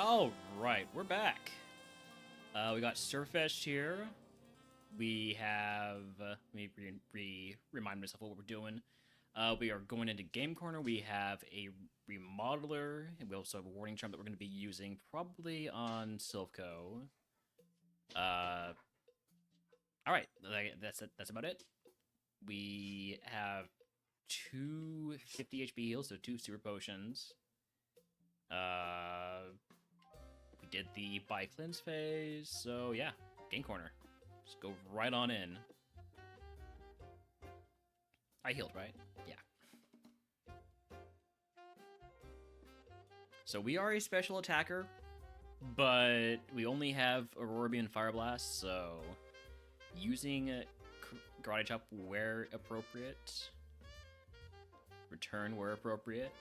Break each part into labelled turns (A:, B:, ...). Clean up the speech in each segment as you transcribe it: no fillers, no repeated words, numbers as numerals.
A: All right, we're back. We got Sirfetch'd here. We have. Let me remind myself what we're doing. We are going into Game Corner. We have a remodeler, and we also have a warning charm that we're going to be using probably on Silpco. All right, that's about it. We have 2 50 HP heals, so 2 super potions. We did the buy cleanse phase, so yeah, Game Corner. Just go right on in. I healed, right? Yeah. So we are a special attacker, but we only have Aurora and Fire Blast, so using Karate Chop where appropriate, return where appropriate.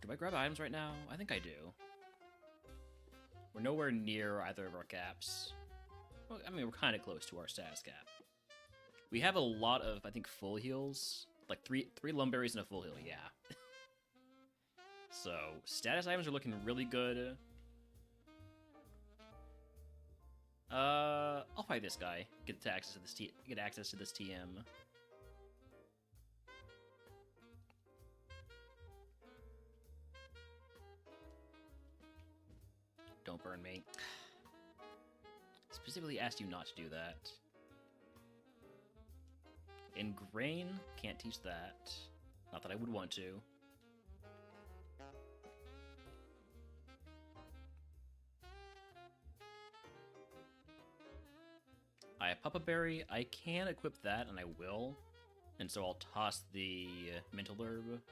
A: Do I grab items right now? I think I do. We're nowhere near either of our caps. Well, I mean, we're kind of close to our status cap. We have a lot of, I think, full heals. Like three Lumberries and a full heal, yeah. So, status items are looking really good. I'll fight this guy. Get access to this TM. Don't burn me. Specifically asked you not to do that. Ingrain, can't teach that. Not that I would want to. I have Papa Berry. I can equip that, and I will. And so I'll toss the Mental Herb.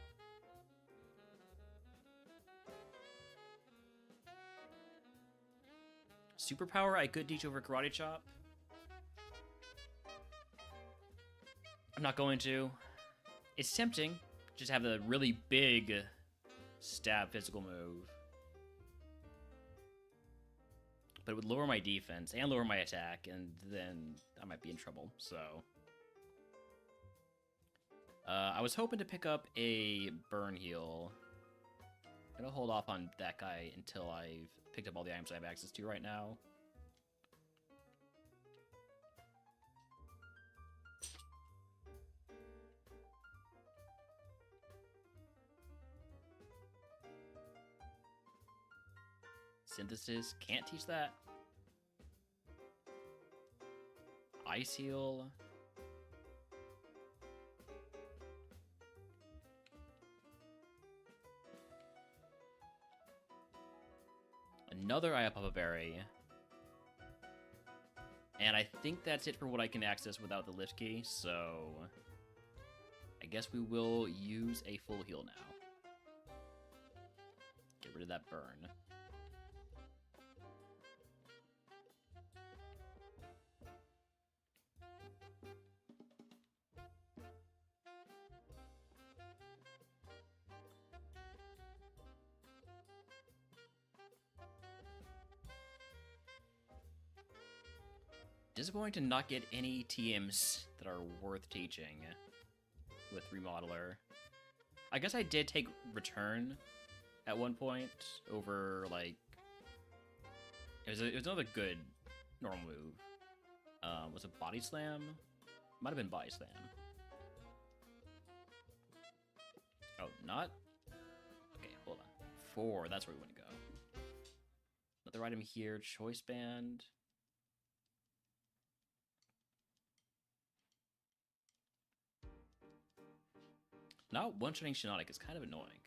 A: Superpower I could teach over Karate Chop. I'm not going to. It's tempting. Just have the really big stab physical move. But it would lower my defense and lower my attack, and then I might be in trouble, so... I was hoping to pick up a burn heal. I'm gonna hold off on that guy until I've picked up all the items I have access to right now. Synthesis, can't teach that. Ice Heal. Another Papa Berry. And I think that's it for what I can access without the lift key, so... I guess we will use a full heal now. Get rid of that burn. Disappointing to not get any TMs that are worth teaching with Remodeler. I guess I did take Return at one point over, like... It was another good normal move. Was it Body Slam? Might have been Body Slam. Oh, not? Okay, hold on. 4, that's where we want to go. Another item here, Choice Band. Not one-shotting Shiinotic is kind of annoying.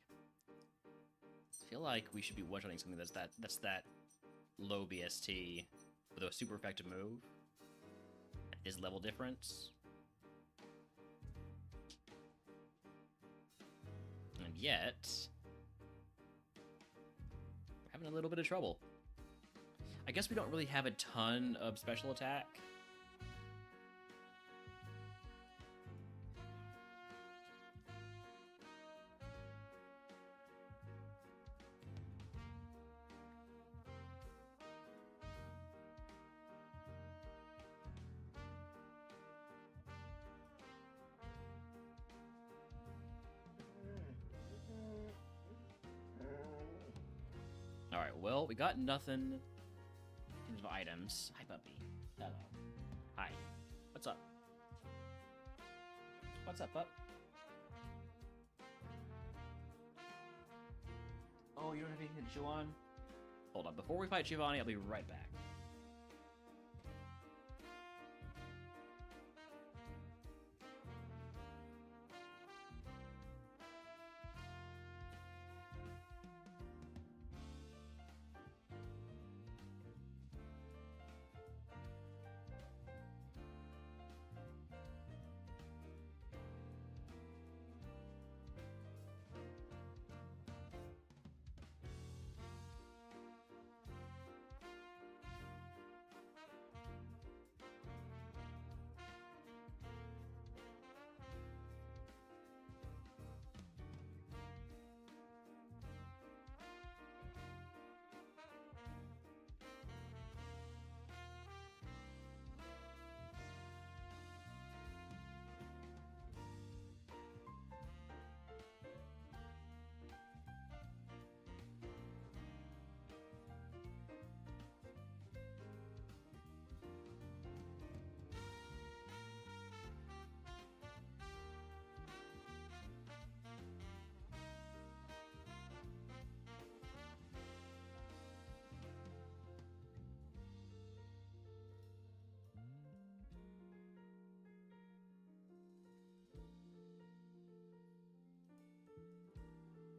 A: I feel like we should be one-shotting something that's that low BST with a super effective move. At this level difference. And yet... we're having a little bit of trouble. I guess we don't really have a ton of special attack. Alright, well, we got nothing in terms of items. Hi, puppy. Hello. Hi. What's up? What's up, pup? Oh, you don't have anything to chew on? Hold on, before we fight Giovanni, I'll be right back.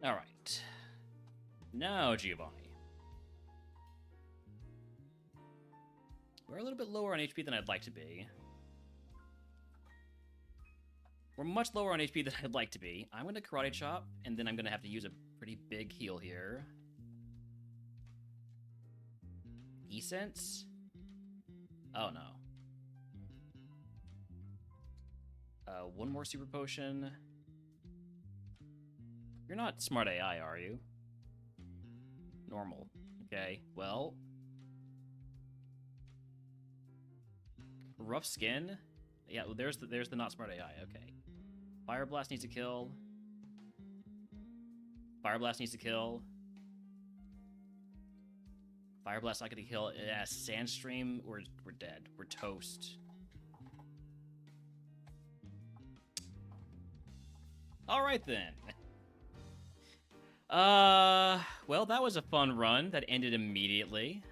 A: Alright. Now, Giovanni. We're a little bit lower on HP than I'd like to be. We're much lower on HP than I'd like to be. I'm going to Karate Chop, and then I'm going to have to use a pretty big heal here. Essence? Oh, no. One more Super Potion. You're not smart AI, are you? Normal. Okay, well... Rough Skin? Yeah, well, there's the not smart AI, okay. Fire Blast needs to kill. Fire Blast needs to kill. Fire Blast not gonna kill. Yeah, Sandstream, we're dead. We're toast. Alright then. Well, that was a fun run that ended immediately.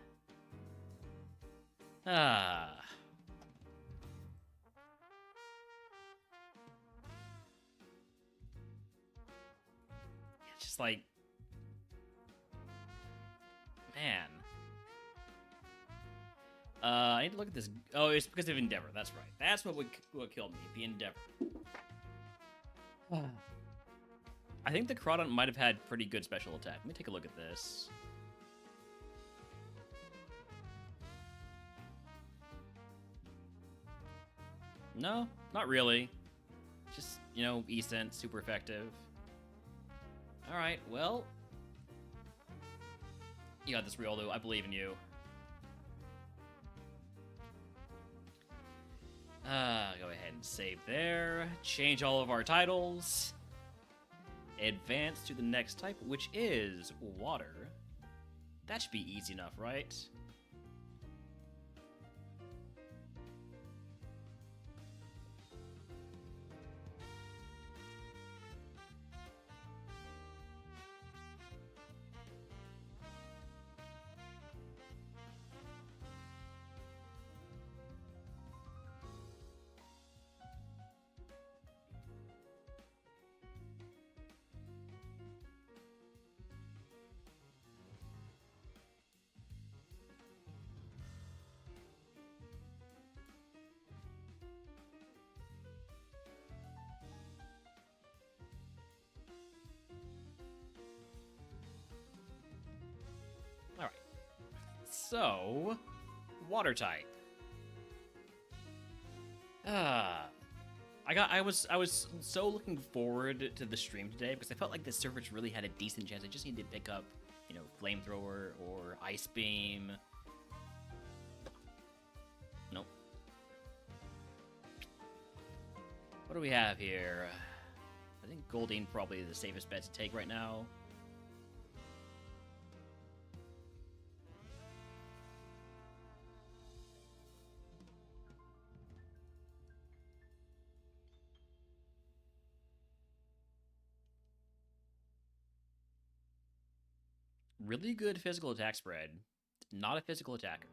A: Just like... Man. I need to look at this. Oh, it's because of Endeavor. That's right. That's what killed me. The Endeavor. I think the Crawdon might have had pretty good special attack. Let me take a look at this. No, not really. Just, you know, E-Sense, super effective. Alright, well... You got this, Riolu. I believe in you. Go ahead and save there. Change all of our titles. Advance to the next type, which is water. That should be easy enough, right? So, water type. I was so looking forward to the stream today because I felt like the Sirfetch'd really had a decent chance. I just needed to pick up, you know, Flamethrower or Ice Beam. Nope. What do we have here? I think Goldeen probably the safest bet to take right now. Really good physical attack spread. Not a physical attacker.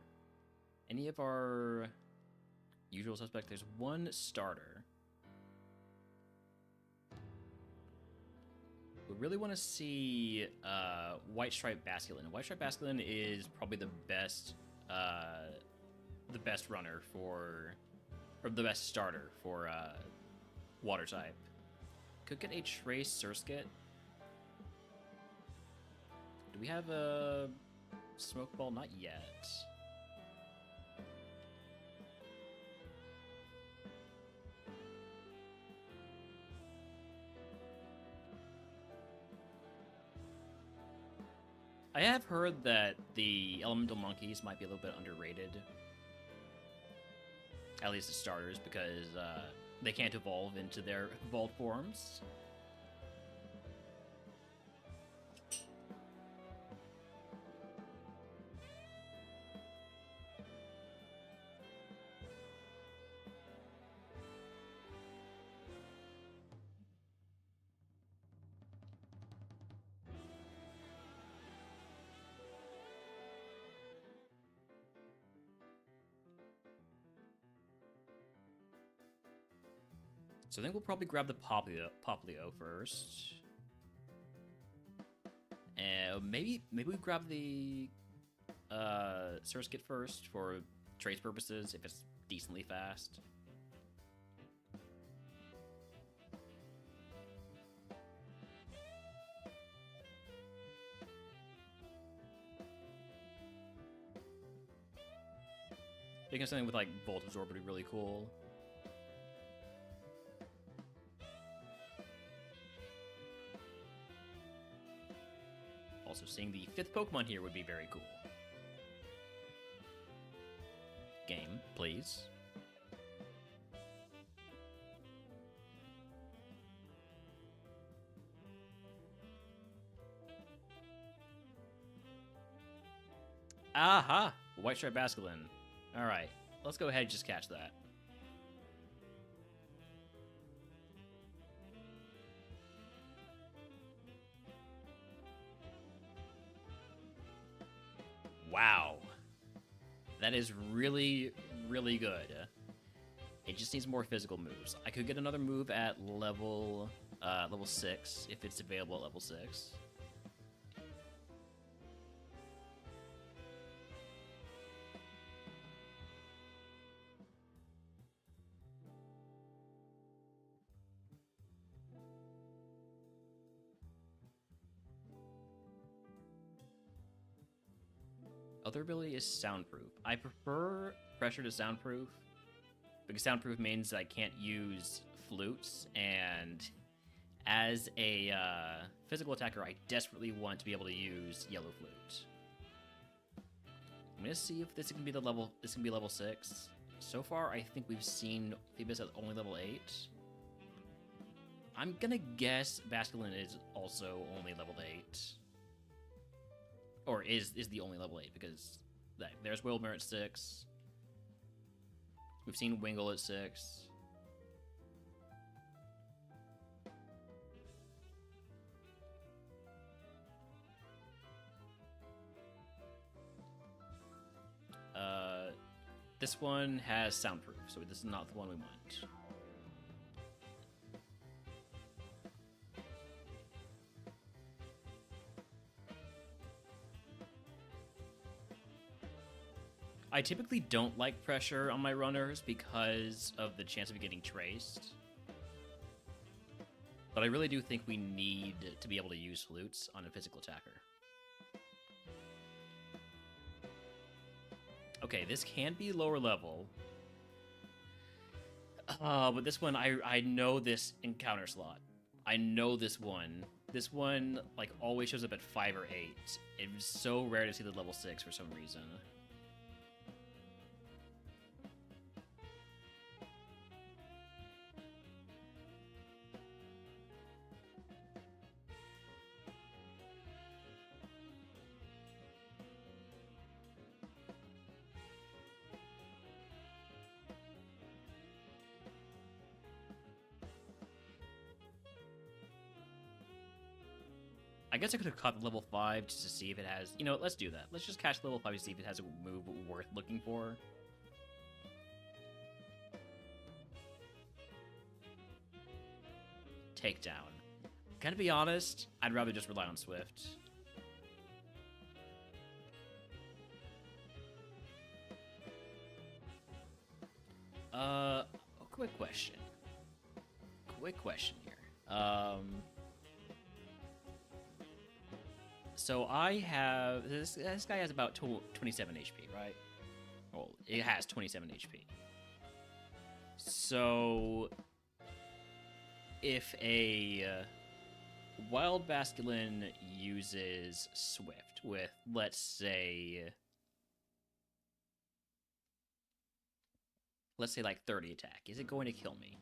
A: Any of our usual suspects? There's one starter. We really want to see White Stripe Basculin. White Stripe Basculin is probably the best runner for, or the best starter for water type. Could get a Trace Surskit. Do we have a Smoke Ball? Not yet. I have heard that the Elemental Monkeys might be a little bit underrated. At least the starters, because they can't evolve into their evolved forms. So I think we'll probably grab the Poplio first. And maybe we grab the Surskit first for trace purposes if it's decently fast. Thinking of something with like Volt Absorb would be really cool. Also, seeing the 5th Pokemon here would be very cool. Game, please. Aha! White Stripe Basculin. Alright, let's go ahead and just catch that. Wow. That is really, really good. It just needs more physical moves. I could get another move at level 6, if it's available at level 6. Other ability is Soundproof. I prefer Pressure to Soundproof, because Soundproof means that I can't use flutes, and as a physical attacker, I desperately want to be able to use Yellow Flute. I'm gonna see if this can be level 6. So far, I think we've seen Phoebus at only level 8. I'm gonna guess Basculin is also only level 8. Or is the only level 8, because there's Wilmer at 6. We've seen Wingull at 6. This one has Soundproof, so this is not the one we want. I typically don't like pressure on my runners because of the chance of getting traced. But I really do think we need to be able to use flutes on a physical attacker. Okay, this can be lower level. But this one, I know this encounter slot. I know this one. This one, like, always shows up at 5 or 8. It's so rare to see the level 6 for some reason. I guess I could have caught the level 5 just to see if it has... You know, let's do that. Let's just catch level 5 to see if it has a move worth looking for. Takedown. Gotta be honest, I'd rather just rely on Swift. Quick question. Quick question here. So I have... This guy has about 27 HP, right? Well, it has 27 HP. So... If a Wild Basculin uses Swift with, let's say like 30 attack, is it going to kill me?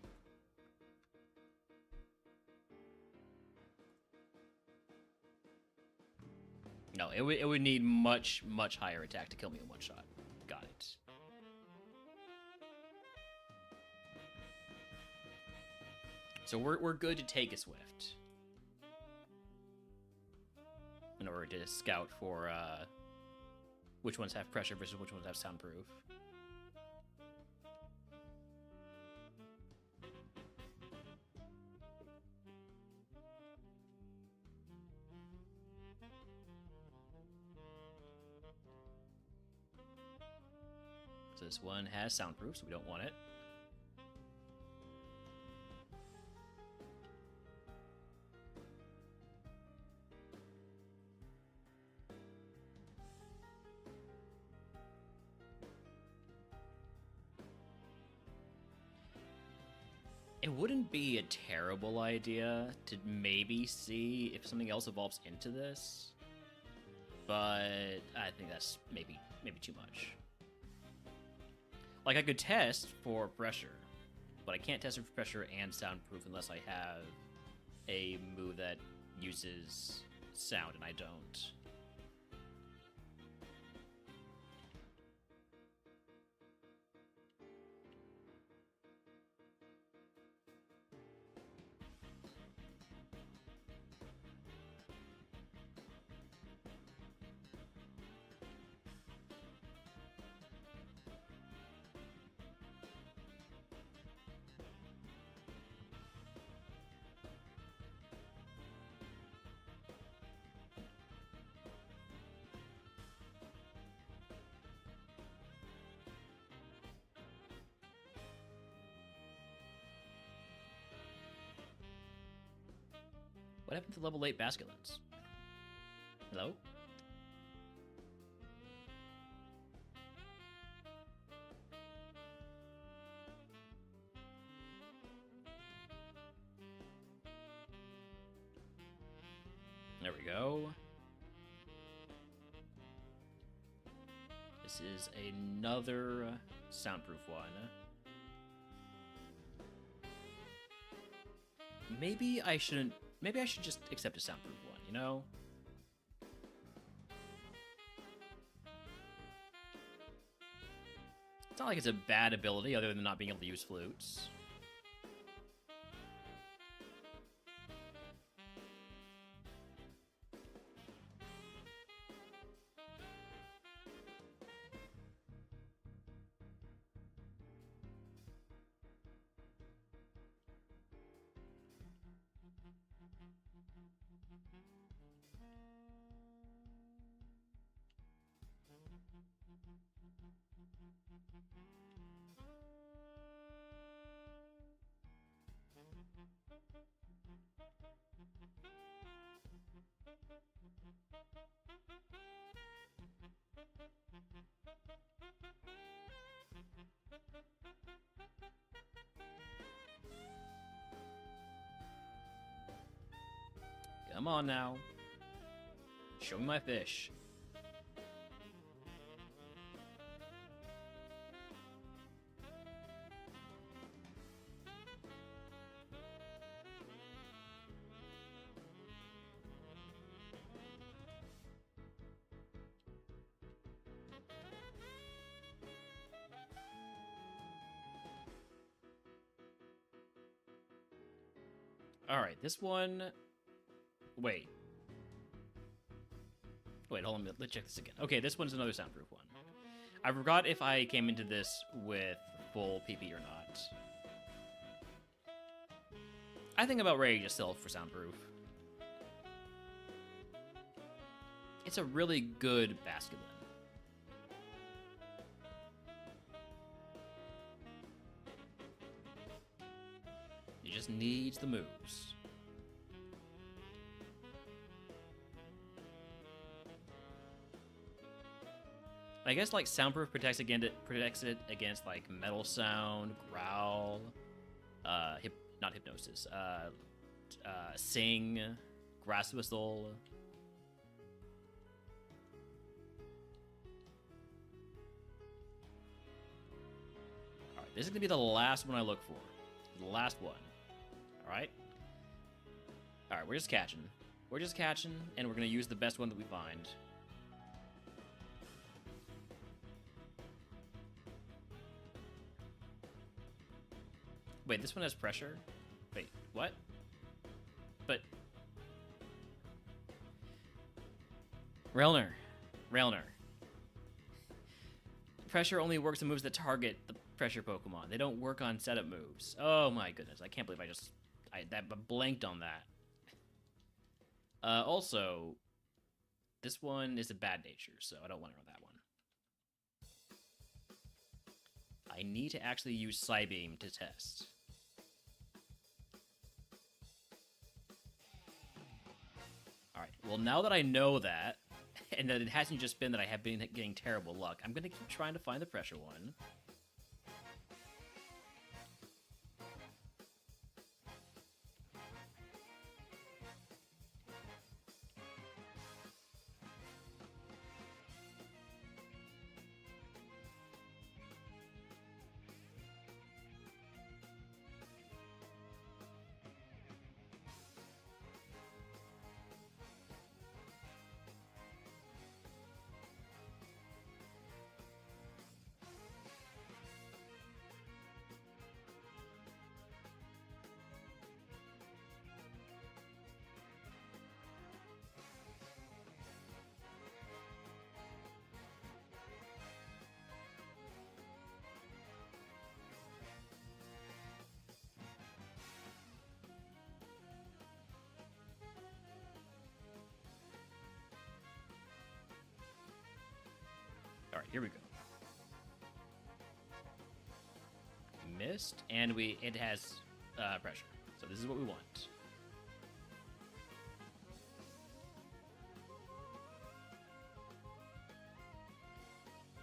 A: No, it would need much higher attack to kill me in one shot. Got it. So we're good to take a Swift in order to scout for which ones have pressure versus which ones have soundproof. So this one has soundproof, so we don't want it. It wouldn't be a terrible idea to maybe see if something else evolves into this, but I think that's maybe too much. Like, I could test for pressure, but I can't test for pressure and soundproof unless I have a move that uses sound, and I don't. What happened to level 8 Basculins? Hello? There we go. This is another soundproof one. Maybe I shouldn't... Maybe I should just accept a soundproof one, you know? It's not like it's a bad ability other than not being able to use flutes. Come on now. Show me my fish. Alright, this one... Wait. Wait, hold on. Let's check this again. Okay, this one's another soundproof one. I forgot if I came into this with full PP or not. I think about ready to sell for soundproof. It's a really good basculin. It just needs the moves. I guess like soundproof protects it against like metal sound, growl, not hypnosis, sing, grass whistle. All right, this is gonna be the last one I look for. The last one. All right. All right, we're just catching. We're just catching, and we're gonna use the best one that we find. Wait, this one has pressure? Wait, what? But... Relner. Pressure only works on moves that target the pressure Pokemon. They don't work on setup moves. Oh my goodness, I can't believe I blanked on that. Also, this one is a bad nature, so I don't want to run that one. I need to actually use Psybeam to test. Alright, well now that I know that, and that it hasn't just been that I have been getting terrible luck, I'm going to keep trying to find the pressure one. Alright, here we go. Missed, and it has pressure. So this is what we want.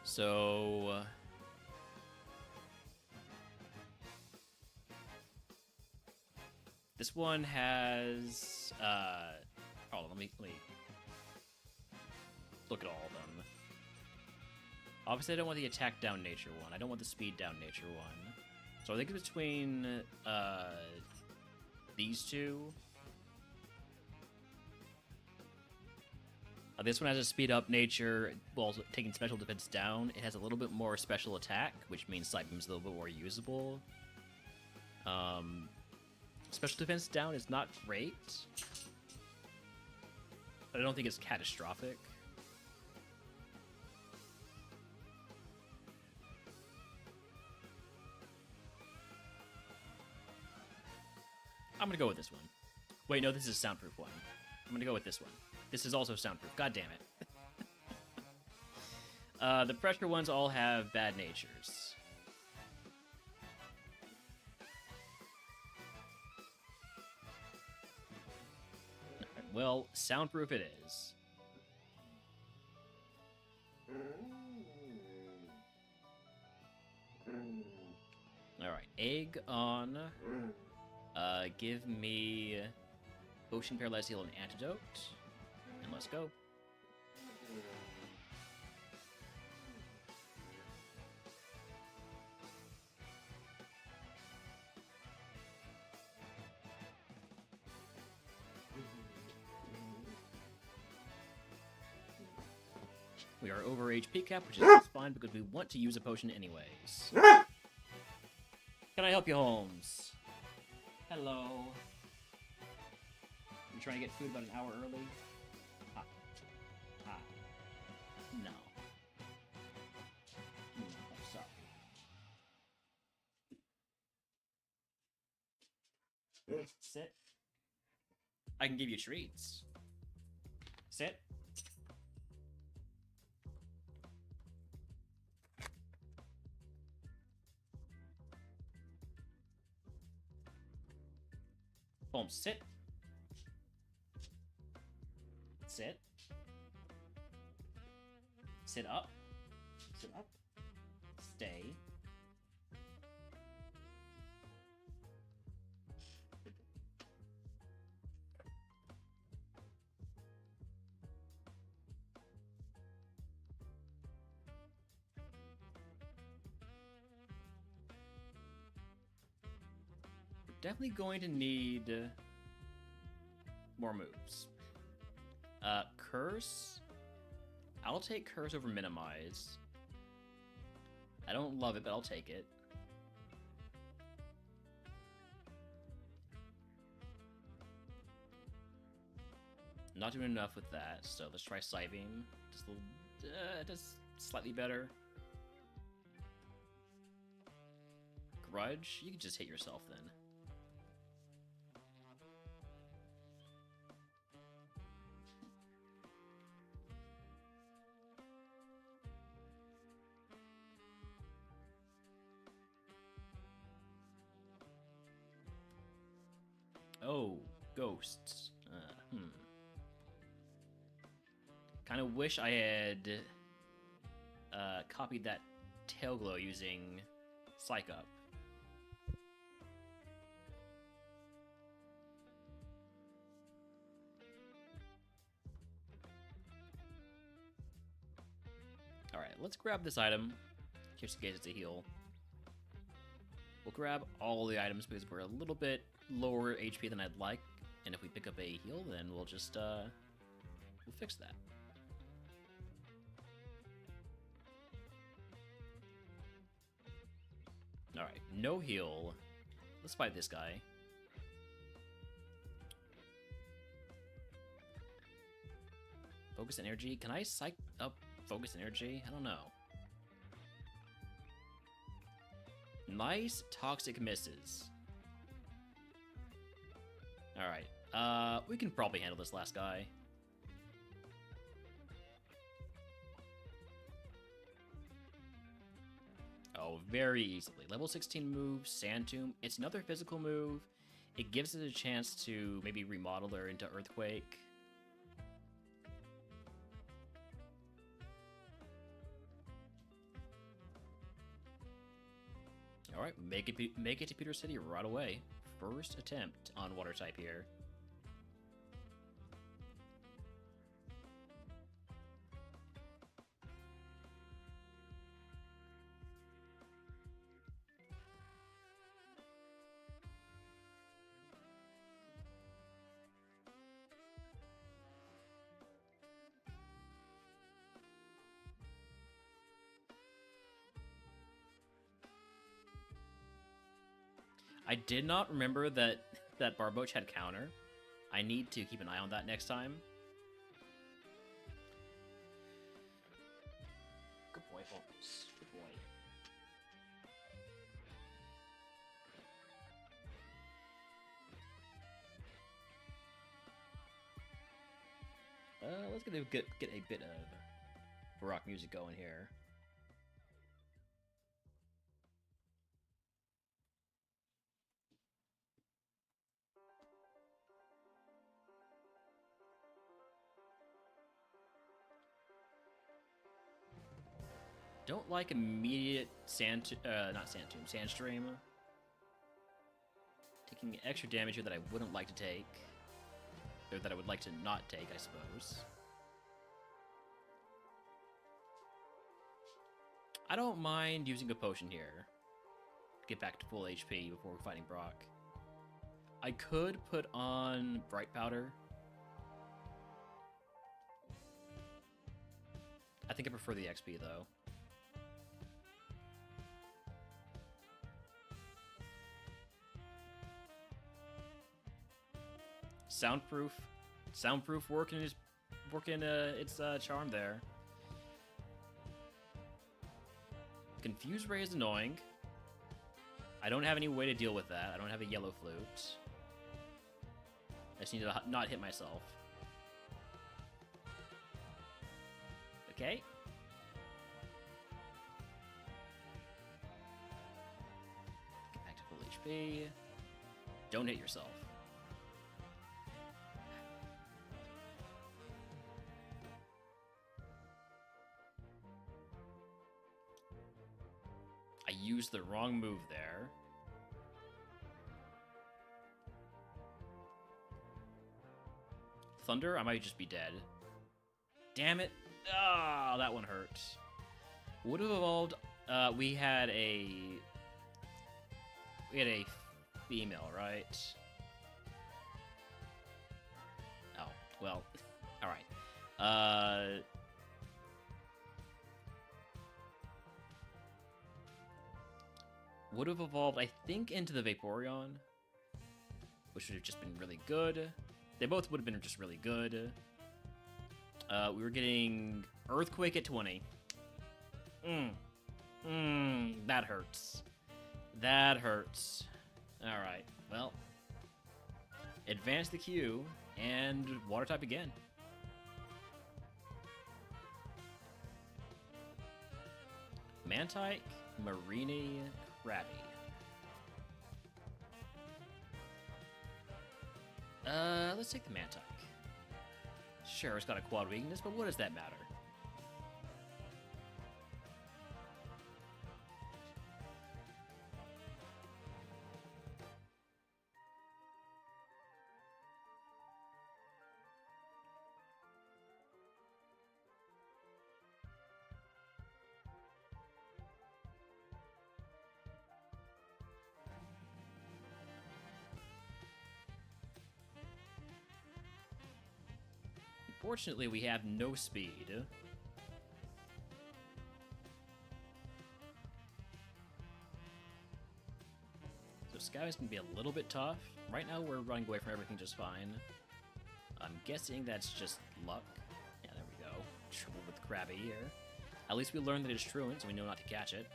A: So... this one has... hold on, let me look at all of them. Obviously, I don't want the attack down nature one. I don't want the speed down nature one. So I think between these two. This one has a speed up nature while taking special defense down. It has a little bit more special attack, which means Psybeam's a little bit more usable. Special defense down is not great, but I don't think it's catastrophic. I'm gonna go with this one. Wait, no, this is a soundproof one. I'm gonna go with this one. This is also soundproof. God damn it. The pressure ones all have bad natures. Right, well, soundproof it is. Alright, egg on... give me Potion, Paralyzed Heal, and Antidote. And let's go. We are over HP cap, which is fine because we want to use a potion anyways. Can I help you, Holmes? Hello. You trying to get food about an hour early? Ha. Ha. I can give you treats. Sit. Boom, sit. Sit. Sit up. Sit up. Stay. Definitely going to need more moves. Curse. I'll take Curse over Minimize. I don't love it, but I'll take it. Not doing enough with that, so let's try Psybeam. Just a little, just slightly better. Grudge? You can just hit yourself then. Oh, ghosts. Kind of wish I had copied that tail glow using Psych Up. Alright, let's grab this item. Just in case it's a heal. We'll grab all the items because we're a little bit lower HP than I'd like, and if we pick up a heal, then we'll just we'll fix that. Alright, no heal. Let's fight this guy. Focus energy. Can I psych up focus energy? I don't know. Nice toxic misses. Alright, we can probably handle this last guy. Oh, very easily. Level 16 move, Sand Tomb. It's another physical move. It gives it a chance to maybe remodel her into Earthquake. Alright, make it to Peter City right away. First attempt on water type here. I did not remember that Barboach had counter. I need to keep an eye on that next time. Good boy, Holmes. Good boy. Let's get a bit of Baroque music going here. Don't like immediate Sandstream. Taking extra damage here that I wouldn't like to take. Or that I would like to not take, I suppose. I don't mind using a potion here. Get back to full HP before we're fighting Brock. I could put on Bright Powder. I think I prefer the XP though. Soundproof working its charm there. Confuse Ray is annoying. I don't have any way to deal with that. I don't have a yellow flute. just need to not hit myself. Okay. Get back to full HP. Don't hit yourself. I used the wrong move there. Thunder? I might just be dead. Damn it. Ah, that one hurts. Would have evolved. We had a female, right? Oh, well, all right. Would have evolved, I think, into the Vaporeon, which would have just been really good. They both would have been just really good. We were getting Earthquake at 20. That hurts. That hurts. Alright, well. Advance the Q and Water type again. Mantike, Marini, Krabby. Let's take the Mantike. Sure, it's got a quad weakness, but what does that matter? Unfortunately, we have no speed. So Sky is going to be a little bit tough. Right now, we're running away from everything just fine. I'm guessing that's just luck. Yeah, there we go. Trouble with Krabby here. At least we learned that it's truant, so we know not to catch it.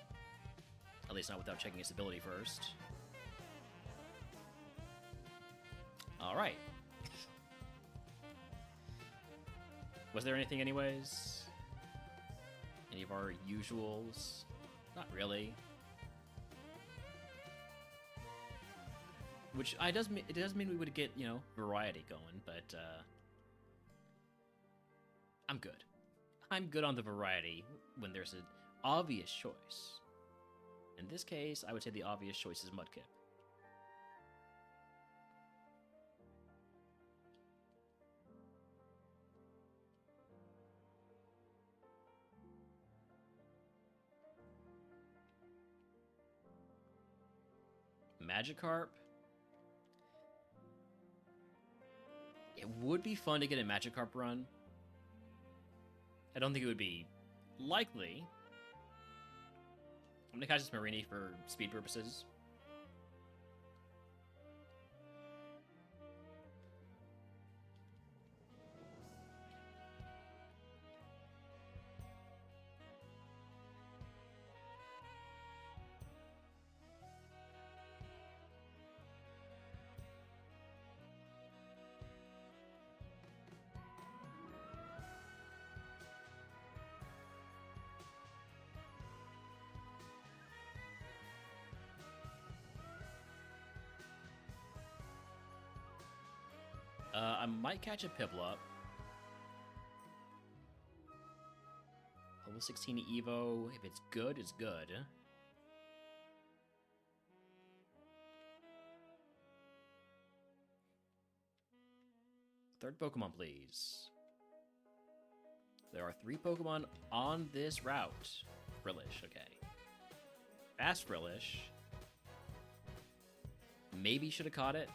A: At least not without checking its ability first. Alright. Was there anything anyways? Any of our usuals? Not really. Which it does mean we would get, you know, variety going, but I'm good. I'm good on the variety when there's an obvious choice. In this case, I would say the obvious choice is Mudkip. Magikarp. It would be fun to get a Magikarp run. I don't think it would be likely. I'm gonna catch this Marini for speed purposes. I might catch a Piplup. Level 16 Evo. If it's good, it's good. Third Pokemon, please. There are 3 Pokemon on this route. Frillish, okay. Fast Frillish. Maybe should have caught it.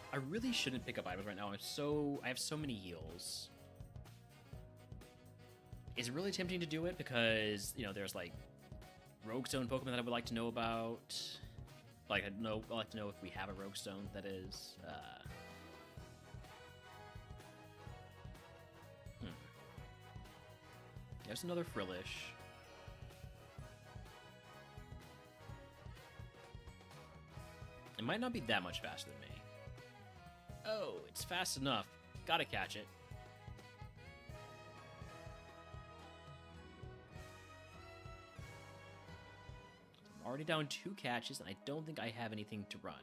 A: I really shouldn't pick up items right now. I have so many heals. It's really tempting to do it because, you know, there's like Rogue Stone Pokemon that I would like to know about. Like, I'd like to know if we have a Rogue Stone, that is. There's another Frillish. might not be that much faster than me. Oh, it's fast enough. Gotta catch it. I'm already down 2 catches, and I don't think I have anything to run.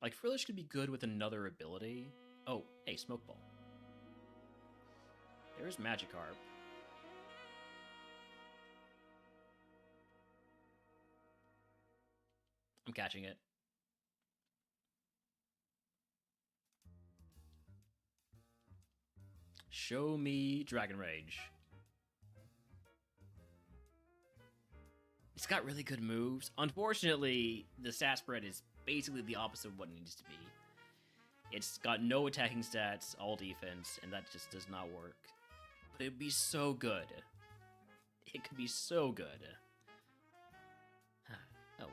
A: Like, Frillish could be good with another ability. Oh, hey, Smoke Ball. There's Magikarp. I'm catching it. Show me Dragon Rage. It's got really good moves. Unfortunately, the stat spread is basically the opposite of what it needs to be. It's got no attacking stats, all defense, and that just does not work. But it'd be so good. It could be so good. Oh well.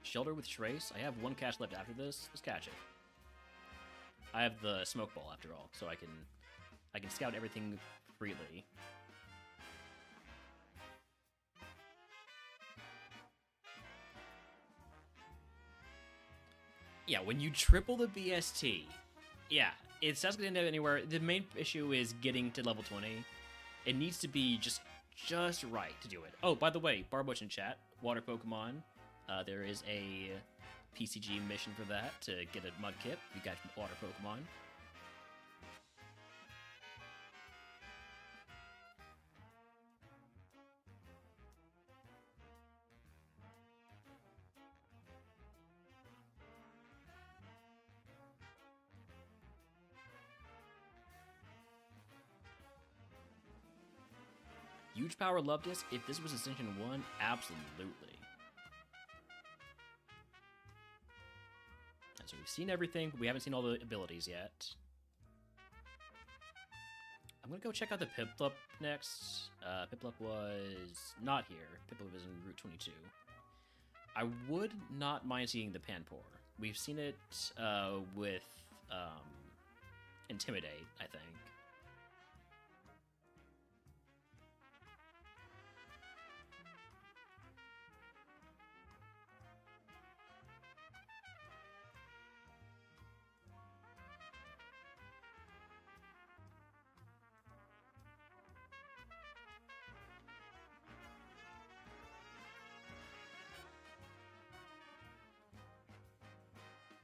A: Shelter with Trace. I have 1 catch left after this. Let's catch it. I have the Smoke Ball after all, so I can scout everything freely. Yeah, when you triple the BST, yeah, it's not gonna end up anywhere. The main issue is getting to level 20. It needs to be just right to do it. Oh, by the way, Barbush in chat, water Pokemon. There is a PCG mission for that to get a Mudkip if you catch water Pokemon. Huge power love this. If this was Ascension 1, absolutely. And so we've seen everything, but we haven't seen all the abilities yet. I'm gonna go check out the Piplup next. Piplup was not here. Piplup was in Route 22. I would not mind seeing the Panpour. We've seen it with Intimidate, I think.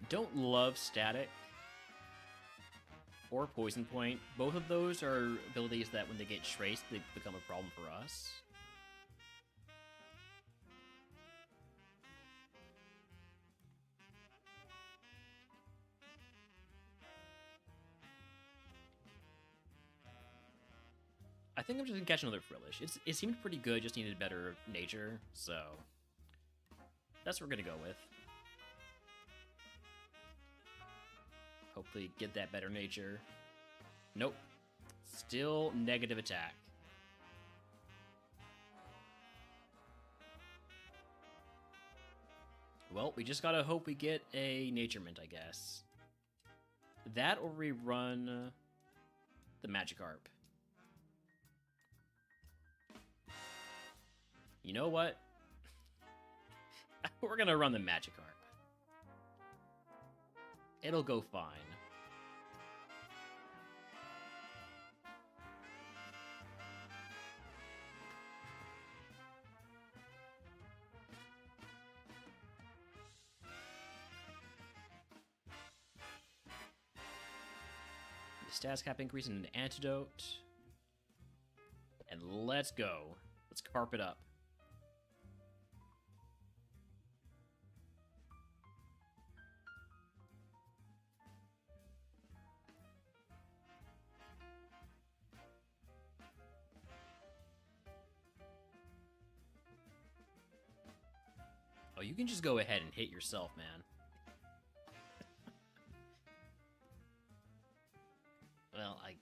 A: Don't love Static or Poison Point. Both of those are abilities that when they get traced, they become a problem for us. I think I'm just gonna catch another Frillish. It seemed pretty good, just needed better nature, so that's what we're gonna go with. Hopefully get that better nature. Nope. Still negative attack. Well, we just gotta hope we get a Nature Mint, I guess. That or we run the Magikarp. You know what? We're gonna run the Magikarp. It'll go fine. The stats cap increase and an antidote. And let's go. Let's carp it up. Oh, you can just go ahead and hit yourself, man. Well, I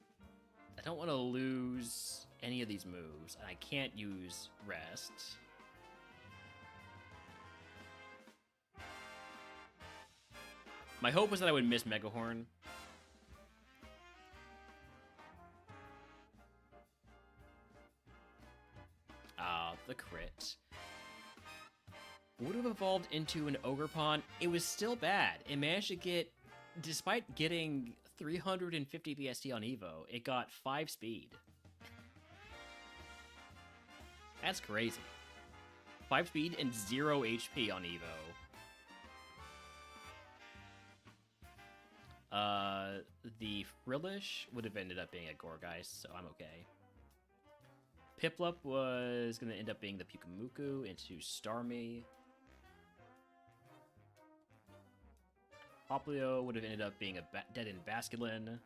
A: don't want to lose any of these moves, and I can't use rest. My hope was that I would miss Megahorn. Ah, the crit. Would have evolved into an Ogerpon. It was still bad. It managed to get, despite getting 350 BST on Evo, it got 5 speed. That's crazy. 5 speed and 0 HP on Evo. The Frillish would have ended up being a Gourgeist, so I'm okay. Piplup was going to end up being the Pyukumuku into Starmie. Poplio would have ended up being a dead-end Basculin.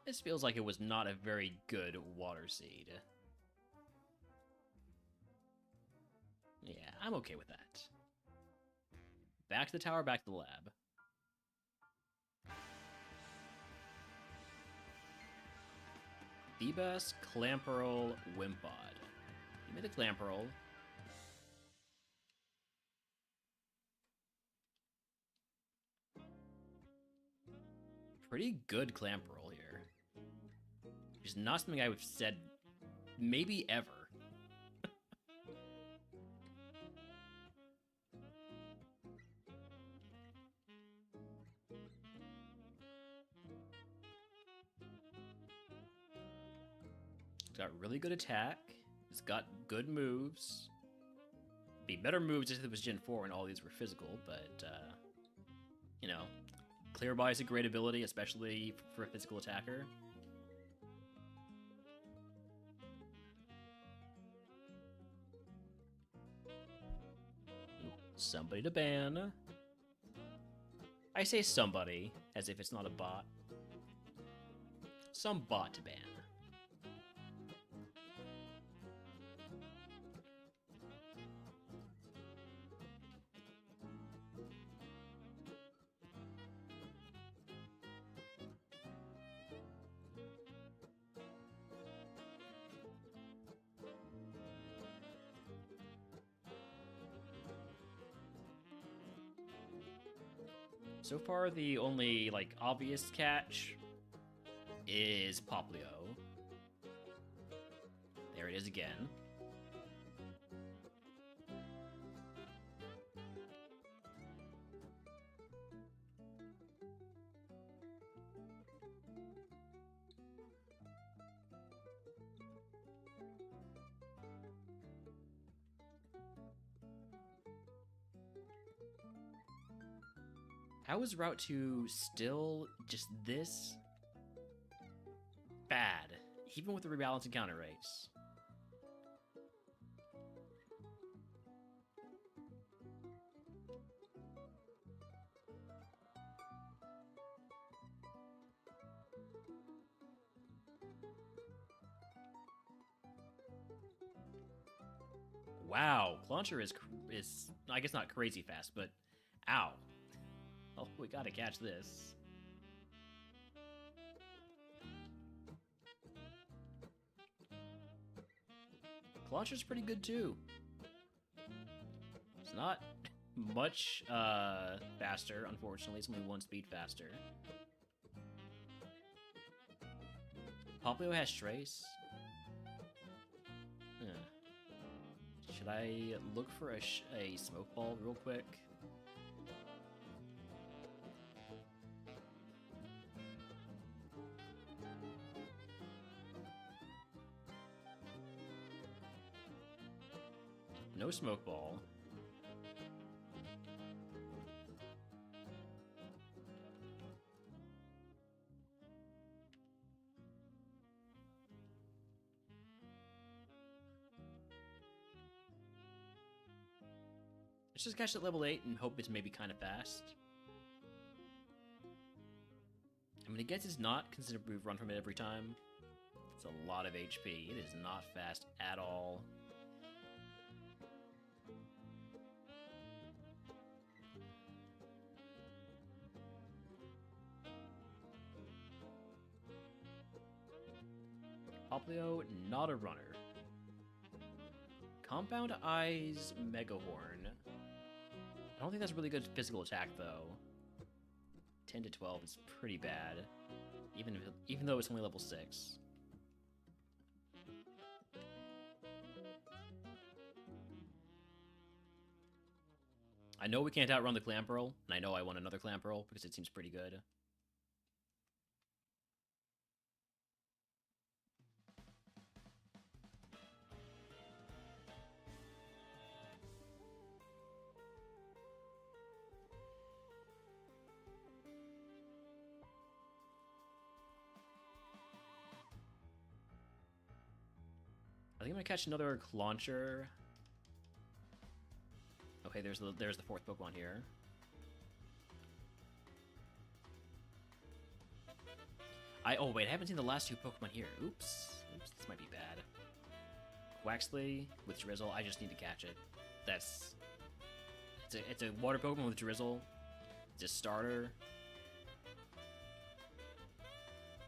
A: This feels like it was not a very good Water Seed. Yeah, I'm okay with that. Back to the tower, back to the lab. Feebas, Clamperl, Wimpod. Give me the Clamperl. Pretty good Clamperl here. Which is not something I would have said maybe ever. It's got really good attack. It's got good moves. Be better moves if it was Gen 4 and all these were physical, but, you know, Clear Body is a great ability, especially for a physical attacker. Somebody to ban. I say somebody, as if it's not a bot. Some bot to ban. So far, the only, like, obvious catch is Poplio. There it is again. How is Route 2 still just this bad, even with the rebalance and counter race? Wow, Clauncher is I guess not crazy fast, but ow. Oh, we gotta catch this. Clauncher's pretty good too. It's not much faster, unfortunately. It's only 1 speed faster. Poplio has Trace. Should I look for a Smoke Ball real quick? No Smoke Ball. Let's just catch it at level 8 and hope it's maybe kind of fast. mean, it gets it's not considered we've run from it every time. It's a lot of HP. It is not fast at all. Poplio, not a runner. Compound Eyes Megahorn. I don't think that's a really good physical attack, though. 10 to 12 is pretty bad, even though it's only level 6. I know we can't outrun the Clamperl, and I know I want another Clamperl because it seems pretty good. I think I'm gonna catch another Clauncher. Okay, there's the fourth Pokemon here. Oh wait, I haven't seen the last two Pokemon here. Oops, this might be bad. Waxley with Drizzle. I just need to catch it. It's a water Pokemon with Drizzle. It's a starter.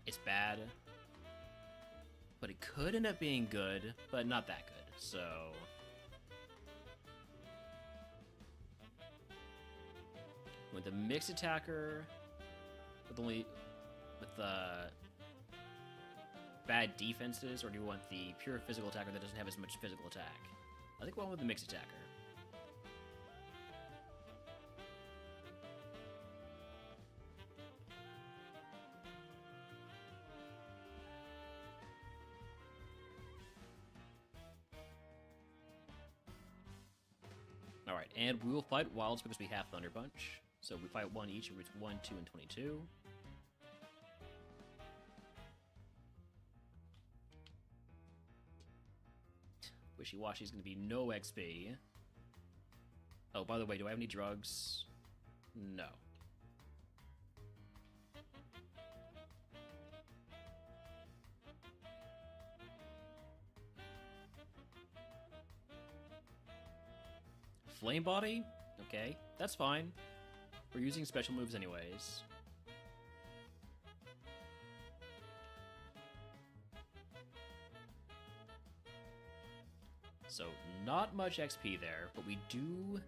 A: It's bad. But it could end up being good, but not that good, so... With the mixed attacker, with the bad defenses, or do you want the pure physical attacker that doesn't have as much physical attack? I think we'll go with the mixed attacker. Alright, and we will fight wilds because we have Thunder Punch. So we fight one each of routes 1, 2, and 22. Wishy-Washy is going to be no XP. Oh, by the way, do I have any drugs? No. Flame Body? Okay, that's fine. We're using special moves anyways. So, not much XP there, but we do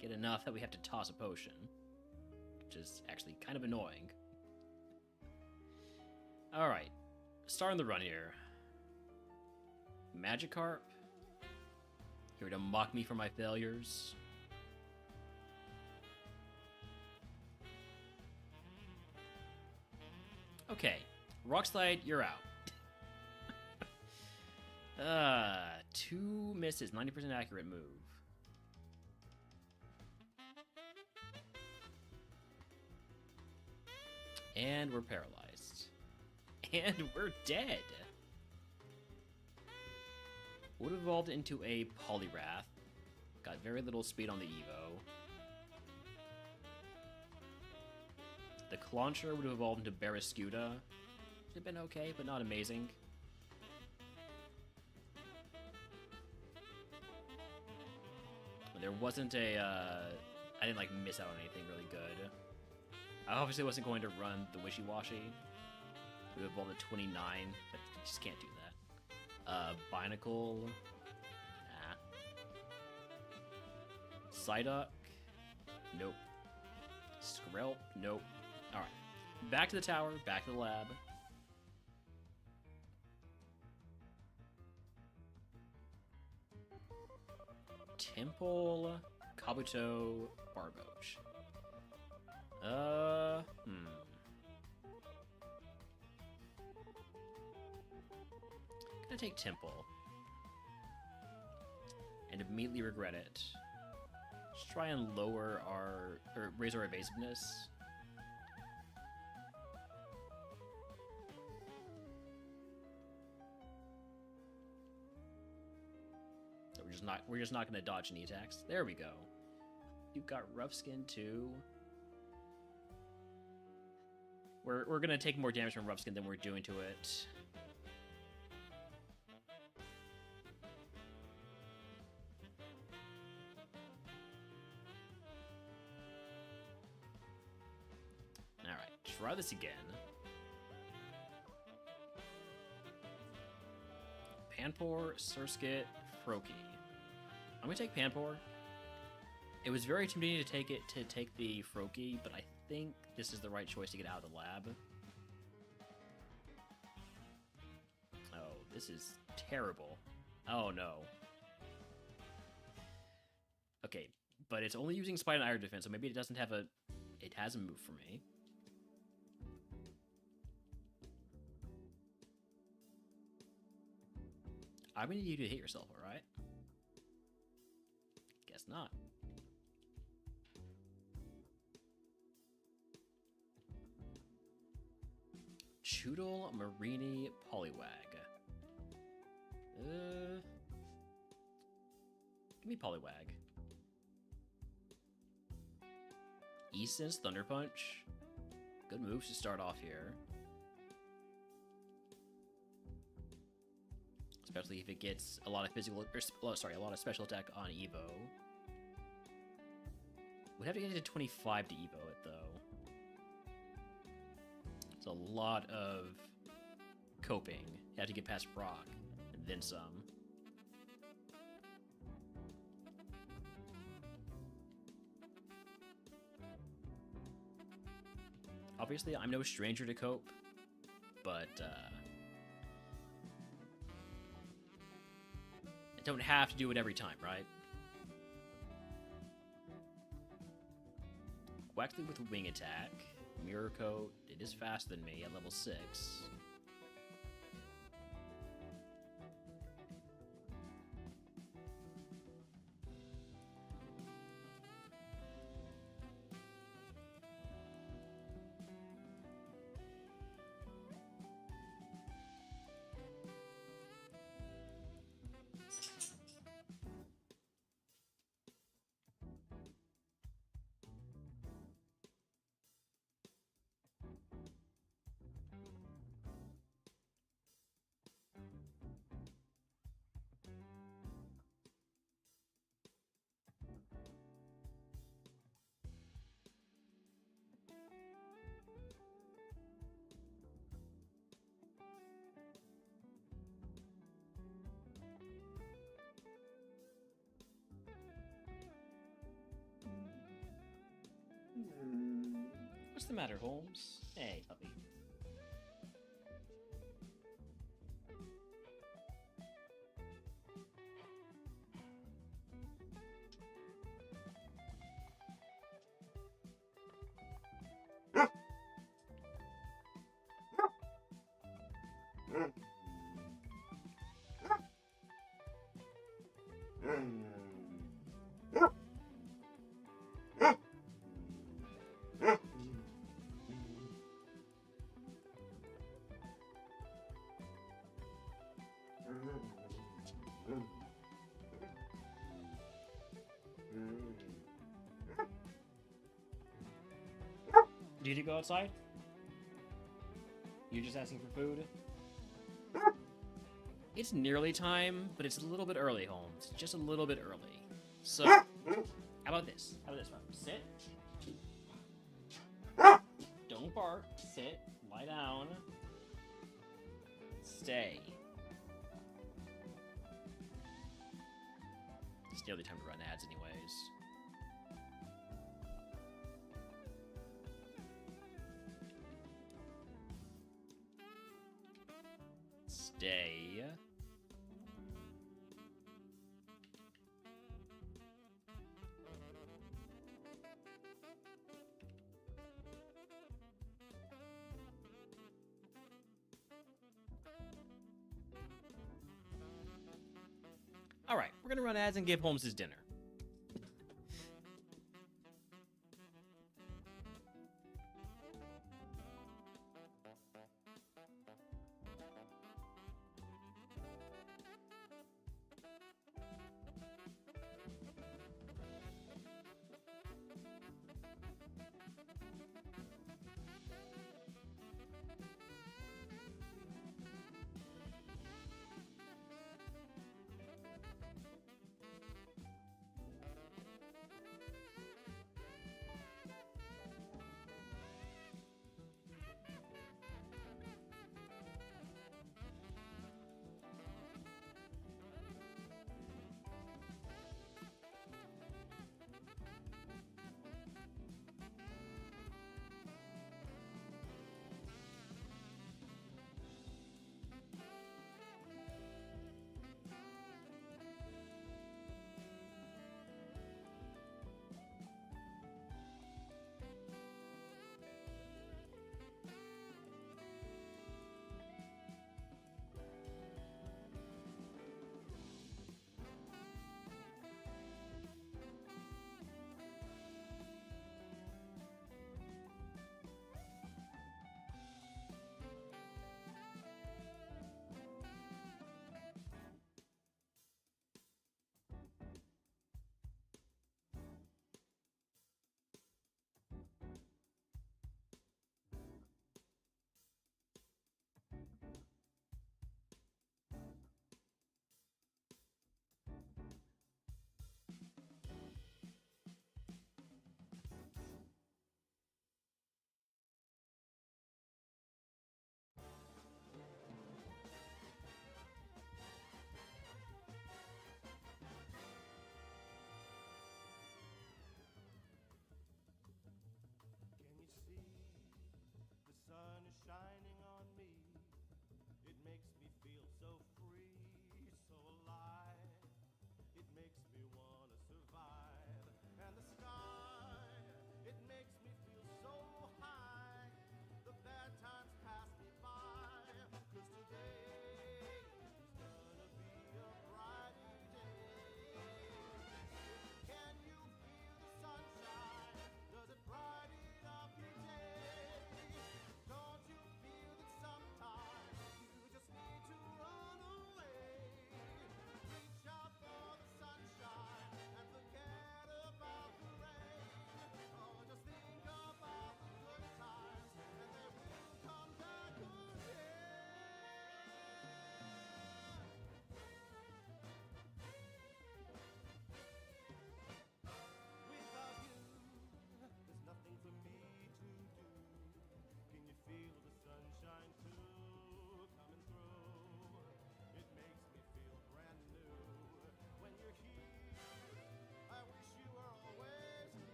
A: get enough that we have to toss a potion, which is actually kind of annoying. Alright, starting the run here. Magikarp. Here to mock me for my failures. Okay, Rock Slide, you're out. 2 misses, 90% accurate move. And we're paralyzed. And we're dead. Would have evolved into a Poliwrath. Got very little speed on the Evo. The Clauncher would have evolved into Barrascuda. Would have been okay, but not amazing. There wasn't a, I didn't like miss out on anything really good. I obviously wasn't going to run the Wishy-Washy. Would have evolved to 29, but you just can't do that. Binacle. Nah. Psyduck. Nope. Skrelp. Nope. Alright. Back to the tower, back to the lab. Temple, Kabuto, Barboach. Gonna take Temple. And immediately regret it. Just try and lower our, or raise our evasiveness. So we're just not gonna dodge any attacks. There we go. You've got Rough Skin too. We're gonna take more damage from rough skin than we're doing to it. Alright, try this again. Panpour, Surskit, Froakie. I'm gonna take Panpour. It was very tempting to take the Froakie, but I think this is the right choice to get out of the lab. Oh, this is terrible. Oh no. Okay, but it's only using Spite and Iron Defense, so maybe it doesn't have a... It has a move for me. I'm gonna need you to hit yourself, alright? Guess not. Choodle, Marini, Poliwag. Give me Poliwag. Essence, Thunder Punch. Good moves to start off here. Especially if it gets a lot of physical, or, sorry, a lot of special attack on Evo. We'd have to get to 25 to Evo it, though. It's a lot of coping. You have to get past Brock, and then some. Obviously, I'm no stranger to cope, but, I don't have to do it every time, right? Quaxley with a wing attack. Mirror Coat. It is faster than me at level 6. What's the matter, Holmes? Hey, puppy. Did you go outside? You just asking for food? It's nearly time, but it's a little bit early, Holmes. Just a little bit early. So, how about this? How about this one? Sit. Don't bark. Sit. Lie down. Stay. It's nearly time to run ads anyways. Stay. Alright, we're gonna run ads and give Holmes his dinner.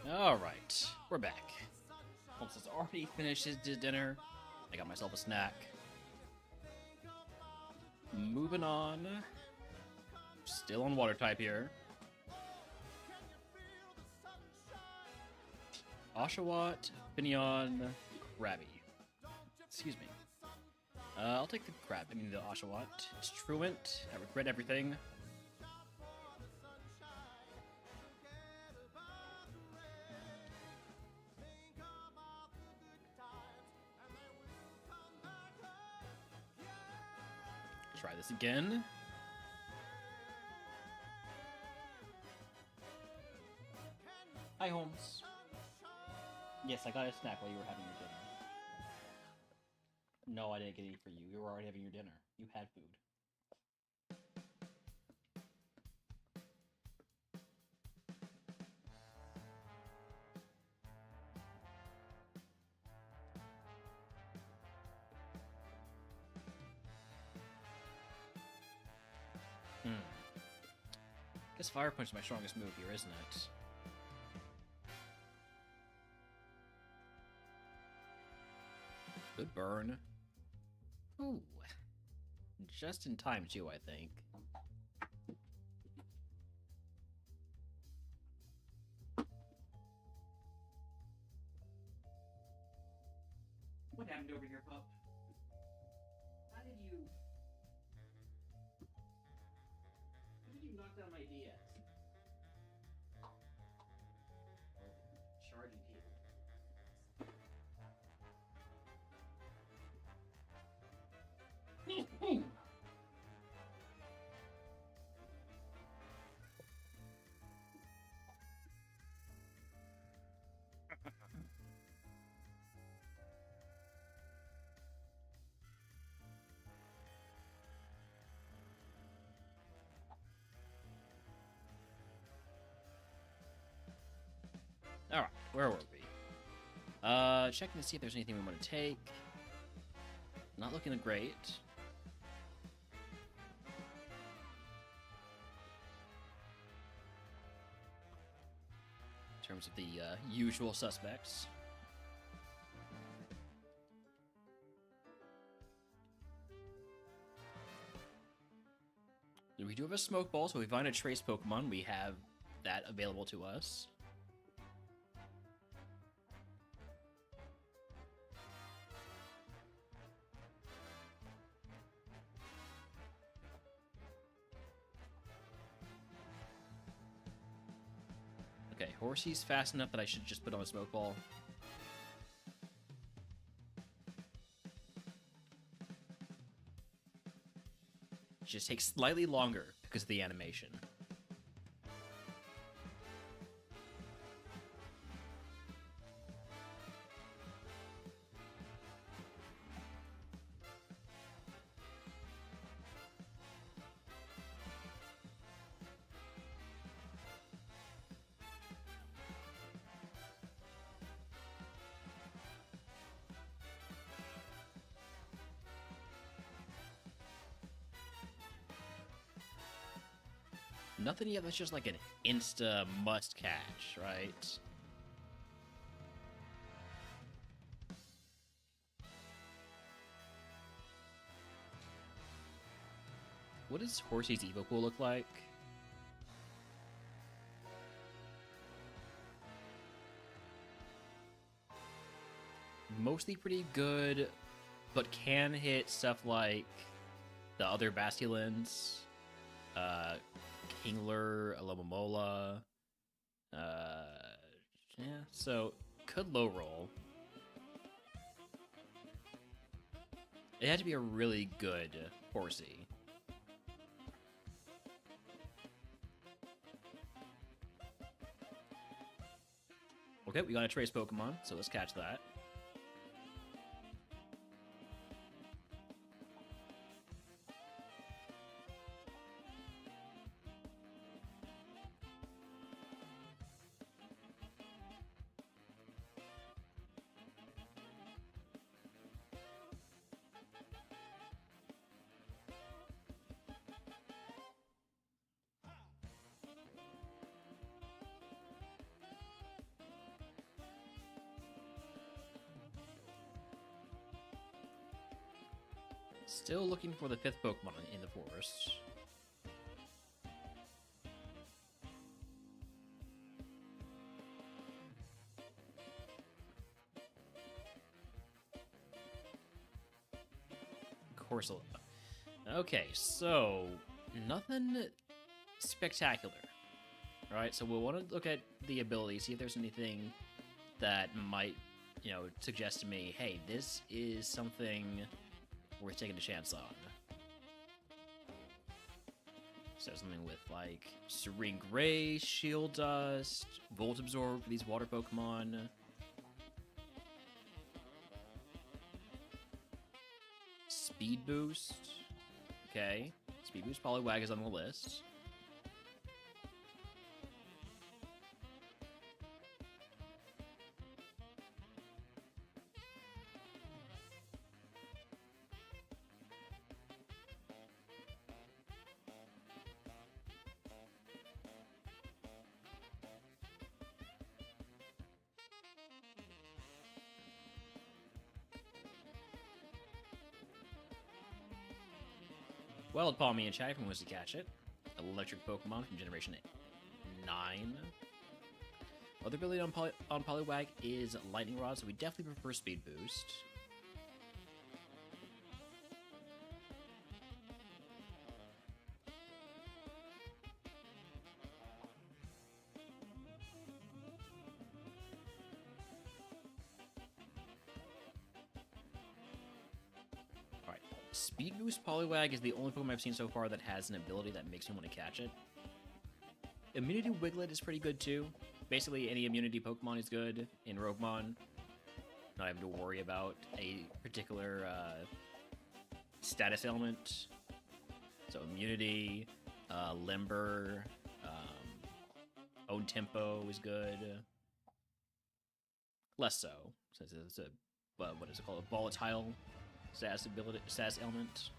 A: Alright, we're back. Holmes has already finished his dinner. I got myself a snack. Moving on. Still on water type here. Oshawott, Finneon, Krabby. Excuse me. I'll take the the Oshawott. It's truant. I regret everything. Try this again. Hi, Holmes. Yes, I got a snack while you were having your dinner. No, I didn't get any for you. You were already having your dinner. You had food. Guess Fire Punch is my strongest move here, isn't it? Good burn. Ooh. Just in time, too, I think. What happened over here, pup? How did you knock down my DS? Charging cable. Alright, where were we? Checking to see if there's anything we want to take. Not looking great. In terms of the usual suspects. We do have a smoke ball, so if we find a trace Pokemon, we have that available to us. Okay, Horsey's fast enough that I should just put on a smoke ball. It just takes slightly longer because of the animation. Nothing yet that's just like an insta must catch, right? What does Horsey's Evo Pool look like? Mostly pretty good, but can hit stuff like the other Basculins. Kingler, Alomomola, yeah, so could low roll. It had to be a really good Horsey. Okay, we got a trace Pokemon, so let's catch that. Still looking for the 5th Pokemon in the forest. Corsola. Okay, so nothing spectacular. Alright, so we'll want to look at the ability, see if there's anything that might, you know, suggest to me, hey, this is something worth taking a chance on. So something with, like, Serene Grace, Shield Dust, Volt Absorb for these water Pokemon. Speed Boost. Okay. Speed Boost Poliwag is on the list. Wild Palmy and Chatty was to catch it. Electric Pokemon from Generation 9. Other ability on Poliwag is Lightning Rod, so we definitely prefer Speed Boost. Speed Boost Poliwag is the only Pokemon I've seen so far that has an ability that makes me want to catch it. Immunity Wiglet is pretty good too. Basically, any immunity Pokemon is good in RogueMon. Not having to worry about a particular status element. So immunity, Limber, Own Tempo is good. Less so, since it's a, what is it called, a volatile status element.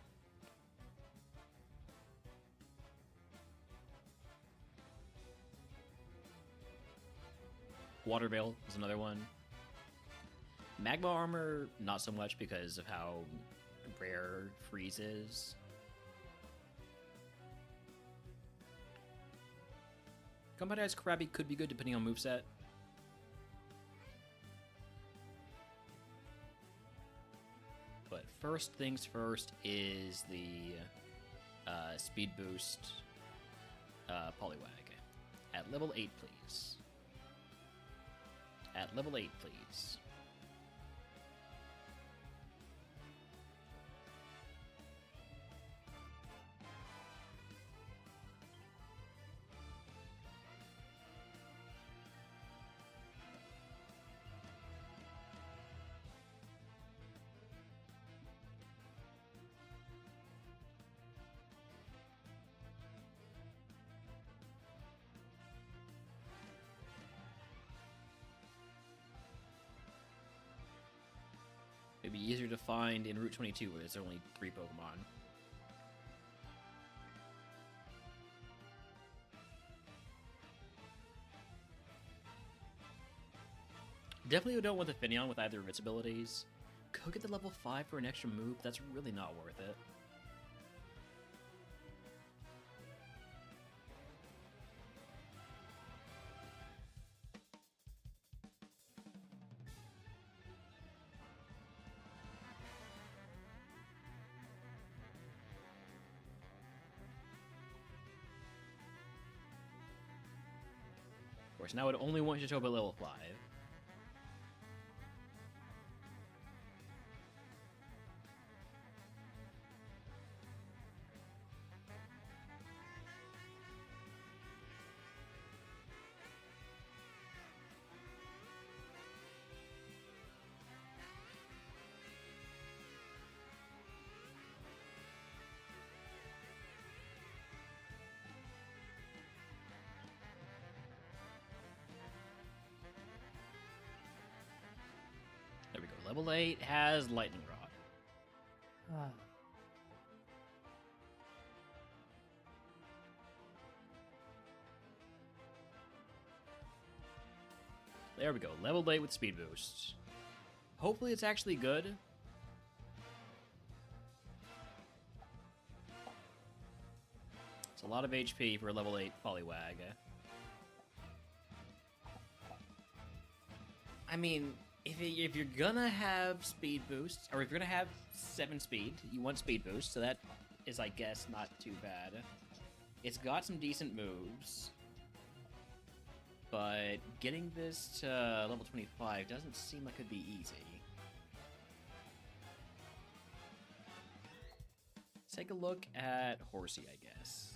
A: Water Veil is another one. Magma Armor, not so much because of how rare Freeze is. Combat-ized Krabby could be good depending on moveset. But first things first is the Speed Boost Poliwag. At level 8, please. At level 8, please. It'd be easier to find in Route 22 where there's only 3 Pokemon. Definitely don't want the Finneon with either of its abilities. Go get the level 5 for an extra move, that's really not worth it. Of course, now I would only want Chitoba level 5. There we go. Level 8 has Lightning Rod. There we go. Level 8 with Speed Boost. Hopefully it's actually good. It's a lot of HP for a level 8 Poliwag. I mean, if you're gonna have speed boost, or if you're gonna have 7 speed, you want speed boost, so that is, I guess, not too bad. It's got some decent moves, but getting this to level 25 doesn't seem like it'd be easy. Let's take a look at Horsey, I guess.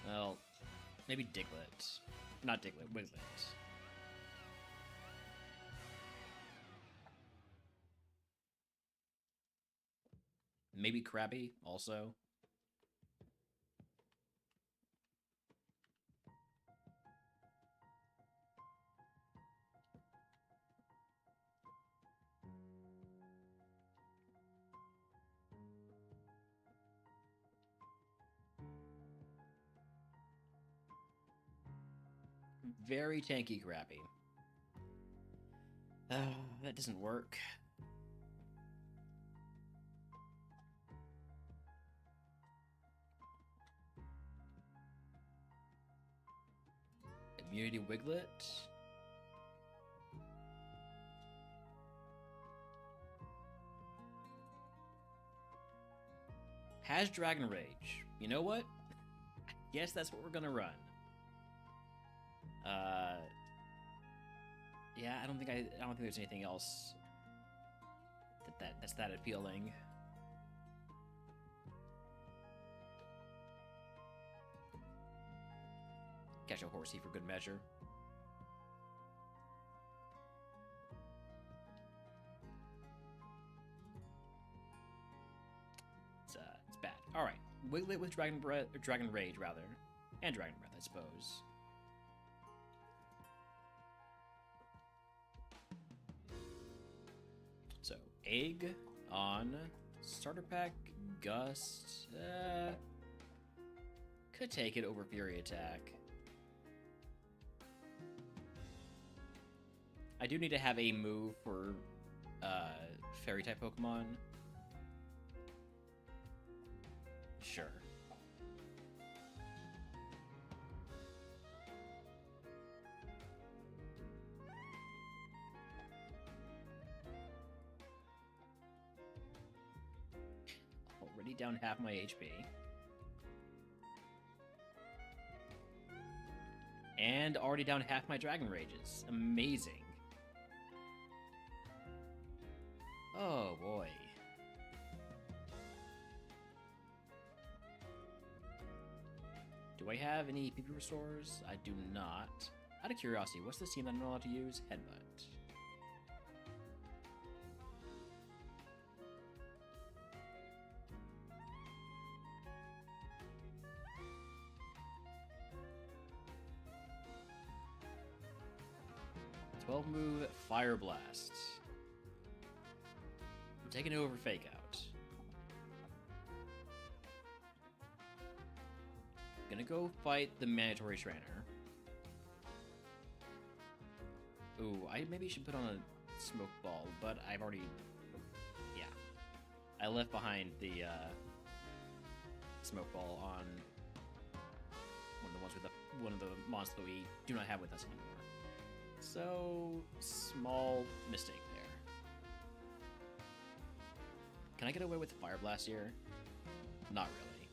A: Well, maybe Diglett. Not Diglett, Wiglet. Maybe Krabby, also. Very tanky Krabby. That doesn't work. Immunity Wiglet. Has Dragon Rage. You know what? I guess that's what we're gonna run. Yeah, I don't think there's anything else that's that appealing. Catch a Horsey for good measure. It's bad. All right, Wiglet with Dragon Breath, or Dragon Rage rather, and Dragon Breath, I suppose. So Egg on starter pack. Gust could take it over Fury Attack. I do need to have a move for Fairy-type Pokemon. Sure. Already down half my HP. And already down half my Dragon Rages. Amazing. Oh boy. Do I have any PP restores? I do not. Out of curiosity, what's this team that I'm not allowed to use? Headbutt. Move Fire Blast. I'm taking it over Fake Out. Gonna go fight the Mandatory Trainer. Ooh, I maybe should put on a Smoke Ball, but I've already... Yeah. I left behind the Smoke Ball on one of the monsters that we do not have with us anymore. So, small mistake there. Can I get away with Fire Blast here? Not really.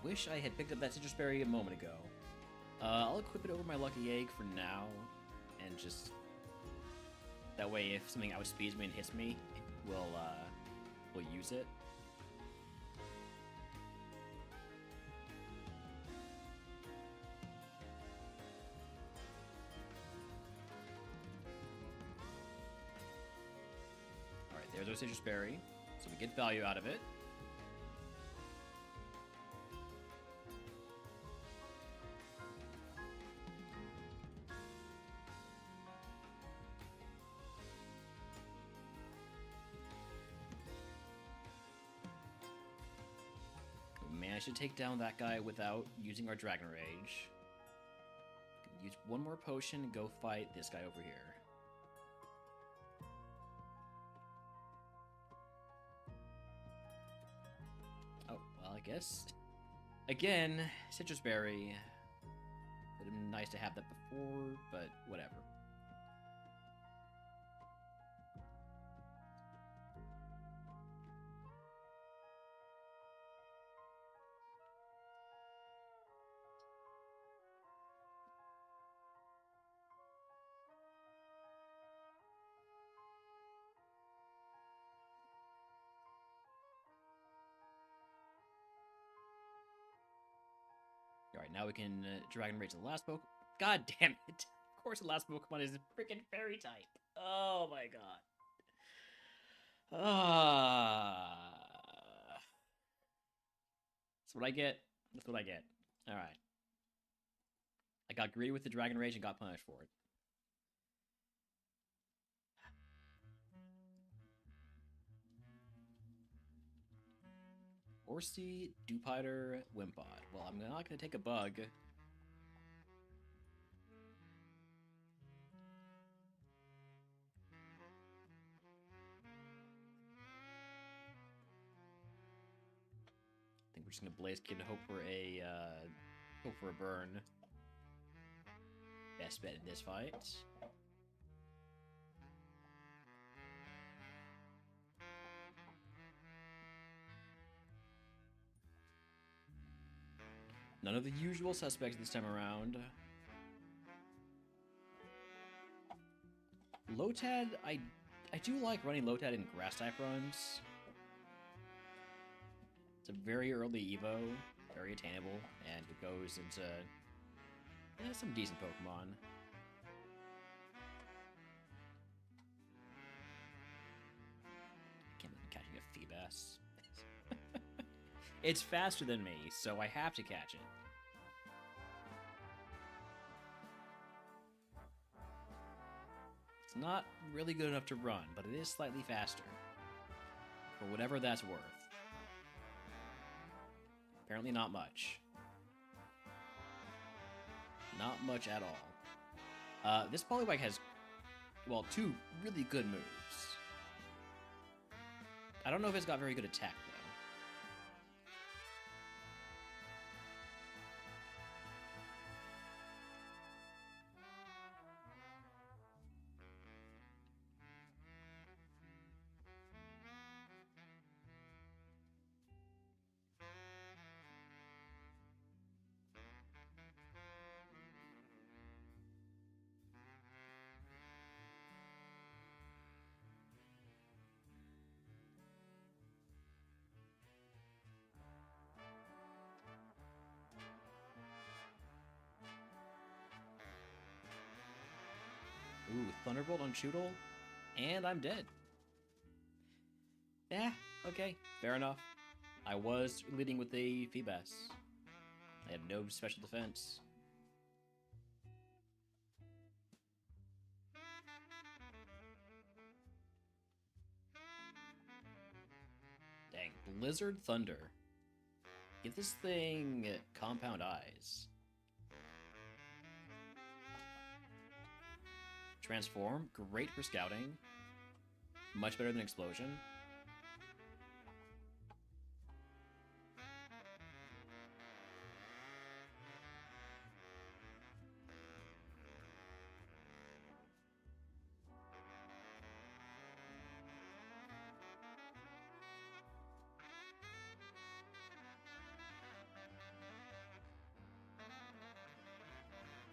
A: Wish I had picked up that Citrus Berry a moment ago. I'll equip it over my Lucky Egg for now, and just... That way, if something outspeeds me and hits me, we'll use it. All right, there's our Citrus Berry, so we get value out of it. I should take down that guy without using our Dragon Rage. Use one more potion and go fight this guy over here. Oh, well, I guess. Again, Citrus Berry. Would have been nice to have that before, but whatever. Alright, now we can Dragon Rage the last Pokemon. God damn it! Of course the last Pokemon is a freaking Fairy type. Oh my god. That's what I get. That's what I get. Alright. I got greedy with the Dragon Rage and got punished for it. Horsey, Dewpider, Wimpod. Well, I'm not going to take a bug. I think we're just going to Blaze Kid and hope for a burn. Best bet in this fight. None of the usual suspects this time around. Lotad, I do like running Lotad in grass type runs. It's a very early Evo, very attainable, and it goes into some decent Pokemon. I can't believe I'm catching a Feebas. It's faster than me, so I have to catch it. It's not really good enough to run, but it is slightly faster. For whatever that's worth. Apparently not much. Not much at all. This Poliwag has, well, two really good moves. I don't know if it's got very good attack, though. Ooh, Thunderbolt on Choodle, and I'm dead. Yeah, okay, fair enough. I was leading with a Feebas. I had no special defense. Dang, Blizzard Thunder. Give this thing Compound Eyes. Transform, great for scouting. Much better than Explosion.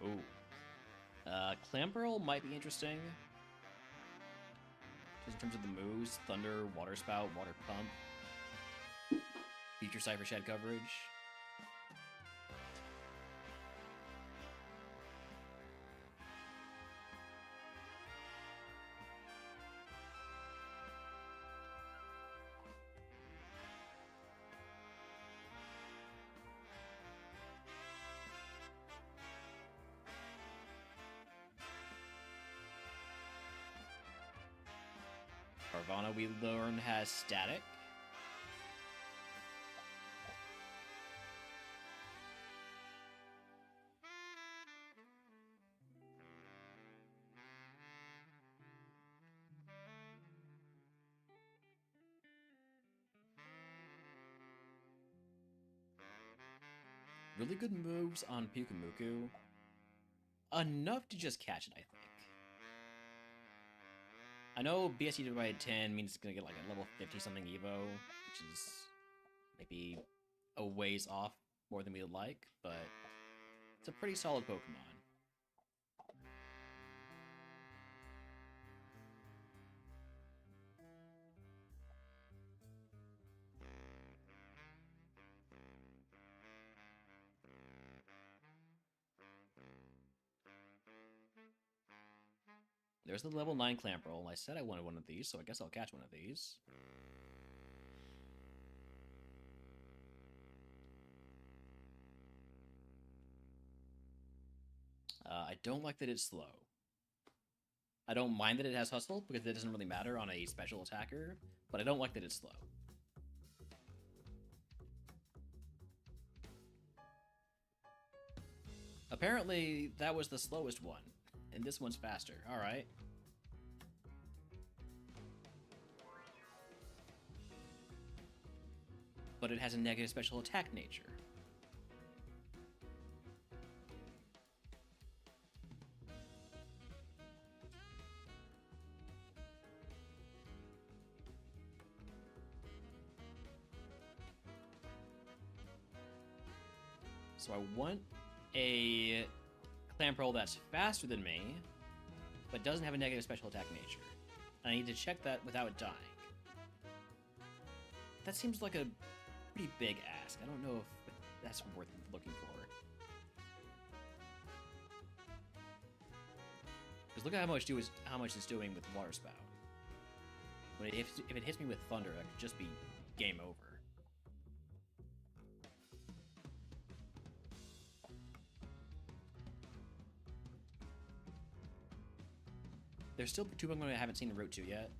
A: Ooh. Clamperl might be interesting. Just in terms of the moves. Thunder, Water Spout, Water Pump. Future Cypher Shed coverage. Carvana, we learn, has Static. Really good moves on Pyukumuku. Enough to just catch it, I think. I know BSE divided by 10 means it's gonna get like a level 50 something Evo, which is maybe a ways off more than we would like, but it's a pretty solid Pokemon. There's the level 9 Clamperl. I said I wanted one of these, so I guess I'll catch one of these. I don't like that it's slow. I don't mind that it has Hustle, because it doesn't really matter on a special attacker, but I don't like that it's slow. Apparently, that was the slowest one, and this one's faster. Alright. But it has a negative special attack nature. So I want a Clamperl that's faster than me, but doesn't have a negative special attack nature. I need to check that without dying. That seems like a pretty big ask. I don't know if that's worth looking for. Because look at how much it's doing with Water Spout. But if it hits me with Thunder, that could just be game over. There's still two Pokemon I haven't seen the Route to yet.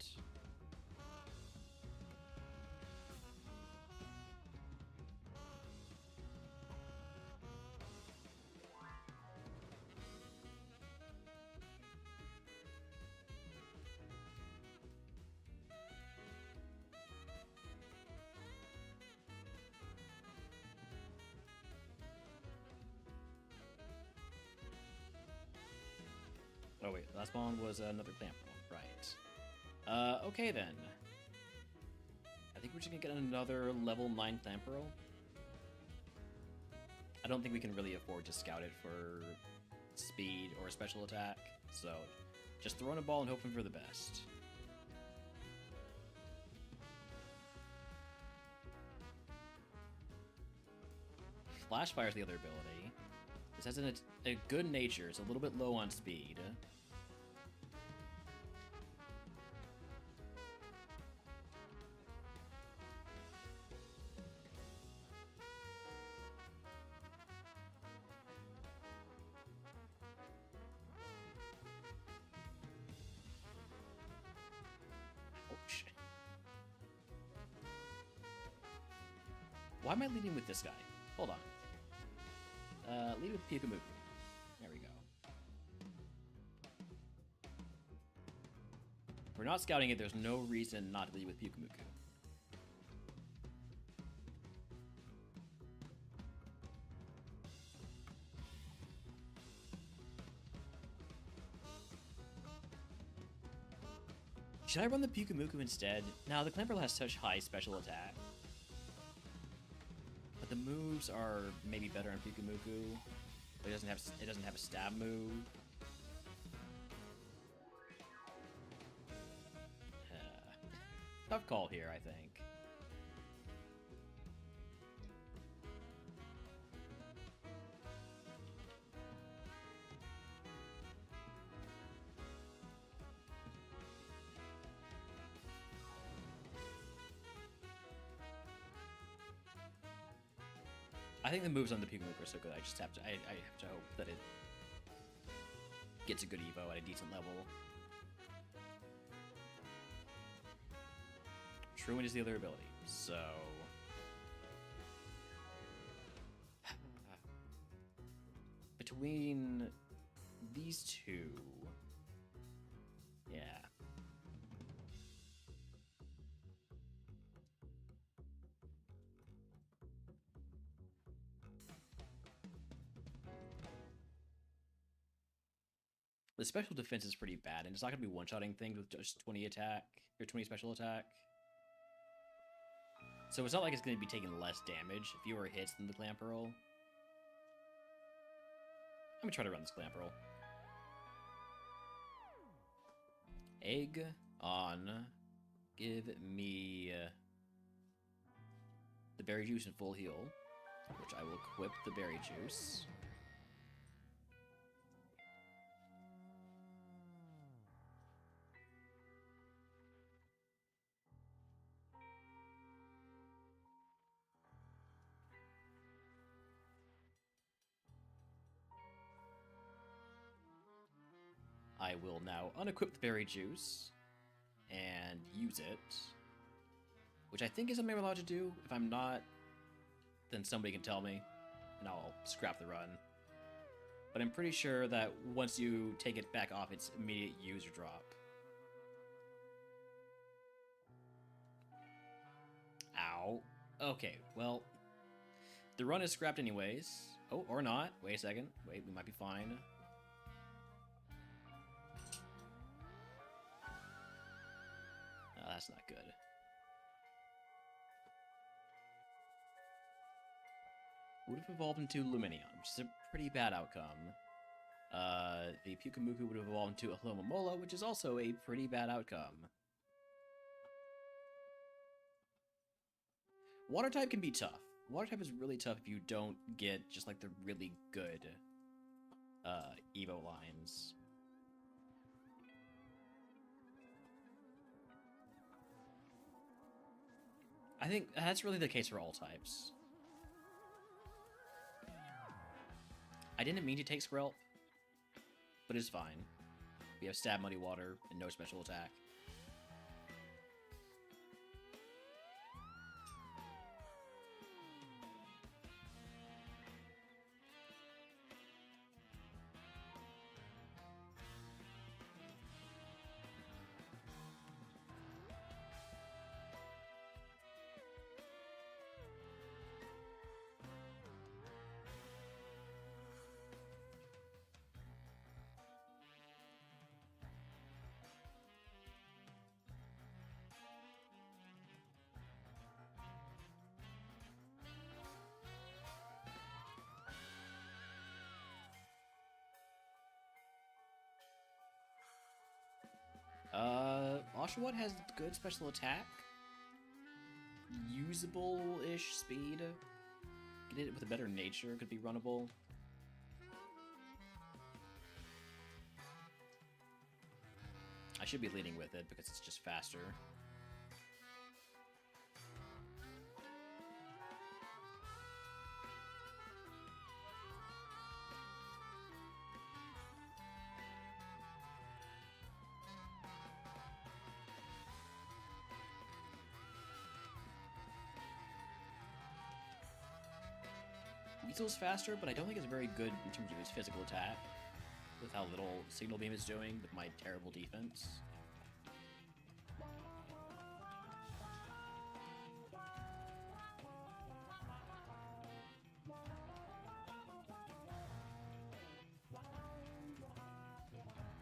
A: Oh wait, the last one was another Clamperl, right. Okay then. I think we're just gonna get another level 9 Clamperl. I don't think we can really afford to scout it for speed or special attack, so just throwing a ball and hoping for the best. Flash Fire is the other ability. This has a good nature, it's a little bit low on speed. Ouch. Why am I leading with this guy? Hold on. Lead with Pyukumuku. There we go. If we're not scouting it, there's no reason not to lead with Pyukumuku. Should I run the Pyukumuku instead? Now, the Clamperl has such high special attack. But the moves are maybe better on Pyukumuku. But it doesn't have a stab move. Tough call here, I think. I think the moves on the Pyukumuku are so good. I have to hope that it gets a good Evo at a decent level. Truant is the other ability, so between these two, yeah. The special defense is pretty bad, and it's not going to be one-shotting things with just 20 attack, or 20 special attack. So it's not like it's going to be taking less damage, fewer hits than the Clamp Pearl. Let me try to run this Clamp Pearl. Egg on. Give me the berry juice and full heal, which I will equip the berry juice. I will now unequip the berry juice and use it, which I think is something I'm allowed to do. If I'm not, then somebody can tell me, and I'll scrap the run. But I'm pretty sure that once you take it back off, it's immediate use or drop. Ow. Okay, well, the run is scrapped anyways. Oh, or not. Wait a second. Wait, we might be fine. Oh, that's not good. Would have evolved into Luminion, which is a pretty bad outcome. The Pukamuku would have evolved into Alomomola, which is also a pretty bad outcome. Water type can be tough. Water type is really tough if you don't get just like the really good Evo lines. I think that's really the case for all types. I didn't mean to take Skrelp, but it's fine. We have Stab Muddy Water and no special attack. Oshawott has good special attack. Usable-ish speed. Get it with a better nature, could be runnable. I should be leading with it because it's just faster. Weasel's faster, but I don't think it's very good in terms of his physical attack, with how little Signal Beam is doing with my terrible defense.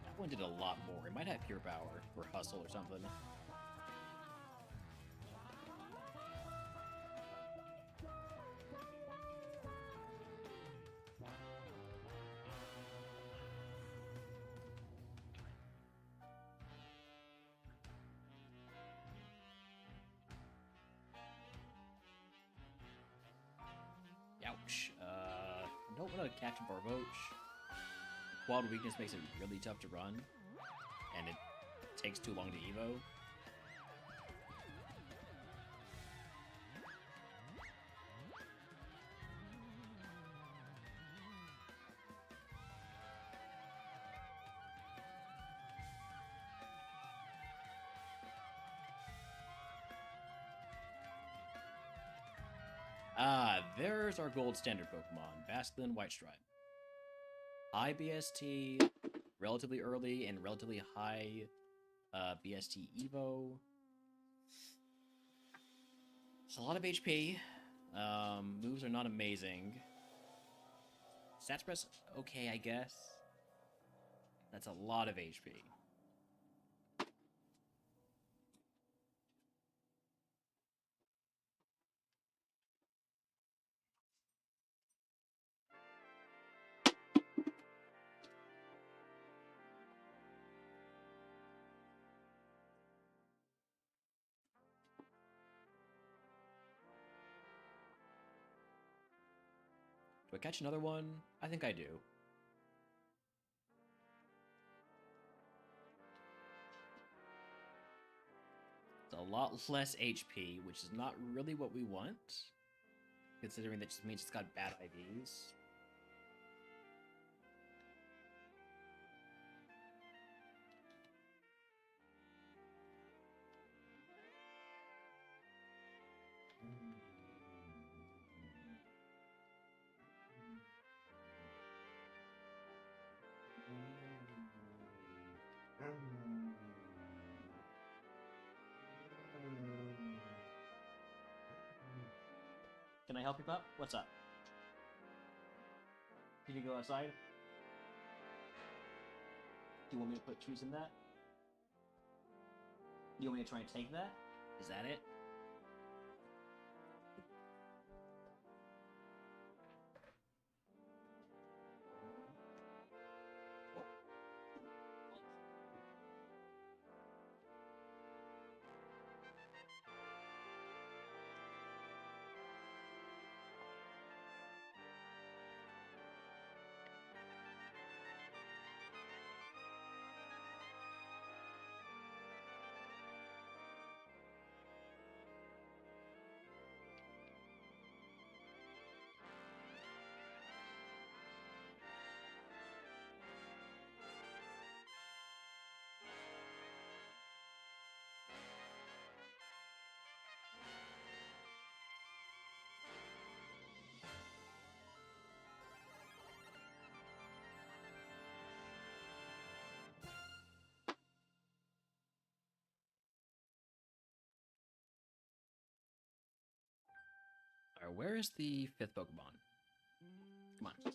A: That one did a lot more. It might have Pure Power, or Hustle, or something. Ouch. I don't want to catch a Barboach. Quad weakness makes it really tough to run, and it takes too long to Evo. Ah, there's our gold standard Pokemon, Basculin White Stripe. High BST, relatively early, and relatively high BST Evo. It's a lot of HP. Moves are not amazing. Stats press, okay, I guess. That's a lot of HP. Do I catch another one? I think I do. It's a lot less HP, which is not really what we want, considering that just means it's got bad IVs. Can I help you, pup? What's up? Can you go outside? Do you want me to put trees in that? Do you want me to try and take that? Is that it? Alright, where is the 5th Pokemon? Come on.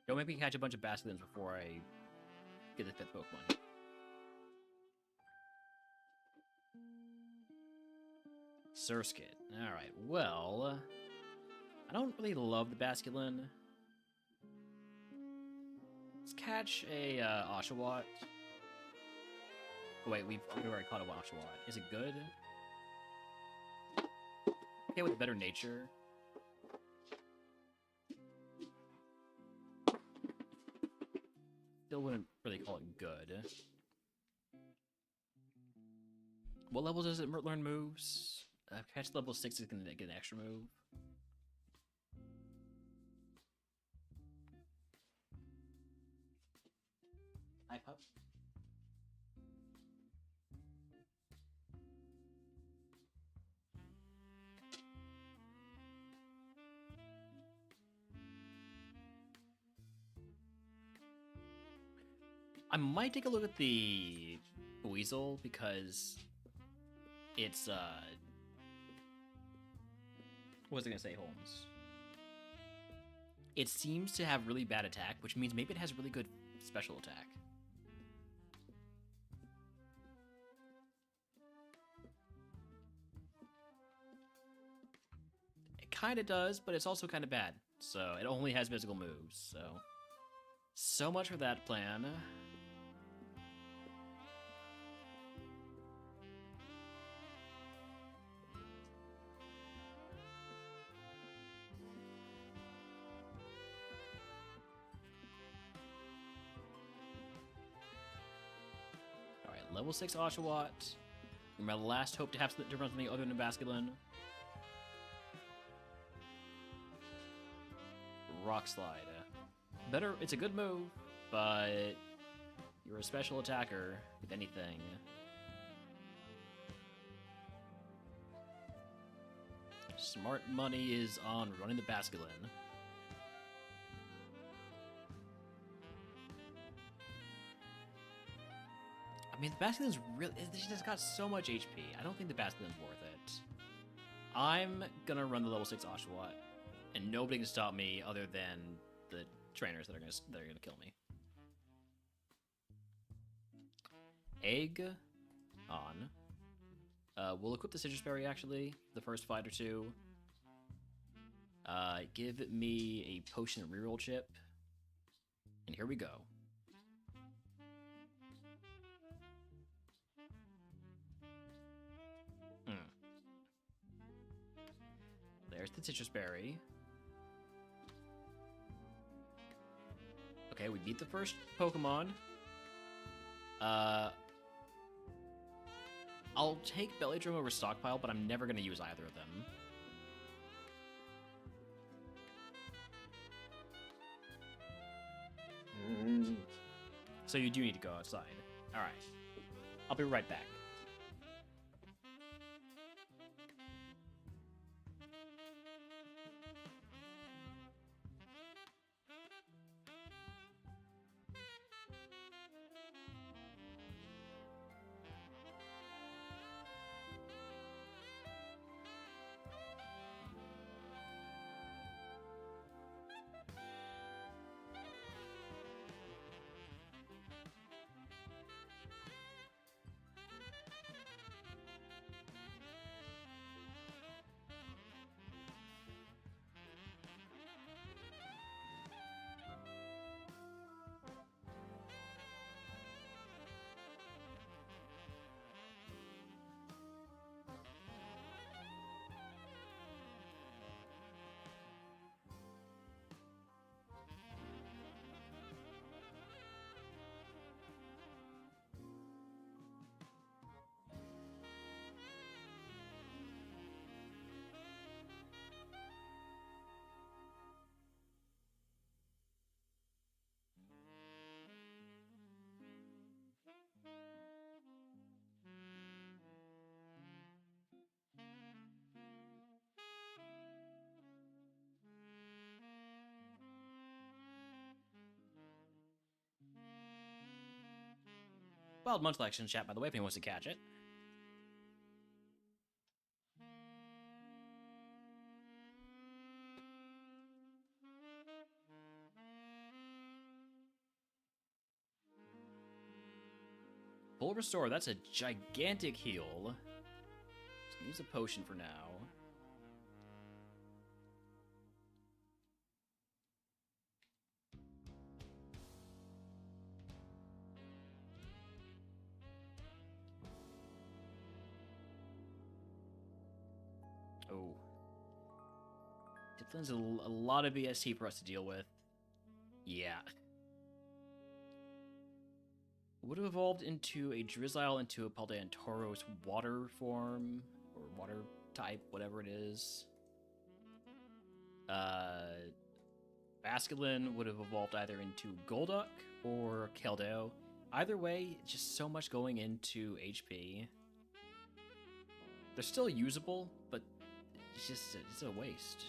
A: Don't make me catch a bunch of Basculins before I get the 5th Pokemon. Surskit. Alright, well... I don't really love the Basculin. Let's catch a Oshawott. Oh, wait, we've already caught a Oshawott. Is it good? Okay, with better nature. Still wouldn't really call it good. What level does it learn moves? Catch level 6 is gonna get an extra move. Hi, pup. I might take a look at the Weasel because it's what was I gonna say, Holmes? It seems to have really bad attack, which means maybe it has really good special attack. It kind of does, but it's also kind of bad. So it only has physical moves. So much for that plan. Level 6 Oshawott. My last hope to have to run something other than Basculin. Rock Slide. Better, it's a good move, but you're a special attacker with anything. Smart money is on running the Basculin. I mean, the Basculin's really... She just got so much HP. I don't think the Basculin's worth it. I'm gonna run the level 6 Oshawott, and nobody can stop me other than the trainers that are gonna kill me. egg on. We'll equip the citrus berry, actually, the first fight or two. Give me a potion reroll chip. And here we go. There's the citrus berry. Okay, we beat the first Pokemon. I'll take Belly-Drum over Stockpile, but I'm never going to use either of them. So you do need to go outside. Alright. I'll be right back. Wild Munchlax in chat, by the way, if anyone wants to catch it. Full Restore, that's a gigantic heal. Just gonna use a potion for now. Oh. Diplin's a lot of BST for us to deal with. Yeah. Would have evolved into a Drizzile into a Paldean Tauros water form, or water type, whatever it is. Basculin would have evolved either into Golduck or Keldeo. Either way, just so much going into HP. They're still usable, but it's a waste.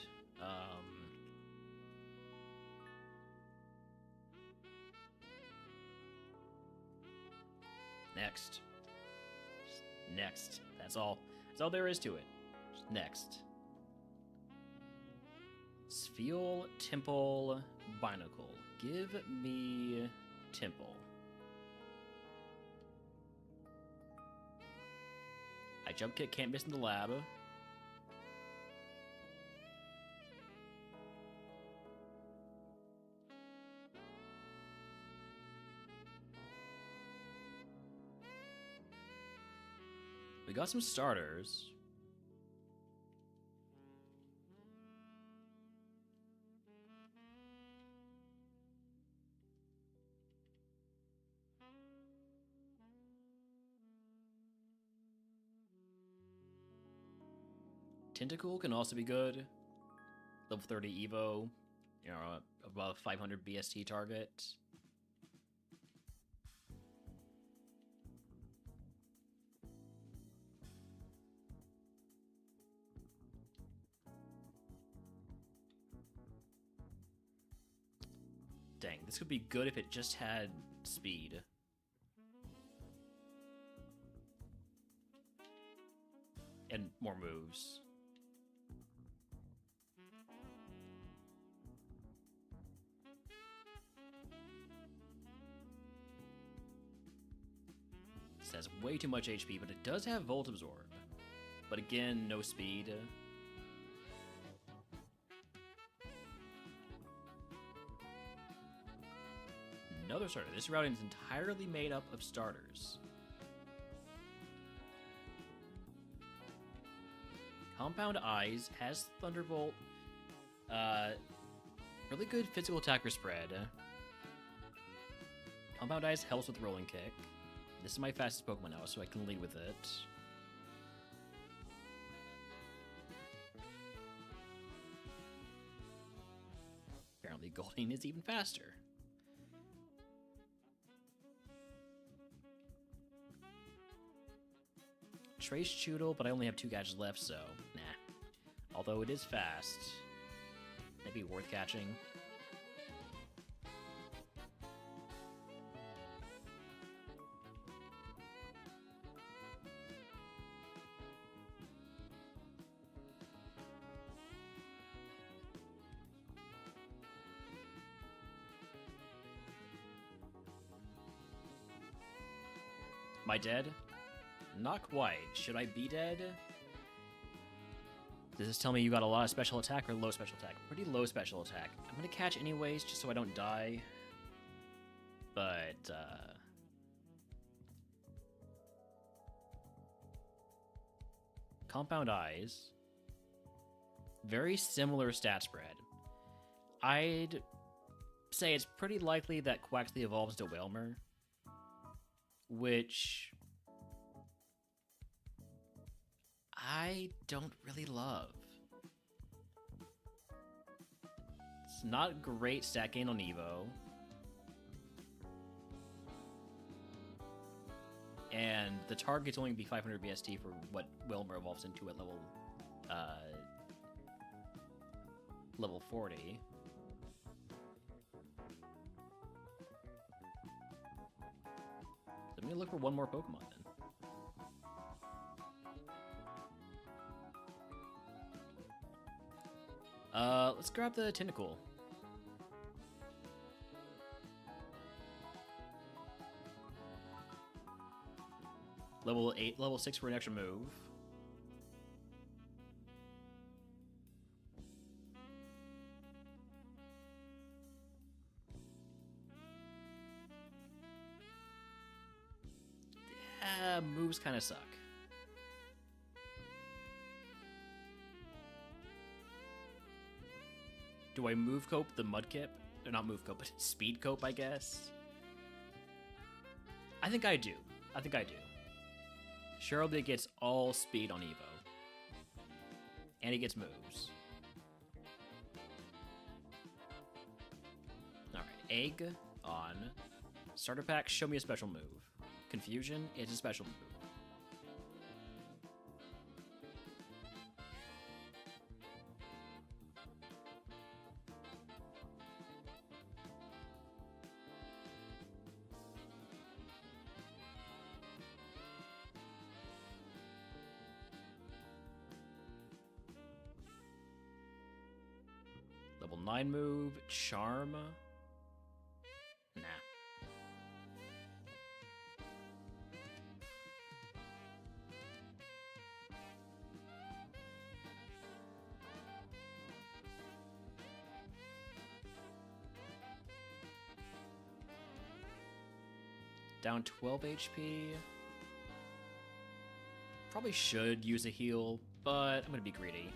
A: Next. Next. That's all. That's all there is to it. Just next. Spheal, Temple, Binacle. Give me Temple. I jump kick, can't miss in the lab. We got some starters. Tentacool can also be good. Level 30 Evo. You know, above 500 BST target. Dang, this could be good if it just had speed. And more moves. has way too much HP, but it does have Volt Absorb. But again, no speed. Another starter. This routing is entirely made up of starters. Compound Eyes has Thunderbolt. Really good physical attacker spread. Compound Eyes helps with Rolling Kick. This is my fastest Pokemon now, so I can lead with it. Apparently Goldeen is even faster. Trace Choodle, but I only have 2 gadgets left, so nah. Although it is fast, that'd be worth catching. Am I dead? Not quite. Should I be dead? Does this tell me you got a lot of special attack or low special attack? Pretty low special attack. I'm gonna catch anyways, just so I don't die. But, Compound Eyes. Very similar stat spread. I'd say it's pretty likely that Quaxley evolves to Wailmer, which I don't really love. It's not great stat gain on Evo. And the target's only be 500 BST for what Wailmer evolves into at level 40. So I'm gonna look for one more Pokemon then. Let's grab the Tentacle. Level 8, level 6 for an extra move. Moves kind of suck. Do I move cope the Mudkip? Or not move cope, but speed cope, I guess? I think I do. I think I do. Cherubi gets all speed on Evo. And he gets moves. Alright, Egg on. Starter Pack, show me a special move. Confusion is a special move. Level 9 move, Charm. Nah. Down 12 HP. Probably should use a heal, but I'm gonna be greedy.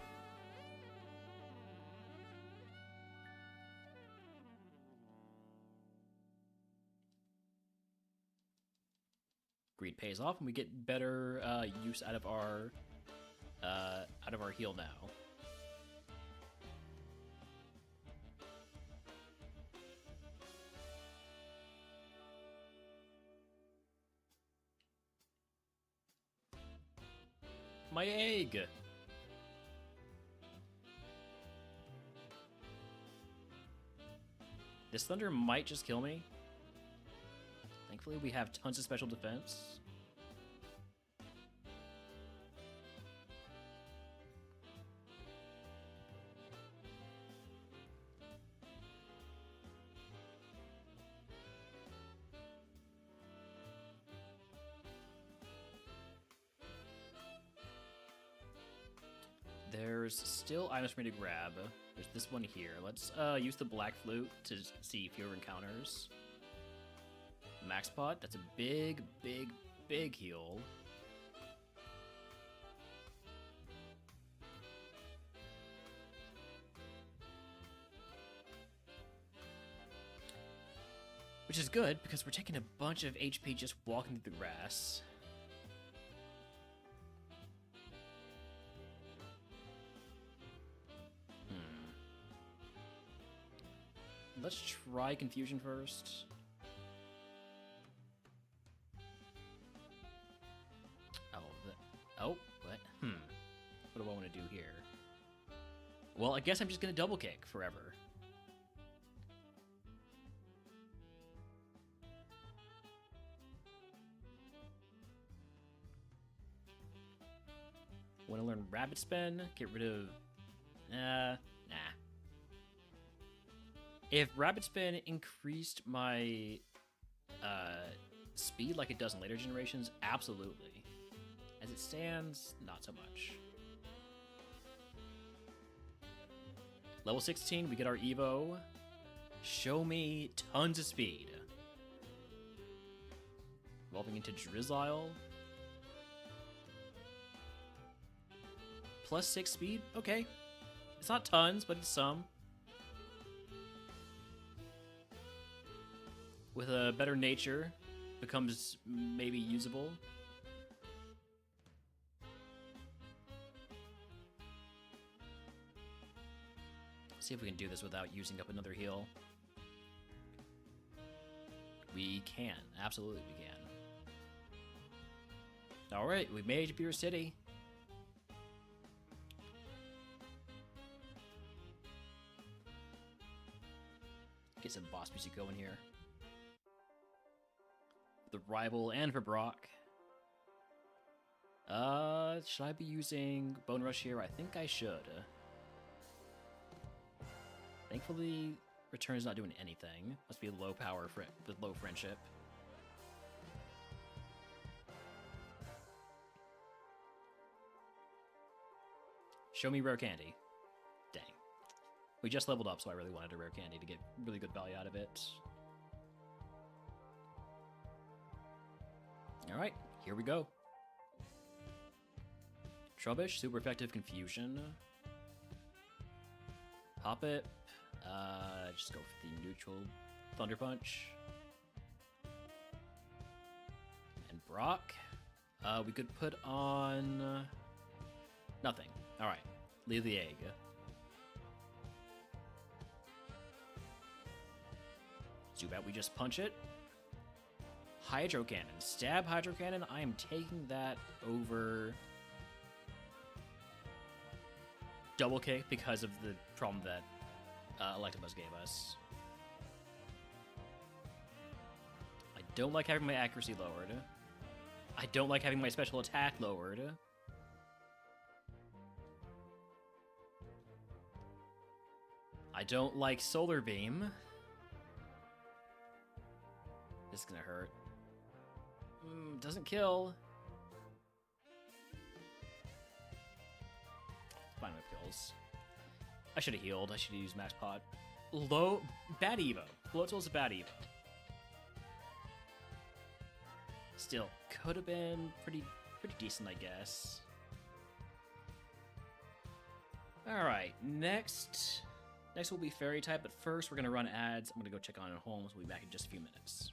A: Greed pays off, and we get better use out of our heal now. My egg! This thunder might just kill me. Thankfully, we have tons of special defense. There's still items for me to grab. There's this one here. Let's use the black flute to see fewer encounters. Max pot, that's a big, big, big heal. Which is good, because we're taking a bunch of HP just walking through the grass. Let's try Confusion first. Oh, what? What do I want to do here? Well, I guess I'm just gonna double kick forever. Want to learn Rabbit Spin? Get rid of... nah. If Rabbit Spin increased my speed like it does in later generations, absolutely. As it stands, not so much. Level 16, we get our Evo. Show me tons of speed. Evolving into Drizzile. Plus 6 speed? Okay. It's not tons, but it's some. With a better nature, becomes maybe usable. See if we can do this without using up another heal. We can. Absolutely we can. Alright, we made it to Pure City. Get some boss music going here. The rival and for Brock. Should I be using Bone Rush here? I think I should. Thankfully, Return is not doing anything. Must be low power with low friendship. Show me rare candy. Dang. We just leveled up, so I really wanted a rare candy to get really good value out of it. Alright, here we go. Trubbish, super effective Confusion. Hop it. Just go for the neutral Thunder Punch. And Brock. We could put on... nothing. Alright, leave the egg. Too bad we just punch it. Hydro Cannon. Stab Hydro Cannon. I am taking that over Double Kick because of the problem that Electabuzz gave us. I don't like having my accuracy lowered. I don't like having my special attack lowered. I don't like Solar Beam. This is gonna hurt. Doesn't kill. Fine with kills. I should have healed. I should have used Max Pot. Bad Evo. Floatzel's a bad Evo. Still, could have been pretty decent, I guess. Alright, next will be Fairy type, but first we're gonna run ads. I'm gonna go check on Holmes. We'll be back in just a few minutes.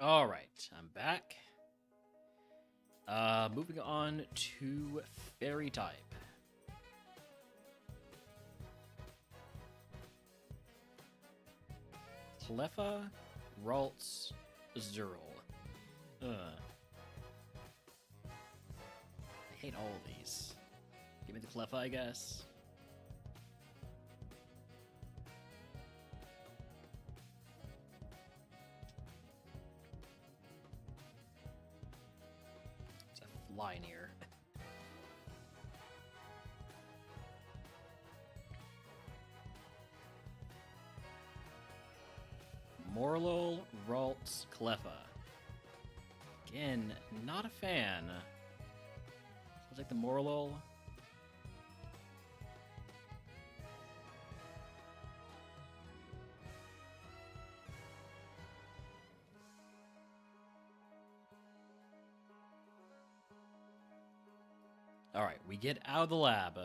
A: Alright, I'm back. Moving on to fairy type. Cleffa, Ralts, Zerl. I hate all of these. Give me the Cleffa, I guess. There's a fly in here. Morlul, Ralts, Cleffa. Again, not a fan. I'll take the Morlul. Alright, we get out of the lab.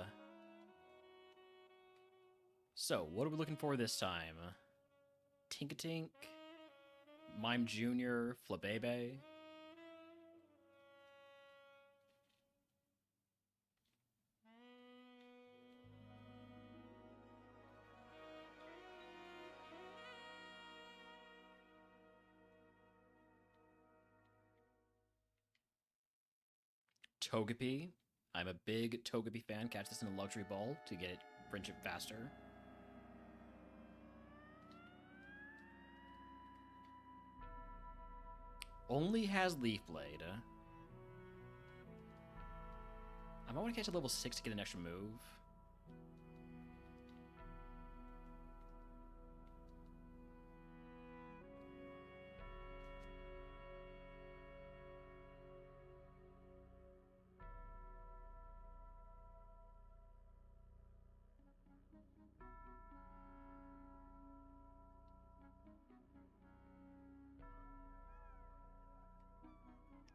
A: So, what are we looking for this time? Tinkatink, Mime Jr., Flabebe. Togepi. I'm a big Togepi fan. Catch this in a luxury ball to get it friendship faster. Only has Leaf Blade. I might want to catch a level 6 to get an extra move.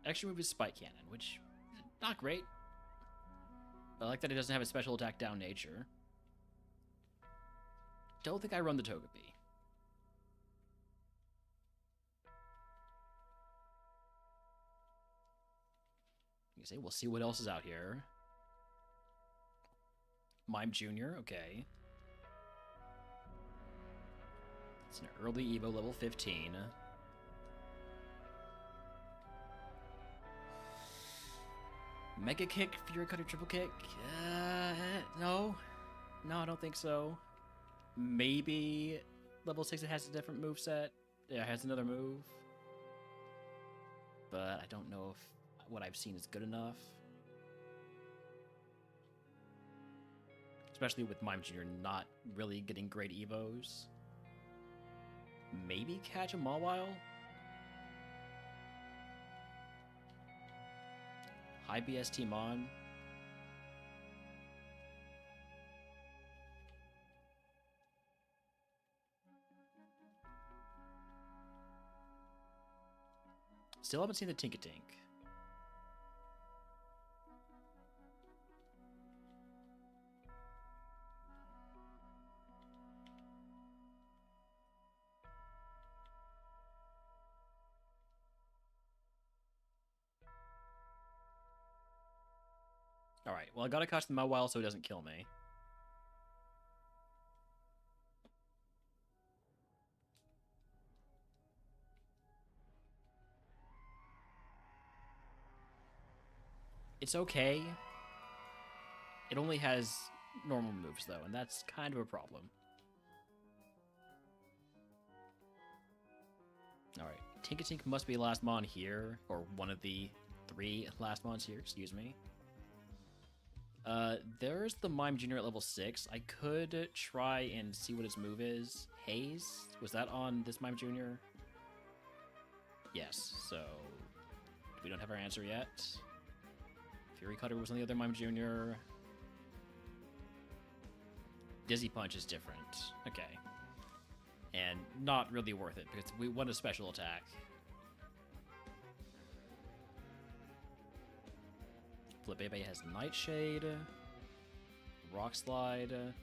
A: Extra move is Spike Cannon, which is not great. But I like that it doesn't have a special attack down nature. Don't think I run the Togepi. You say we'll see what else is out here. Mime Jr., okay. It's an early Evo level 15. Mega Kick, Fury Cutter, Triple Kick? No. No, I don't think so. Maybe level 6 it has a different move set. Yeah, it has another move. But I don't know if what I've seen is good enough. Especially with Mime Jr. not really getting great Evos. Maybe catch a Mawile? High BST Mon. Still haven't seen the Tinkatink. Alright, well I gotta catch the Mawile so it doesn't kill me. It's okay. It only has normal moves though, and that's kind of a problem. Alright, Tinkatink must be last mon here, or one of the 3 last mons here, excuse me. There's the Mime Jr. at level 6. I could try and see what his move is. Haze? Was that on this Mime Jr.? Yes, so we don't have our answer yet. Fury Cutter was on the other Mime Jr. Dizzy Punch is different. Okay. And not really worth it, because we want a special attack. Flabebe has Nightshade, Rock Slide.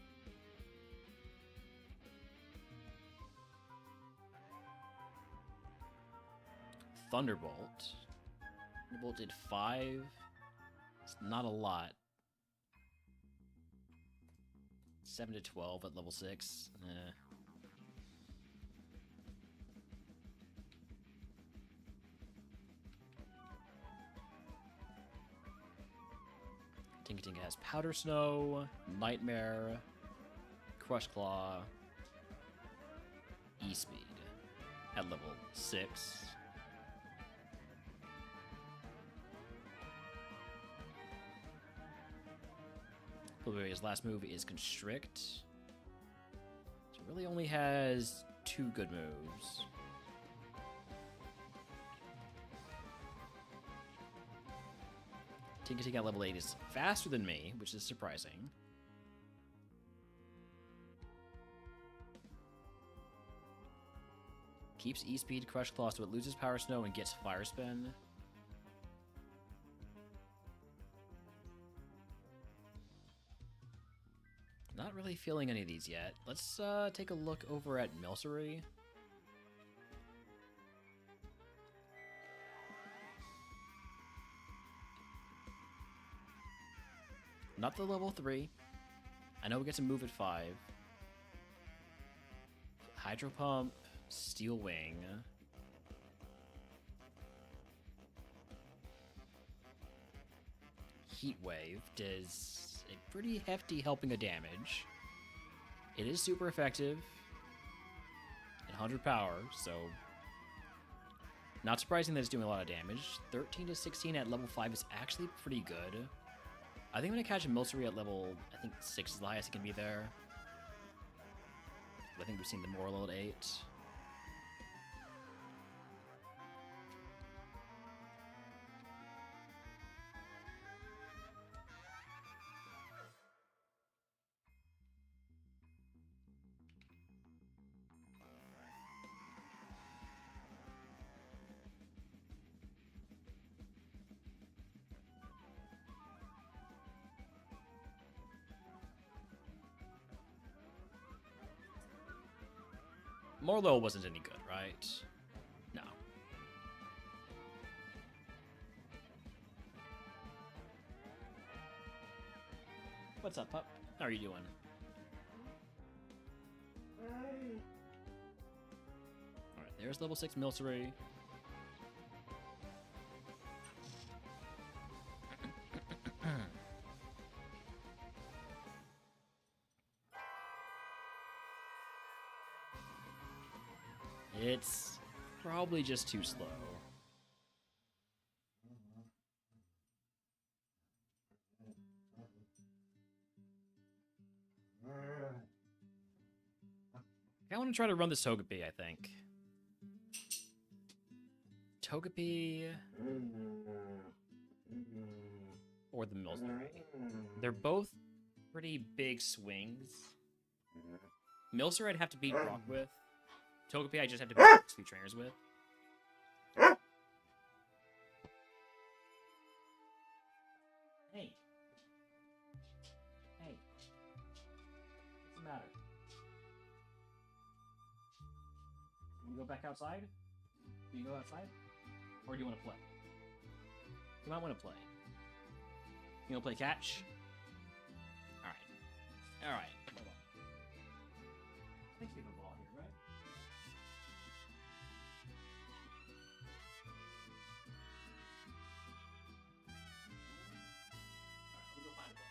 A: Thunderbolt. Thunderbolt did 5. It's not a lot. 7 to 12 at level 6. Tinka Tinka has Powder Snow, Nightmare, Crush Claw, E-Speed at level 6. Blueberry's last move is Constrict. So it really only has 2 good moves. Tinka Tinka at level 8 is faster than me, which is surprising. Keeps E-Speed, Crush Claw, so it loses Power Snow and gets Fire Spin. Not really feeling any of these yet. Let's take a look over at Milcery. Not the level 3. I know we get to move at 5. Hydro Pump, Steel Wing. Heat Wave does a pretty hefty helping of damage. It is super effective at 100 power, so not surprising that it's doing a lot of damage. 13 to 16 at level 5 is actually pretty good. I think I'm going to catch a Milcery at level, I think 6 is the highest it can be there. I think we've seen the Moral at 8. Morlo wasn't any good, right? No. What's up, pup? How are you doing? Alright, there's level 6 Milcery. It's probably just too slow. I want to try to run this Togepi, I think. Togepi or the Milcery. They're both pretty big swings. Milcery I'd have to beat Brock with. Togepi I just have to beat 2 trainers with. Hey. Hey. What's the matter? You go back outside? Do you go outside? Or do you want to play? You might want to play. You want to play catch? Alright. Alright. Hold on. Thanks for the ball here, right? Alright, we'll go find a ball.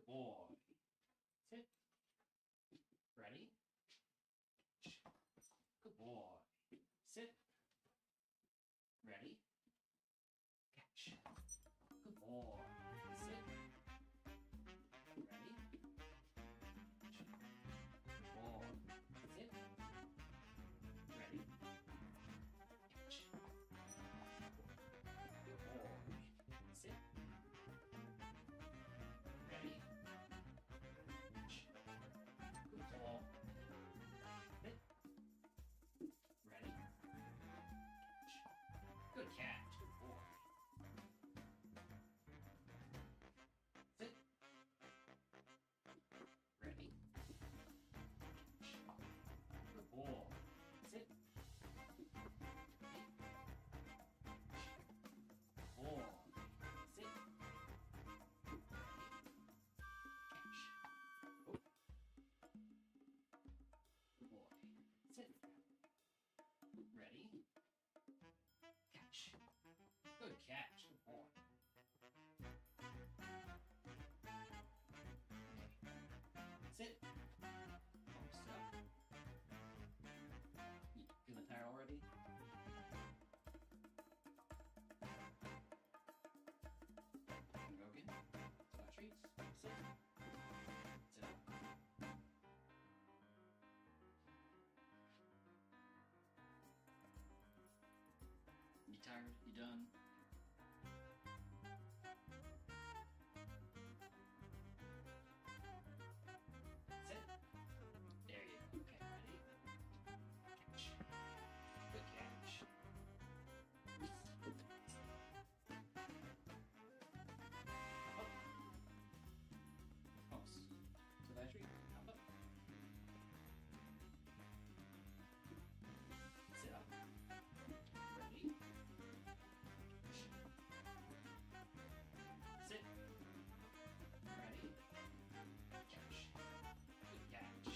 A: boy. Sit. Ready? Good boy. Sit. Ready? Catch. Good boy. Sit. Ready? Catch. Good boy. Sit. Ready? Catch. Good boy. Sit. Ready? Catch. Good boy. Sit. Ready? Catch. Good catch. Good boy. Sit. Ready? Catch. Good boy. Sit. Boy. Sit. Catch. Oh. Good boy. Sit. Ready? Catch. Good catch. Good boy. Sit. Almost up. You feeling tired already? Rogan. Treats. Sit. Sit up. You tired? You done? Sit. There you go. Okay, ready? Catch. Good catch. Up. Pulse. To that tree. Up, up. Sit up. Ready? Sit. Ready? Catch. Good catch.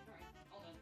A: Alright, all done.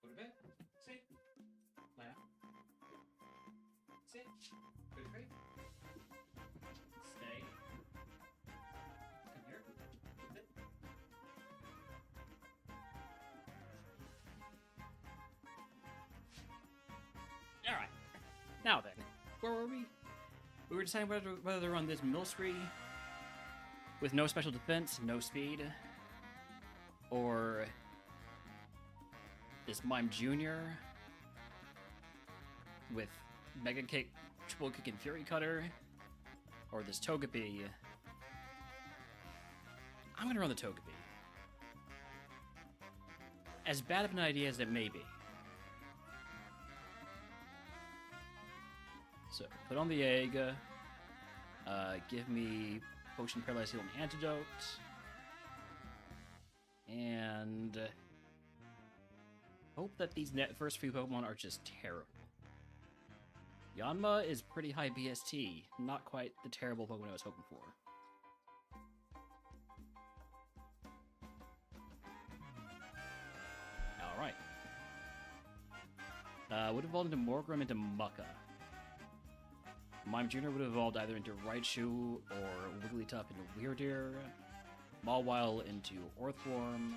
A: Go to bed. Sit. Lie down. Sit. Go to crate. Stay. Come here. Sit. Alright. Now then, where were we? We were deciding whether to run this mill spree with no special defense, no speed, or this Mime Jr. with Mega Kick, Triple Kick, and Fury Cutter, or this Togepi. I'm gonna run the Togepi. As bad of an idea as it may be. So, put on the egg, give me Potion, Paralyze, Heal, and Antidote, and hope that these first few Pokemon are just terrible. Yanma is pretty high BST, not quite the terrible Pokemon I was hoping for. Alright. Would evolve into Morgrem into Mucka. Mime Jr. would have evolved either into Raichu or Wigglytuff into Weirdeer, Mawile into Orthworm,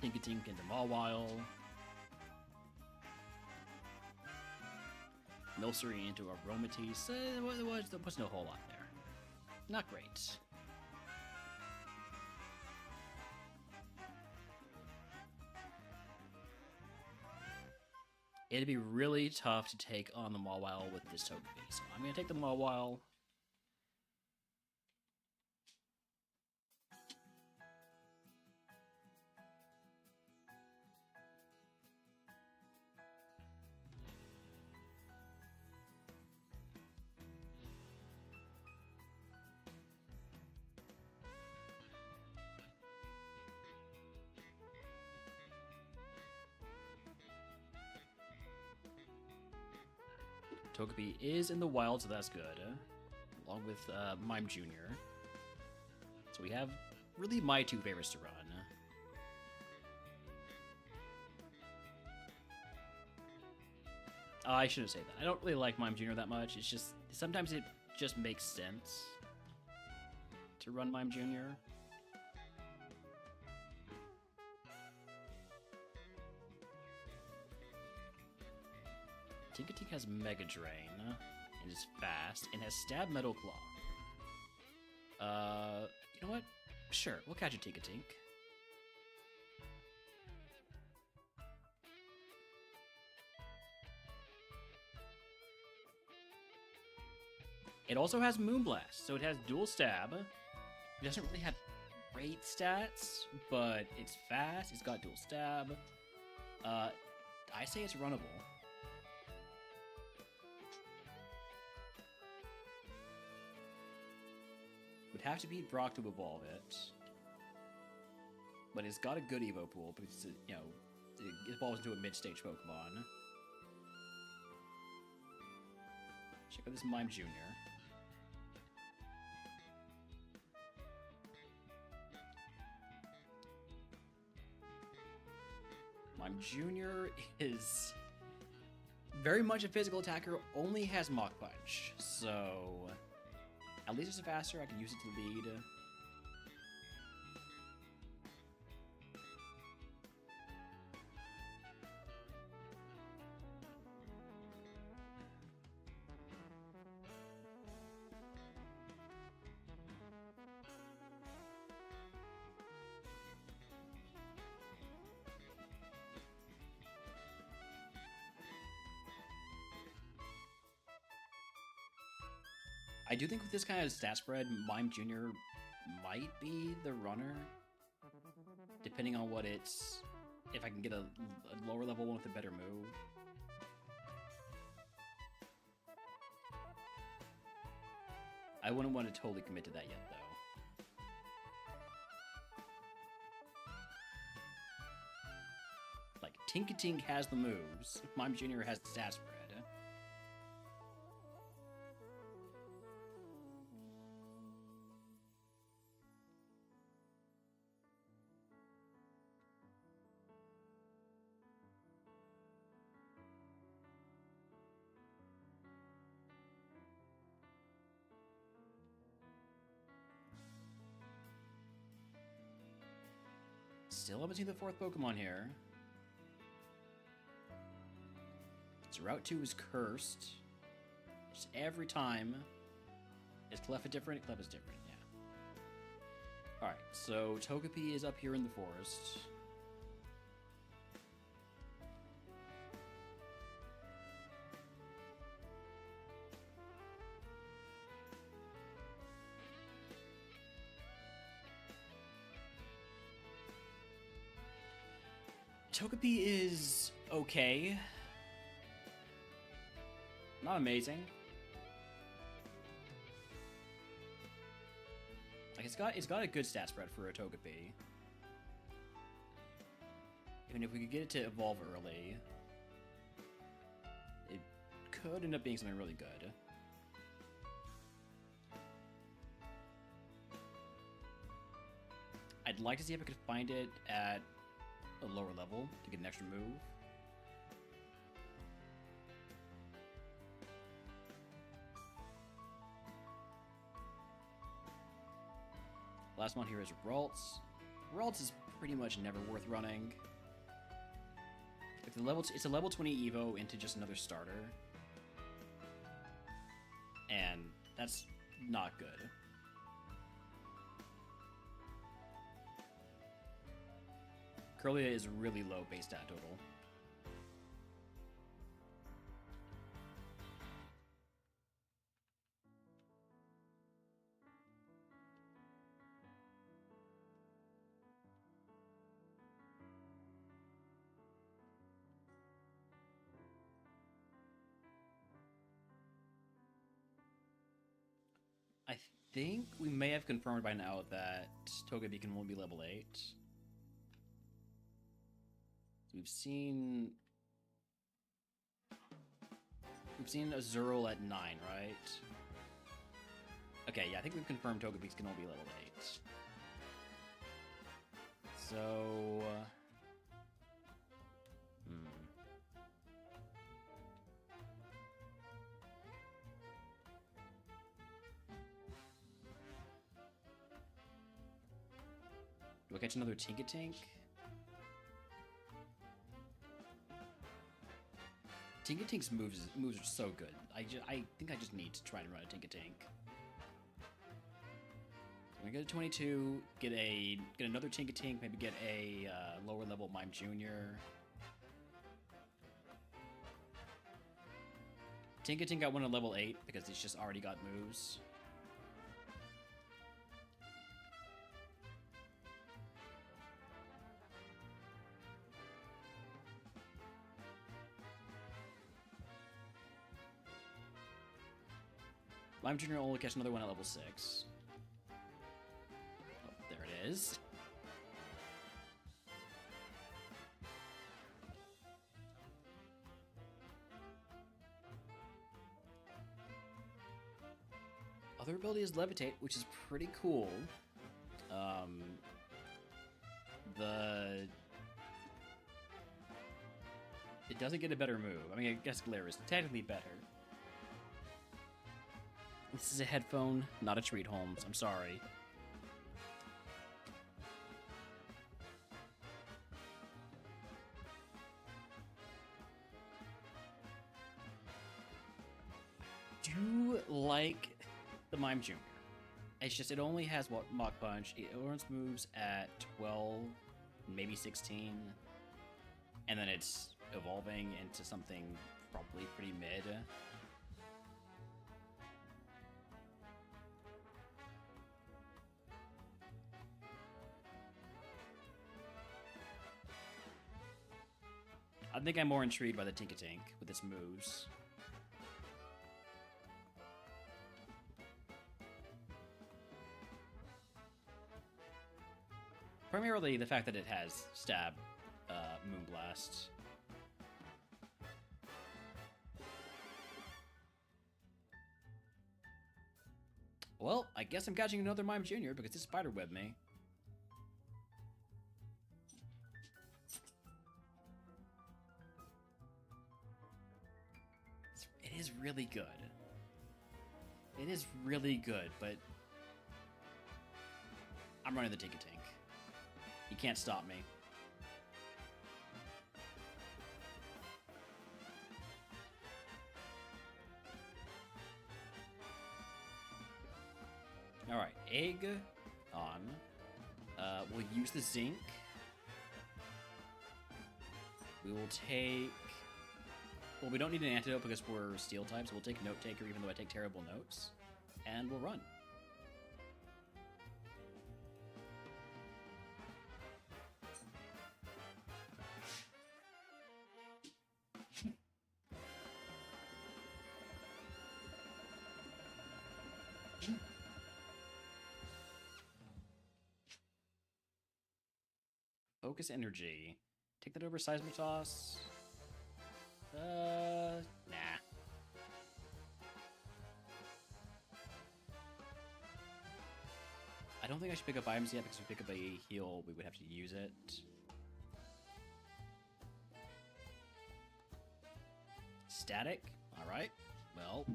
A: Tinkatink into Mawile, Milcery into Aromatisse. There was no whole lot there. Not great. It'd be really tough to take on the Mawile with this Togepi, so I'm going to take the Mawile. Togepi is in the wild, so that's good. Along with Mime Jr. So we have really my two favorites to run. I shouldn't say that. I don't really like Mime Jr. that much. It's just, sometimes it just makes sense to run Mime Jr. Tinkatink has Mega Drain, and is fast, and has Stab Metal Claw. You know what? Sure, we'll catch a Tinkatink. It also has Moonblast, so it has dual stab. It doesn't really have great stats, but it's fast, it's got dual stab. I say it's runnable. Would have to beat Brock to evolve it. But it's got a good Evo pool, but it's, you know, it evolves into a mid-stage Pokemon. Check out this Mime Jr. Mime Jr. is very much a physical attacker, only has Mach Punch, so at least it's faster, I can use it to lead. I do think with this kind of stat spread, Mime Jr. might be the runner, depending on what it's... if I can get a lower level one with a better move. I wouldn't want to totally commit to that yet, though. Like, Tinkatink has the moves, Mime Jr. has the stat spread. Still haven't seen the fourth Pokemon here. So Route 2 is cursed. Just every time. Is Cleffa different? Cleffa's different, yeah. Alright, so Togepi is up here in the forest. Togepi is okay. Not amazing. Like it's got a good stat spread for a Togepi. Even if we could get it to evolve early, it could end up being something really good. I'd like to see if I could find it at a lower level to get an extra move. Last one here is Ralts. Ralts is pretty much never worth running. It's a level 20 Evo into just another starter. And that's not good. Curlia is really low base stat total. I think we may have confirmed by now that Togepi can only be level 8. We've seen... We've seen Azurill at 9, right? Okay, yeah, I think we've confirmed Togepi's can only be level 8. So... Do I catch another Tinkatink? Tinkatink's moves are so good. I think I just need to try and run a Tinkatink. I'm gonna get a 22, get another Tinkatink, maybe get a lower level Mime Jr. Tinkatink got one at level 8 because it's just already got moves. Mime Jr. will only catch another one at level 6. Oh, there it is. Other ability is Levitate, which is pretty cool. It doesn't get a better move. I mean, I guess Glare is technically better. This is a headphone, not a treat, Holmes. I'm sorry. I do like the Mime Jr. It's just, it only has what Mach Punch. It learns moves at 12, maybe 16. And then it's evolving into something probably pretty mid. I think I'm more intrigued by the Tinkatink with its moves. Primarily the fact that it has Stab, Moonblast. Well, I guess I'm catching another Mime Jr. because it spiderwebbed me. It is really good. It is really good, but I'm running the Tinkatink. You can't stop me. Alright, egg on. We'll use the zinc. We will take... Well, we don't need an antidote because we're steel types, so we'll take Note Taker even though I take terrible notes. And we'll run. Focus energy. Take that over Seismitos. Nah. I don't think I should pick up items yet because if we pick up a heal, we would have to use it. Static? Alright. Well.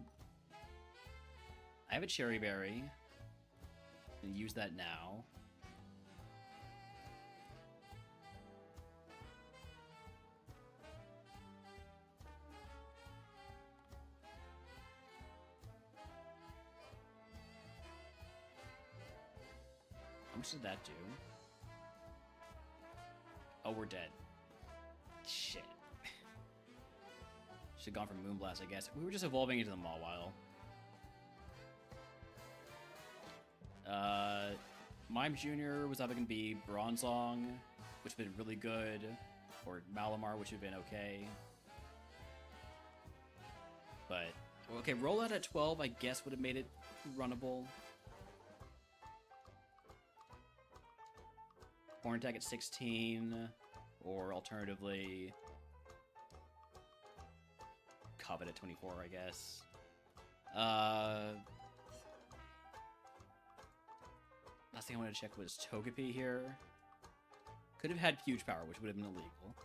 A: I have a Cherry Berry. And use that now. How much did that do? Oh, we're dead. Shit. Should've gone for Moonblast, I guess. We were just evolving into the Mawile. Mime Jr. was either going to be Bronzong, which would have been really good, or Malamar, which would have been okay. But, okay, rollout at 12, I guess, would have made it runnable. Horn attack at 16, or alternatively, Covet at 24, I guess. Last thing I wanted to check was Togepi here. Could have had huge power, which would have been illegal.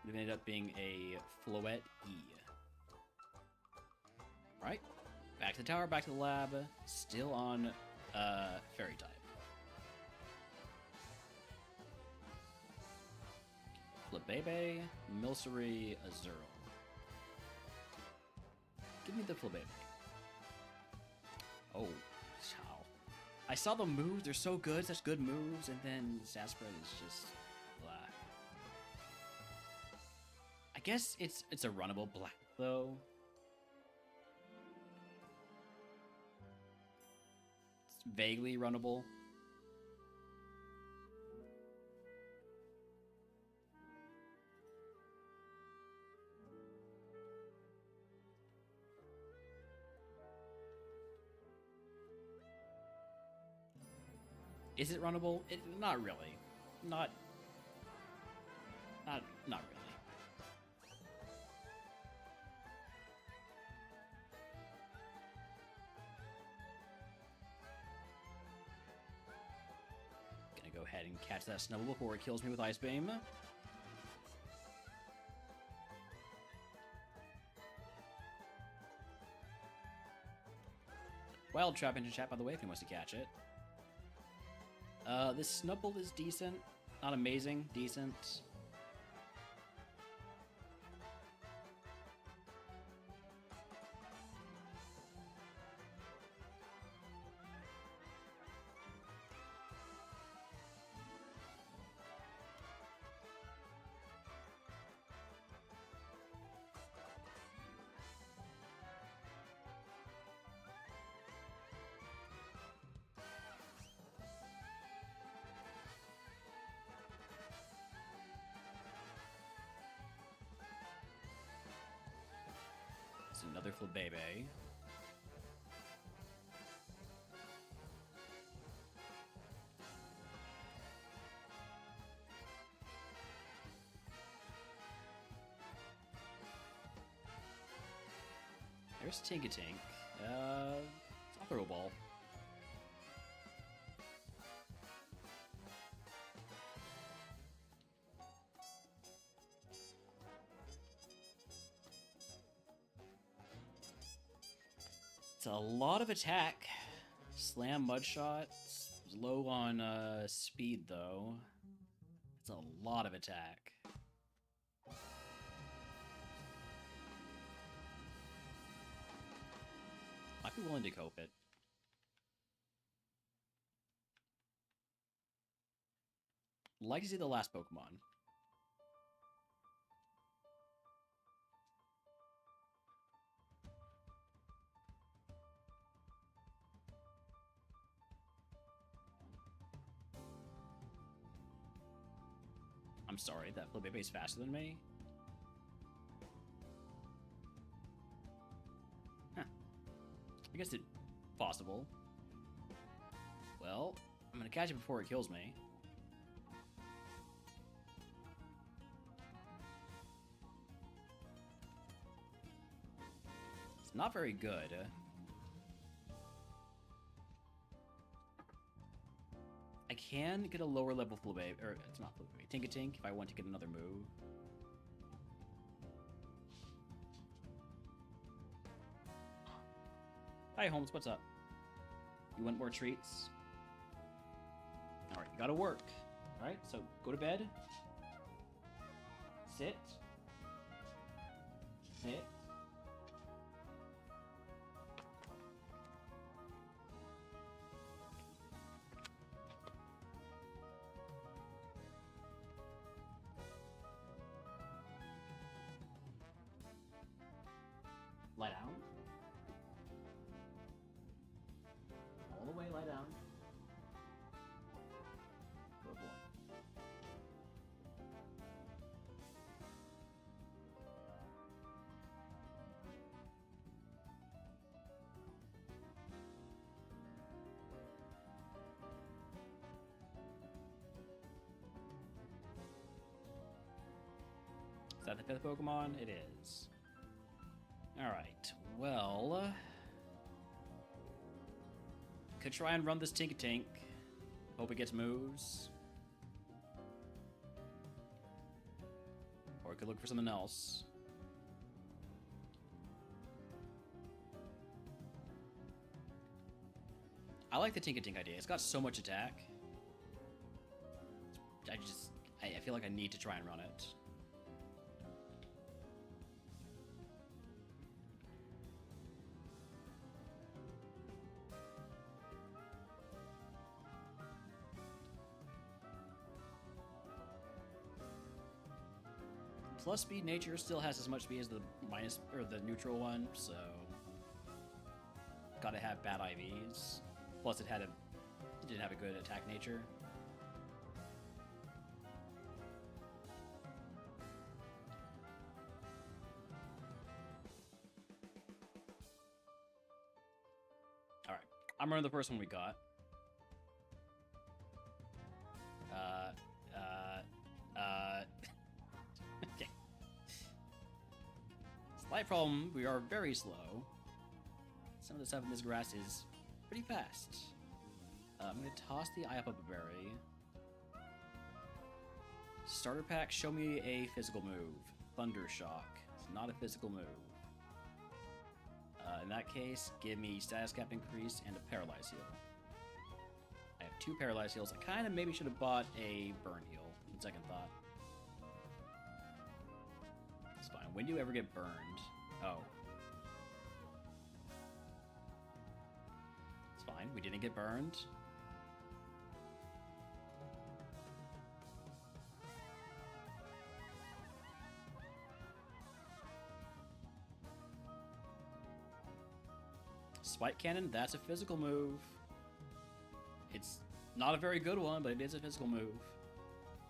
A: Would have ended up being a Floette E. Right? Back to the tower, back to the lab. Still on Fairy type. Flabebe, Milcery, Azurill. Give me the Flabebe. Oh, wow. I saw the moves. They're so good. Such good moves. And then Sasprit is just blah. I guess it's a runnable black, though. It's vaguely runnable. Is it runnable? Not really. Not really. Gonna go ahead and catch that Snubble before it kills me with Ice Beam. Wild Trap into chat, by the way, if he wants to catch it. This Snubble is decent. Not amazing, decent. It's another Flabebe. There's Tinkatink. I'll throw a ball. It's a lot of attack. Slam Mudshot. Low on speed, though. It's a lot of attack. I'd be willing to cope it. Like to see the last Pokemon. I'm sorry, that Flabebe is faster than me. Huh. I guess it's possible. Well, I'm gonna catch it before it kills me. It's not very good. I can get a lower level Flabebe, or it's not Flabebe, Tinkatink if I want to get another move. Hi Holmes, what's up? You want more treats? Alright, you gotta work. Alright, so go to bed. Sit. Sit. Lie down. All the way, lie down. Good boy. Is that the 5th Pokemon? It is. Alright, well... could try and run this Tink-a-Tink. Hope it gets moves. Or we could look for something else. I like the Tink-a-Tink idea. It's got so much attack. I feel like I need to try and run it. Plus speed nature still has as much speed as the minus or the neutral one, so gotta have bad IVs. Plus it didn't have a good attack nature. Alright. I'm running the first one we got. Okay. Slight problem, we are very slow. Some of the stuff in this grass is pretty fast. I'm gonna toss the eye up a berry. Starter pack, show me a physical move. Thunder Shock. It's not a physical move. In that case, give me status cap increase and a paralyze heal. I have 2 paralyze heals. I kind of maybe should have bought a burn heal, on second thought. It's fine. When do you ever get burned? Oh. It's fine. We didn't get burned. Spike Cannon, that's a physical move. It's not a very good one, but it is a physical move.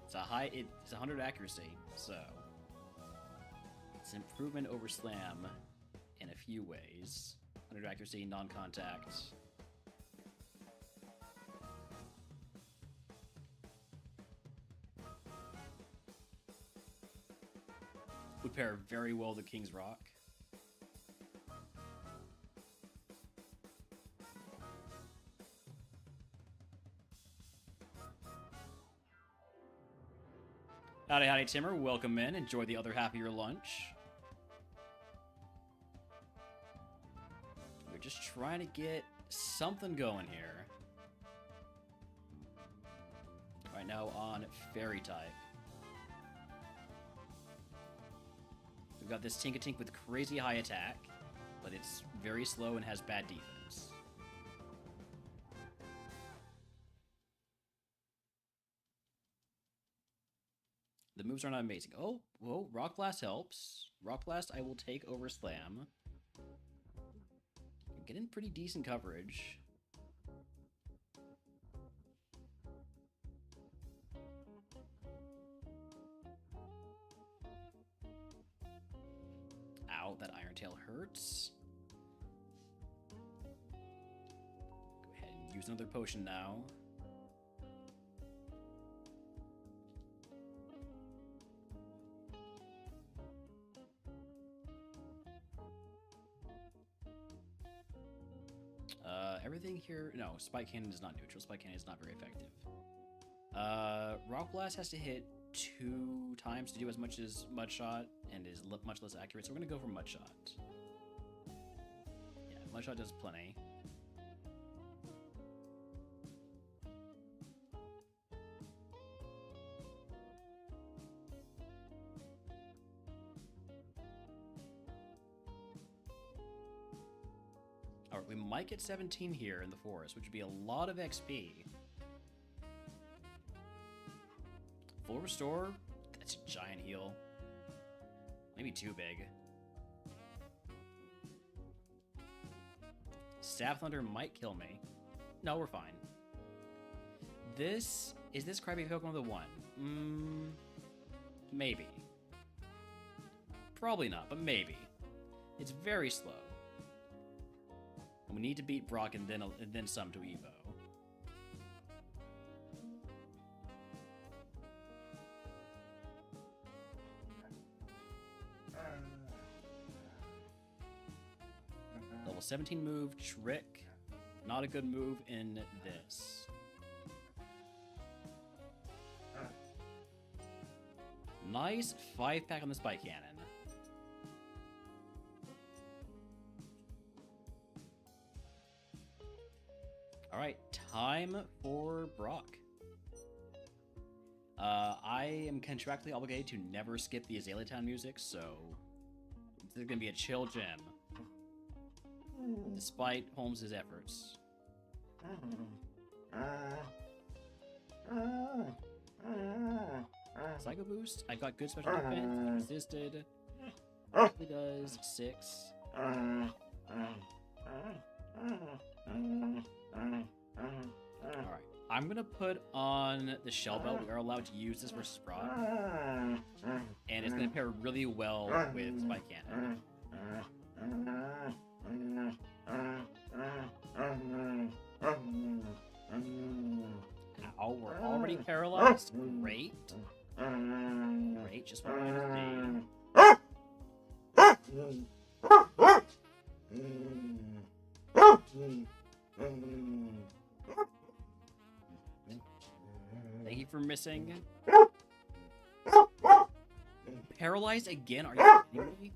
A: It's 100 accuracy, so it's an improvement over Slam in a few ways. 100 accuracy, non-contact. Would pair very well with King's Rock. Howdy, howdy, Timmer. Welcome in. Enjoy the other half of your lunch. We're just trying to get something going here. Right now on Fairy type. We've got this Tink-a-Tink with crazy high attack, but it's very slow and has bad defense. The moves are not amazing. Oh, whoa, Rock Blast helps. Rock Blast I will take over Slam. I'm getting pretty decent coverage. Ow, that Iron Tail hurts. Go ahead and use another potion now. Everything here... No, Spike Cannon is not neutral. Spike Cannon is not very effective. Rock Blast has to hit 2 times to do as much as Mud Shot and is much less accurate, so we're going to go for Mud Shot. Yeah, Mud Shot does plenty. Alright, we might get 17 here in the forest, which would be a lot of XP. Full Restore? That's a giant heal. Maybe too big. Stab Thunder might kill me. No, we're fine. Is this Crybaby Pokemon the one? Maybe. Probably not, but maybe. It's very slow. We need to beat Brock and then some to Evo. 17 move, Trick. Not a good move in this. Nice 5-pack on the Spike Cannon. Alright, time for Brock. I am contractually obligated to never skip the Azalea Town music, so this is gonna be a chill gem. Despite Holmes' efforts. Psycho Boost, I've got good special defense, resisted. It does 6. Alright, I'm gonna put on the Shell Bell. We are allowed to use this versus Brock. And it's gonna pair really well with Spike Cannon. Ow, we're already paralyzed. Great. Great, just what I wanted to see. Thank you for missing. Paralyzed again? Are you kidding me?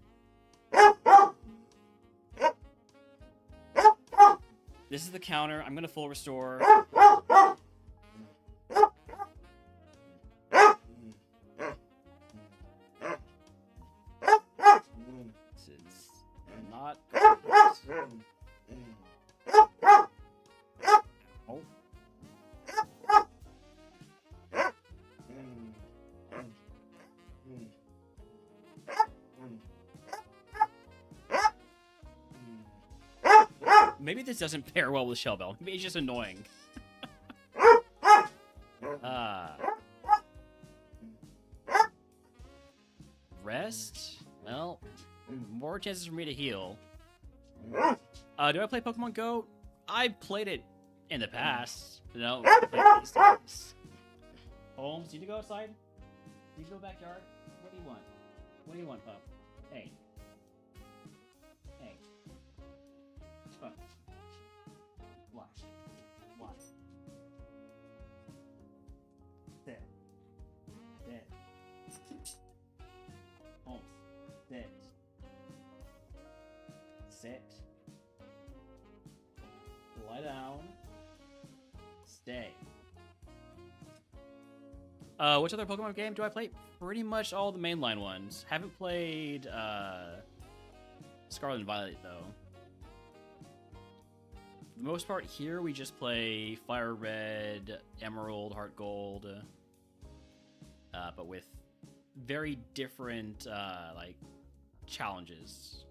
A: This is the counter. I'm gonna full restore. This is not. Oh. Maybe this doesn't pair well with Shell Bell. Maybe it's just annoying. Rest? Well, more chances for me to heal. Do I play Pokemon Go? I played it in the past. No, I played it these days. Holmes, need to go outside? Need to go backyard? What do you want? What do you want, pup? Hey. Hey. Pup. Watch. Watch. Sit. Sit. Holmes. Sit. Sit. Lie down. Stay. Which other Pokemon game do I play? Pretty much all the mainline ones. Haven't played Scarlet and Violet though. For the most part here we just play Fire Red, Emerald, Heart Gold, but with very different like challenges.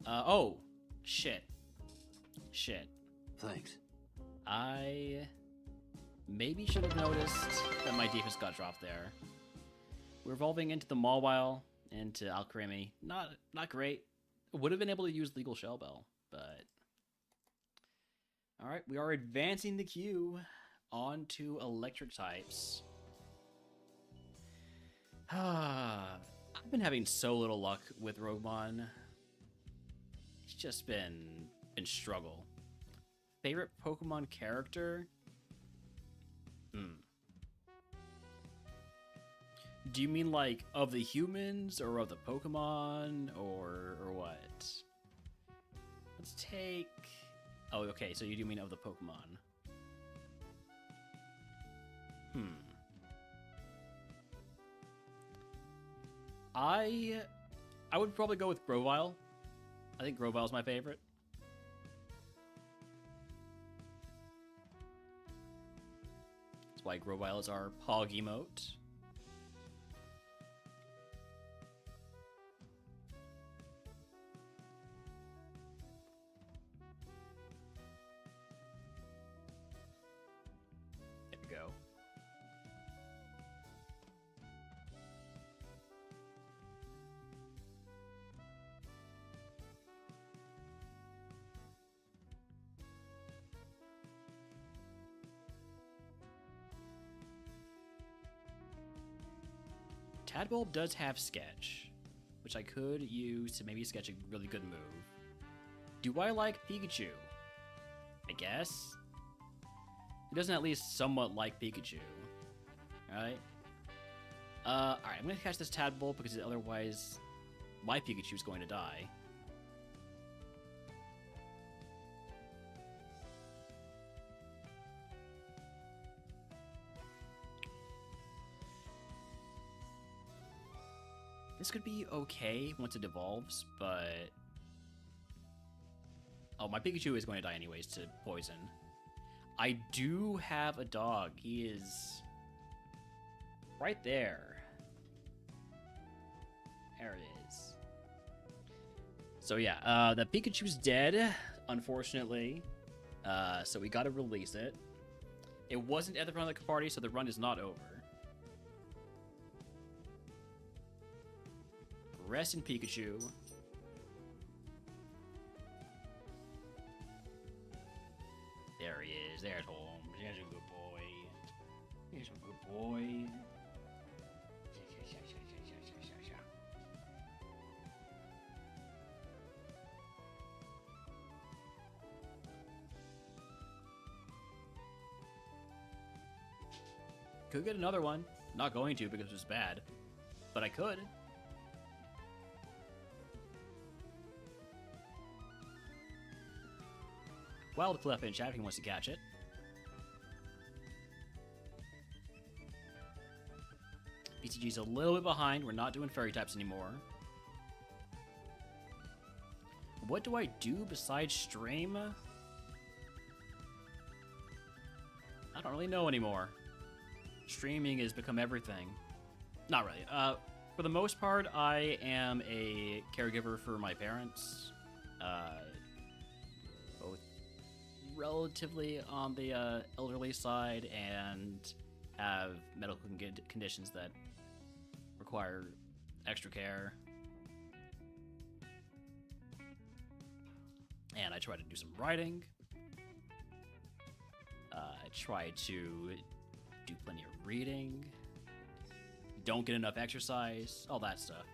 A: Oh, shit.
B: Thanks.
A: I maybe should have noticed that my defense got dropped there. We're evolving into the Mawile, into Alcremie. Not great. Would have been able to use Legal Shell Bell, but... Alright, we are advancing the queue onto electric types. I've been having so little luck with RogueMon. It's just been struggle. Favorite Pokemon character? Do you mean like of the humans or of the Pokemon or what? Let's take... Oh, okay, so you do mean of the Pokemon. I would probably go with Grovyle. I think Grovyle's my favorite. That's why Grovyle is our Pog emote. There we go. Tadbulb does have Sketch, which I could use to maybe sketch a really good move. Do I like Pikachu? I guess. He doesn't at least somewhat like Pikachu. Alright. Alright, I'm gonna catch this Tadpole because otherwise my Pikachu's going to die. This could be okay once it evolves, but... Oh, my Pikachu is going to die anyways to poison. I do have a dog. He is... right there. There it is. So yeah, the Pikachu's dead, unfortunately. So we gotta release it. It wasn't at the front of the party, so the run is not over. Rest in Pikachu. There he is. There's Holmes. He's a good boy. He's a good boy. Could get another one. Not going to because it was bad. But I could. Wild Cleffinch if he wants to catch it. BTG's a little bit behind. We're not doing fairy types anymore. What do I do besides stream? I don't really know anymore. Streaming has become everything. Not really. For the most part, I am a caregiver for my parents. Both relatively on the elderly side and have medical conditions that require extra care. And I try to do some writing. I try to do plenty of reading. Don't get enough exercise. All that stuff.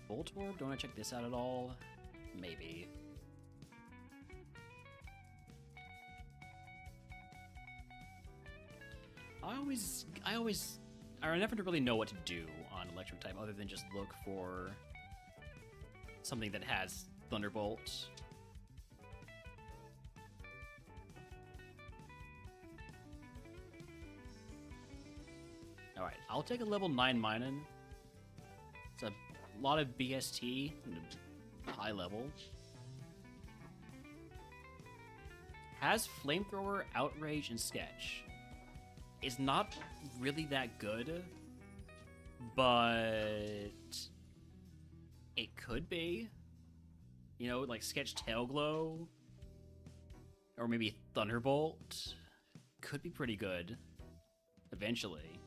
A: Voltorb? Don't I check this out at all? Maybe. I never really know what to do on electric type other than just look for something that has Thunderbolt. Alright, I'll take a level 9 Minun. It's a lot of BST, high level. Has Flamethrower, Outrage, and Sketch. It's not really that good, but it could be. You know, like Sketch Tailglow, or maybe Thunderbolt, could be pretty good eventually.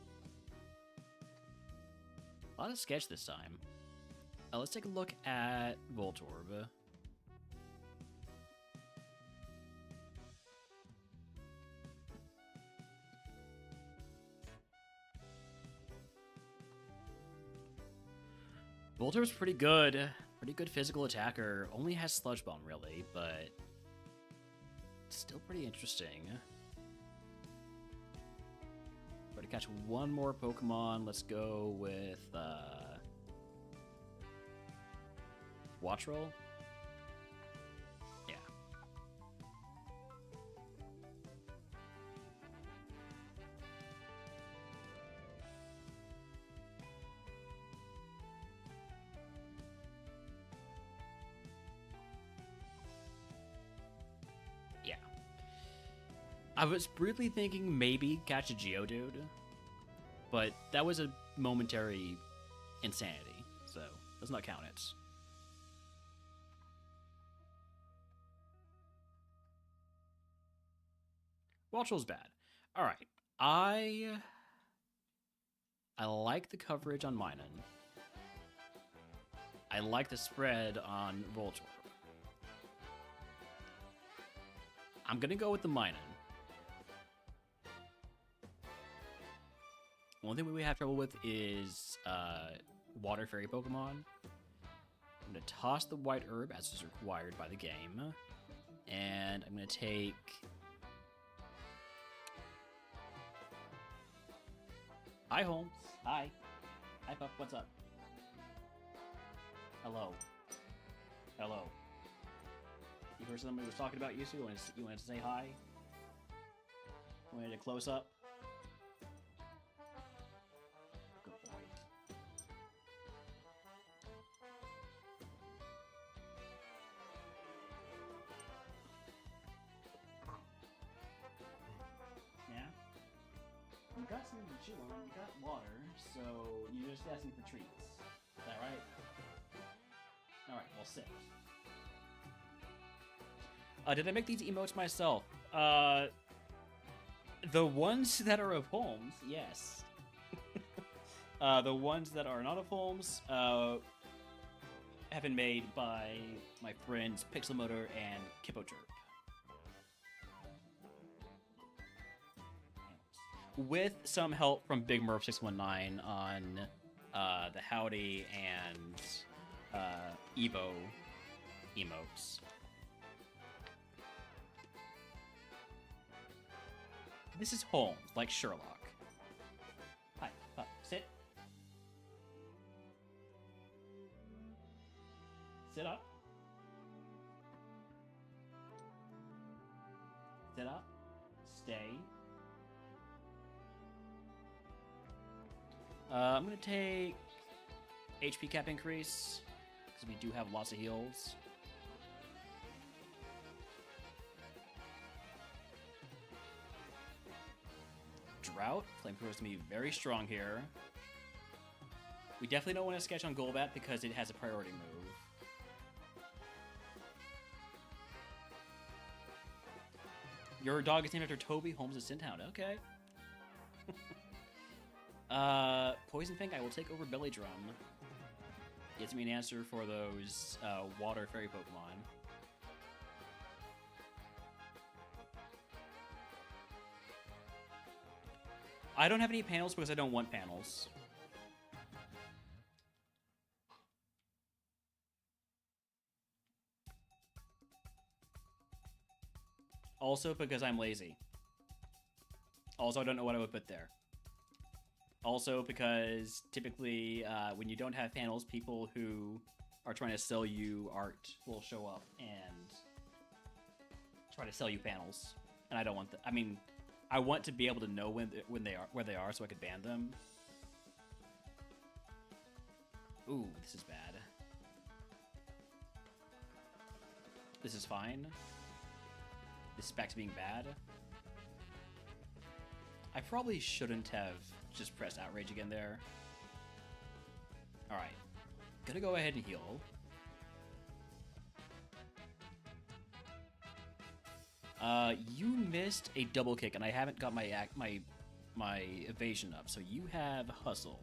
A: A lot of Sketch this time. Let's take a look at Voltorb. Voltorb's pretty good. Pretty good physical attacker. Only has Sludge Bomb, really, but still pretty interesting. Try to catch one more Pokemon. Let's go with Watchroll? Yeah. Yeah. I was briefly thinking maybe catch a Geodude, but that was a momentary insanity, so does not count it. Watchel's bad. All right. I like the coverage on Minun. I like the spread on Voltorb. I'm gonna go with the Minun. One thing we have trouble with is Water Fairy Pokemon. I'm gonna toss the White Herb as is required by the game. And I'm gonna take... Hi, Holmes. Hi. Hi, Puff. What's up? Hello. Hello. You heard somebody was talking about you, so you wanted to say hi? You wanted a close-up? Good boy. Yeah? You got something to chew on, you got water, so you're just asking for treats. Is that right? Alright, well, sit. Did I make these emotes myself? The ones that are of Holmes, yes. The ones that are not of Holmes have been made by my friends Pixel Motor and Kippochirp. With some help from Big Murph 619 on the Howdy and Evo emotes. This is Holmes, like Sherlock. Hi, sit. Sit up. Sit up. Stay. I'm gonna take HP cap increase, because we do have lots of heals. Drought. Flamethrower is going to be very strong here. We definitely don't want to sketch on Golbat because it has a priority move. Your dog is named after Toby Holmes' Syntown. Okay. Poison Fang I will take over Belly Drum. Gets me an answer for those Water Fairy Pokemon. I don't have any panels because I don't want panels. Also because I'm lazy. Also, I don't know what I would put there. Also because typically when you don't have panels, people who are trying to sell you art will show up and try to sell you panels. And I don't want that. I mean, I want to be able to know when they are where they are so I could ban them. Ooh, this is bad. This is fine. This is back to being bad. I probably shouldn't have just pressed Outrage again there. Alright. Gonna go ahead and heal. You missed a double kick, and I haven't got my evasion up, so you have Hustle.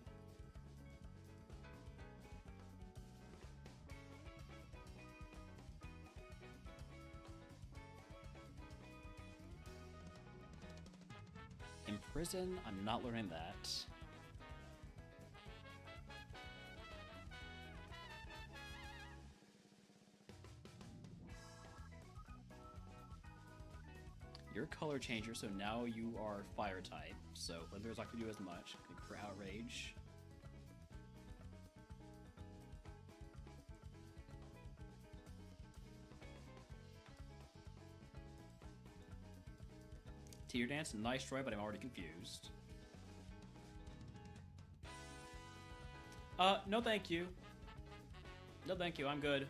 A: Imprison, I'm not learning that. You're color changer, so now you are fire type. So Blazer's not gonna do as much. Go for Outrage. Tear Dance, nice try, but I'm already confused. No thank you. No thank you, I'm good.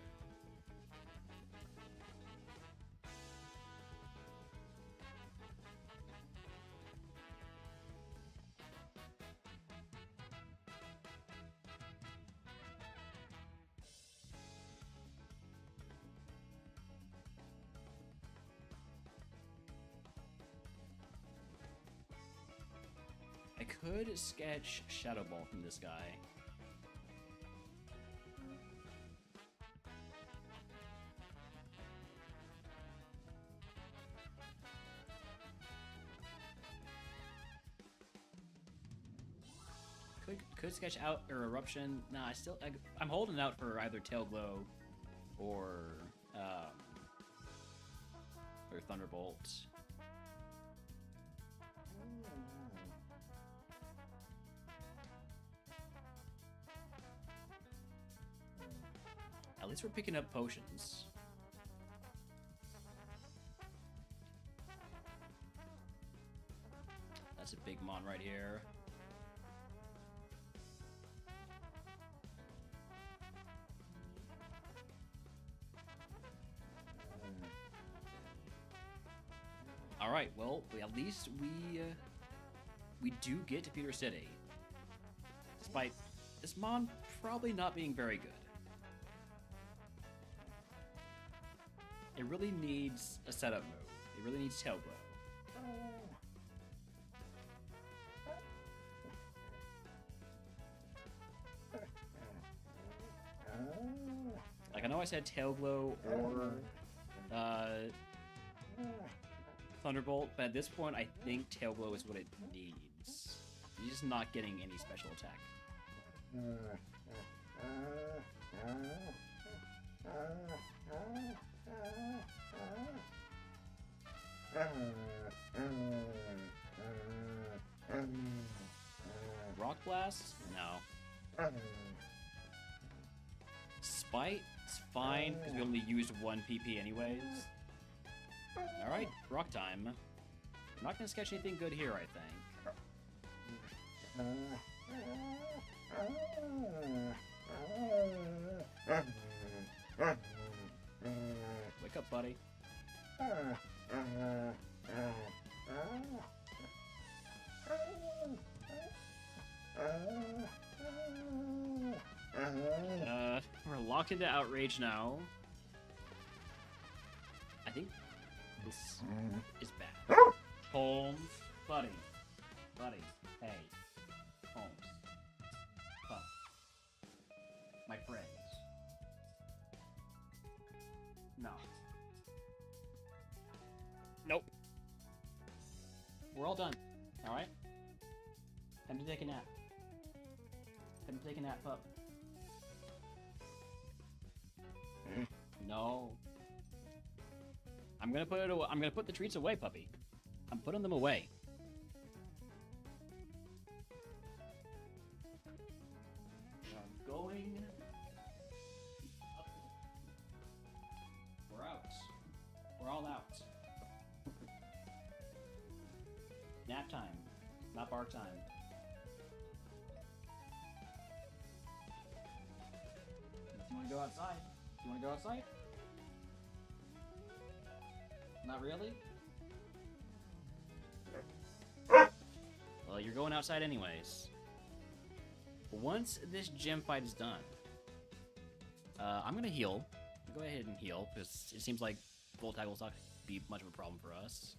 A: could sketch Shadow Ball from this guy. Could sketch out or Eruption. Nah, I'm holding out for either Tail Glow or Thunderbolt. At least we're picking up potions. That's a big mon right here. All right, well, at least we do get to Peter City, despite this mon probably not being very good. It really needs a setup move. It really needs Tail Glow. Like, I know I said Tail Glow or Thunderbolt, but at this point, I think Tail Glow is what it needs. He's just not getting any special attack. Rock Blast? No. Spite? It's fine, because we only used 1 PP anyways. Alright, rock time. I'm not going to sketch anything good here, I think. Wake up, buddy. We're locked into Outrage now. I think this is bad. Holmes, buddy, hey, Holmes, Pup, my friends. No. Nope. We're all done. All right. Time to take a nap. Time to take a nap, Pup. No. I'm gonna put it away. I'm gonna put the treats away, puppy. I'm putting them away. I'm going. We're out. We're all out. Nap time, not bark time. Do you want to go outside? Do you want to go outside? Not really? Well, you're going outside anyways. Once this gym fight is done, I'm gonna heal. Go ahead and heal, because it seems like Volt Tackle will not be much of a problem for us.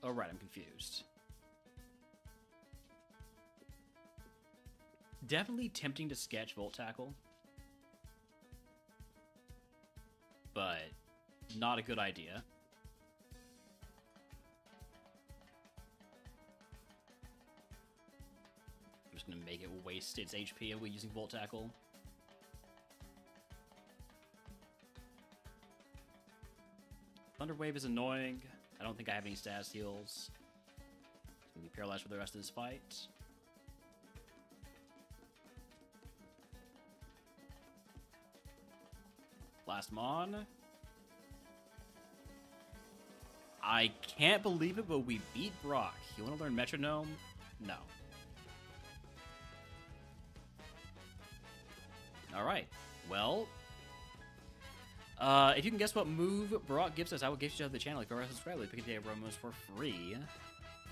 A: Oh, right, I'm confused. Definitely tempting to sketch Volt Tackle, but not a good idea. I'm just gonna make it waste its HP if we're using Volt Tackle. Thunder Wave is annoying. I don't think I have any status heals. I'm gonna be paralyzed for the rest of this fight. Last Mon. I can't believe it, but we beat Brock. You want to learn Metronome? No. Alright. Well, if you can guess what move Brock gives us, I will give you to the channel. If you are subscribed, pick a day of Romos for free.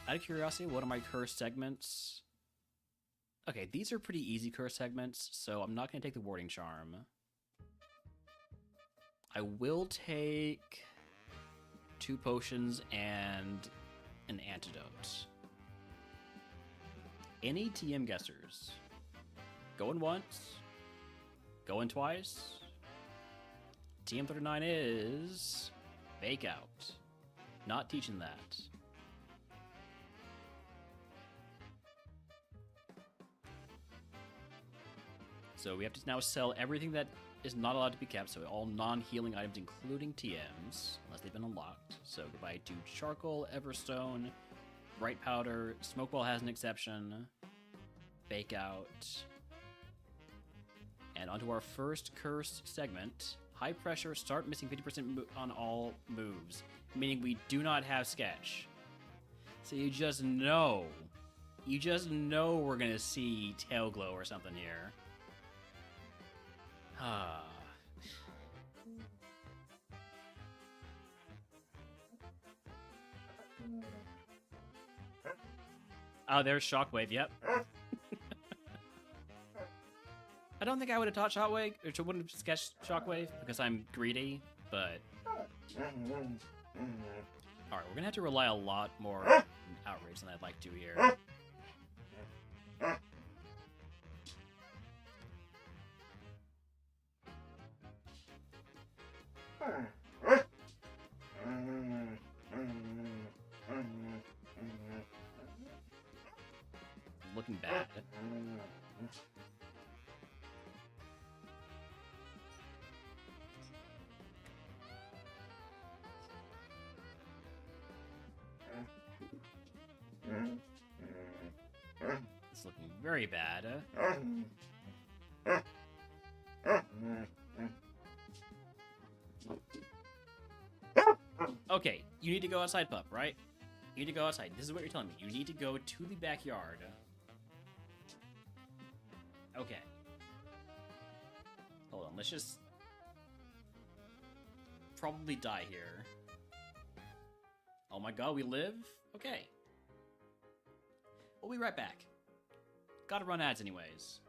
A: Out of curiosity, what are my curse segments? Okay, these are pretty easy curse segments, so I'm not going to take the Warding Charm. I will take 2 potions and an antidote. Any TM guessers? Going once? Going twice? TM39 is... Fake out. Not teaching that. So we have to now sell everything that is not allowed to be kept, so all non-healing items, including TMs, unless they've been unlocked. So goodbye to Charcoal, Everstone, Bright Powder, Smokeball has an exception, Fake Out. And onto our first cursed segment, High Pressure, start missing 50% on all moves, meaning we do not have Sketch. So you just know we're gonna see Tail Glow or something here. Ah. Oh, there's Shockwave, yep. I don't think I would have taught Shockwave, or wouldn't have sketched Shockwave, because I'm greedy, but... Alright, we're gonna have to rely a lot more on Outrage than I'd like to here. Looking bad. It's looking very bad. Okay, you need to go outside, pup, right? You need to go outside. This is what you're telling me. You need to go to the backyard. Okay. Hold on, let's just... probably die here. Oh my god, we live? Okay. We'll be right back. Gotta run ads anyways.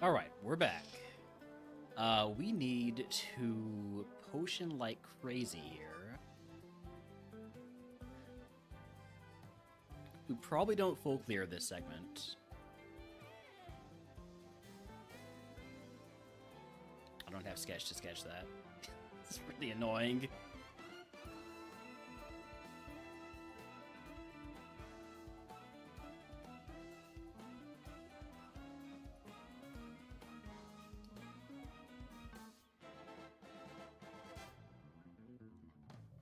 A: Alright, we're back. We need to potion like crazy here. We probably don't full clear this segment. I don't have sketch to sketch that. It's really annoying.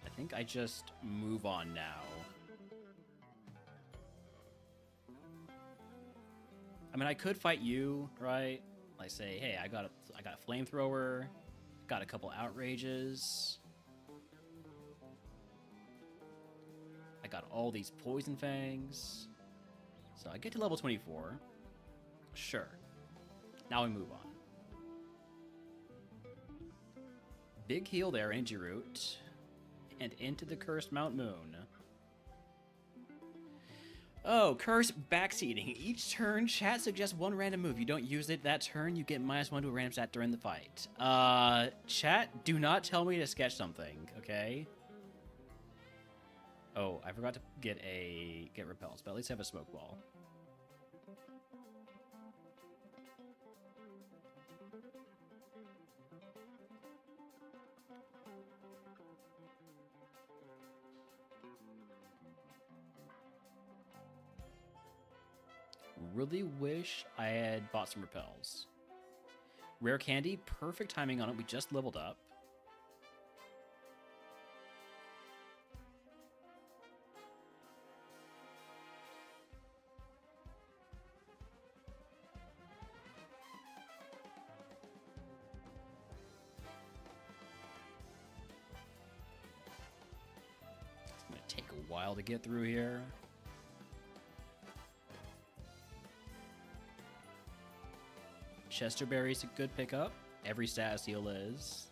A: I think I just move on now. I mean, I could fight you, right? Like say, hey, I got a flamethrower, got a couple outrages. I got all these poison fangs. So I get to level 24. Sure. Now we move on. Big heal there, energy root. And into the cursed Mount Moon. Oh, cursed backseating. Each turn, chat suggests one random move. You don't use it that turn, you get -1 to a random stat during the fight. Chat, do not tell me to sketch something, okay? Oh, I forgot to get repels, but at least I have a smoke ball. Really wish I had bought some repels. Rare candy, perfect timing on it. We just leveled up. It's gonna take a while to get through here. Chesterberry's a good pickup. Every status heal is.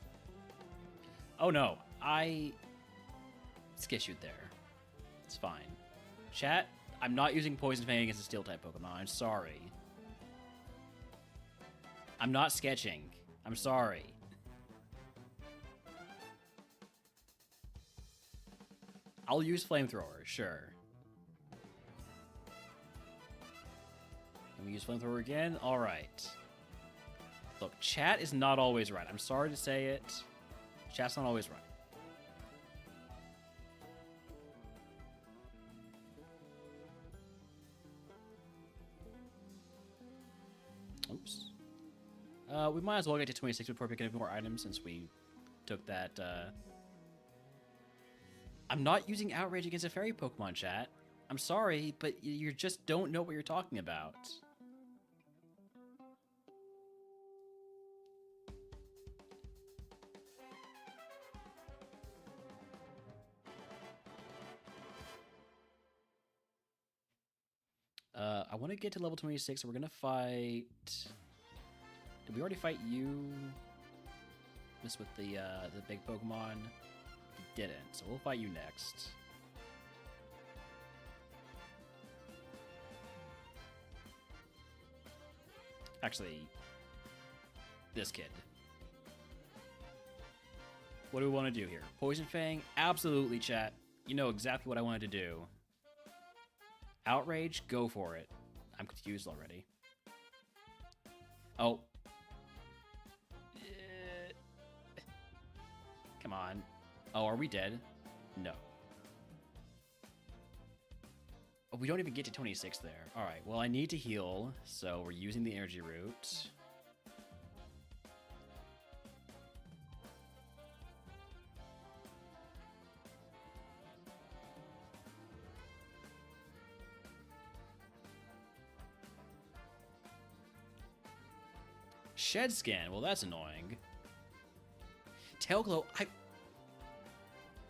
A: Oh no, I sketched there. It's fine. Chat, I'm not using Poison Fang against a Steel type Pokemon. I'm sorry. I'm not sketching. I'm sorry. I'll use Flamethrower, sure. Can we use Flamethrower again? Alright. Look, chat is not always right. I'm sorry to say it. Chat's not always right. Oops. We might as well get to 26 before picking up more items since we took that, I'm not using Outrage against a fairy Pokemon, chat. I'm sorry, but you just don't know what you're talking about. I want to get to level 26, so we're going to fight... Did we already fight you? This with the big Pokemon? We didn't, so we'll fight you next. Actually, this kid. What do we want to do here? Poison Fang? Absolutely, chat. You know exactly what I wanted to do. Outrage? Go for it. I'm confused already. Oh. Come on. Oh, are we dead? No. Oh, we don't even get to 26 there. Alright, well, I need to heal, so we're using the energy root. Shed scan. Well, that's annoying. Tailglow.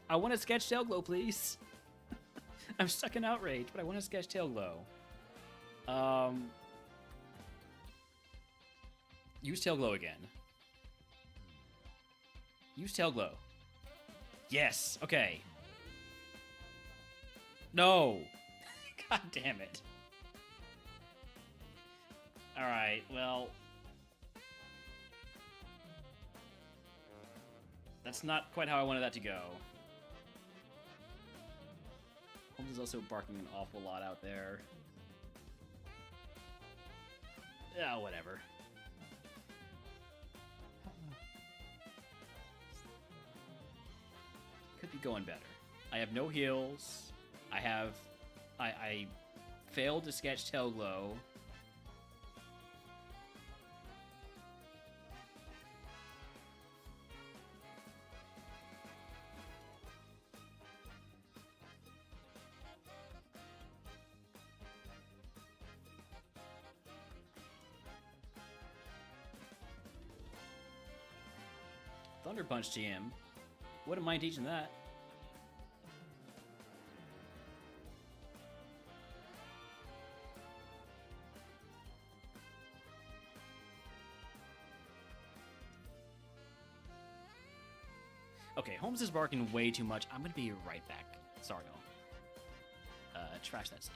A: I want to sketch Tailglow, please. I'm stuck in Outrage, but I want to sketch Tailglow. Use Tailglow again. Use Tailglow. Yes. Okay. No. God damn it. All right. Well. That's not quite how I wanted that to go. Holmes is also barking an awful lot out there. Yeah, whatever. Could be going better. I have no heals. I failed to sketch Tailglow. Thunder Punch TM. Wouldn't mind teaching that. Okay, Holmes is barking way too much. I'm gonna be right back. Sorry, y'all. Trash that suck.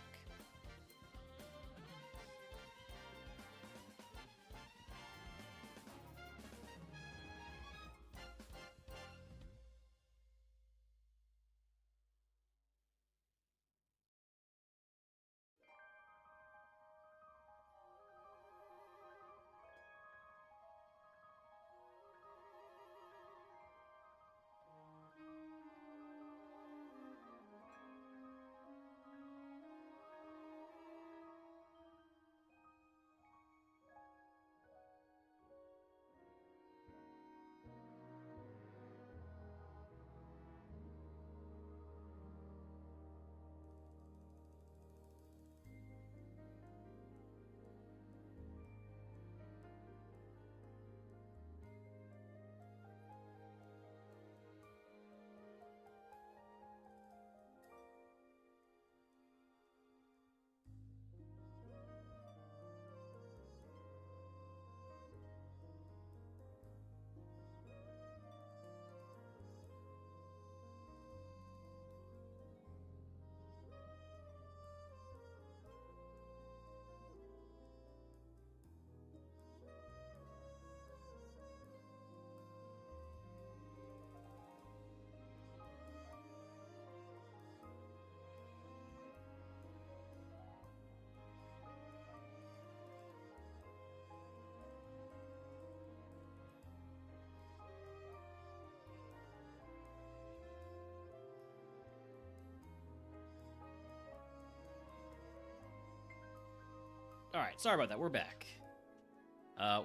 A: Alright, sorry about that. We're back.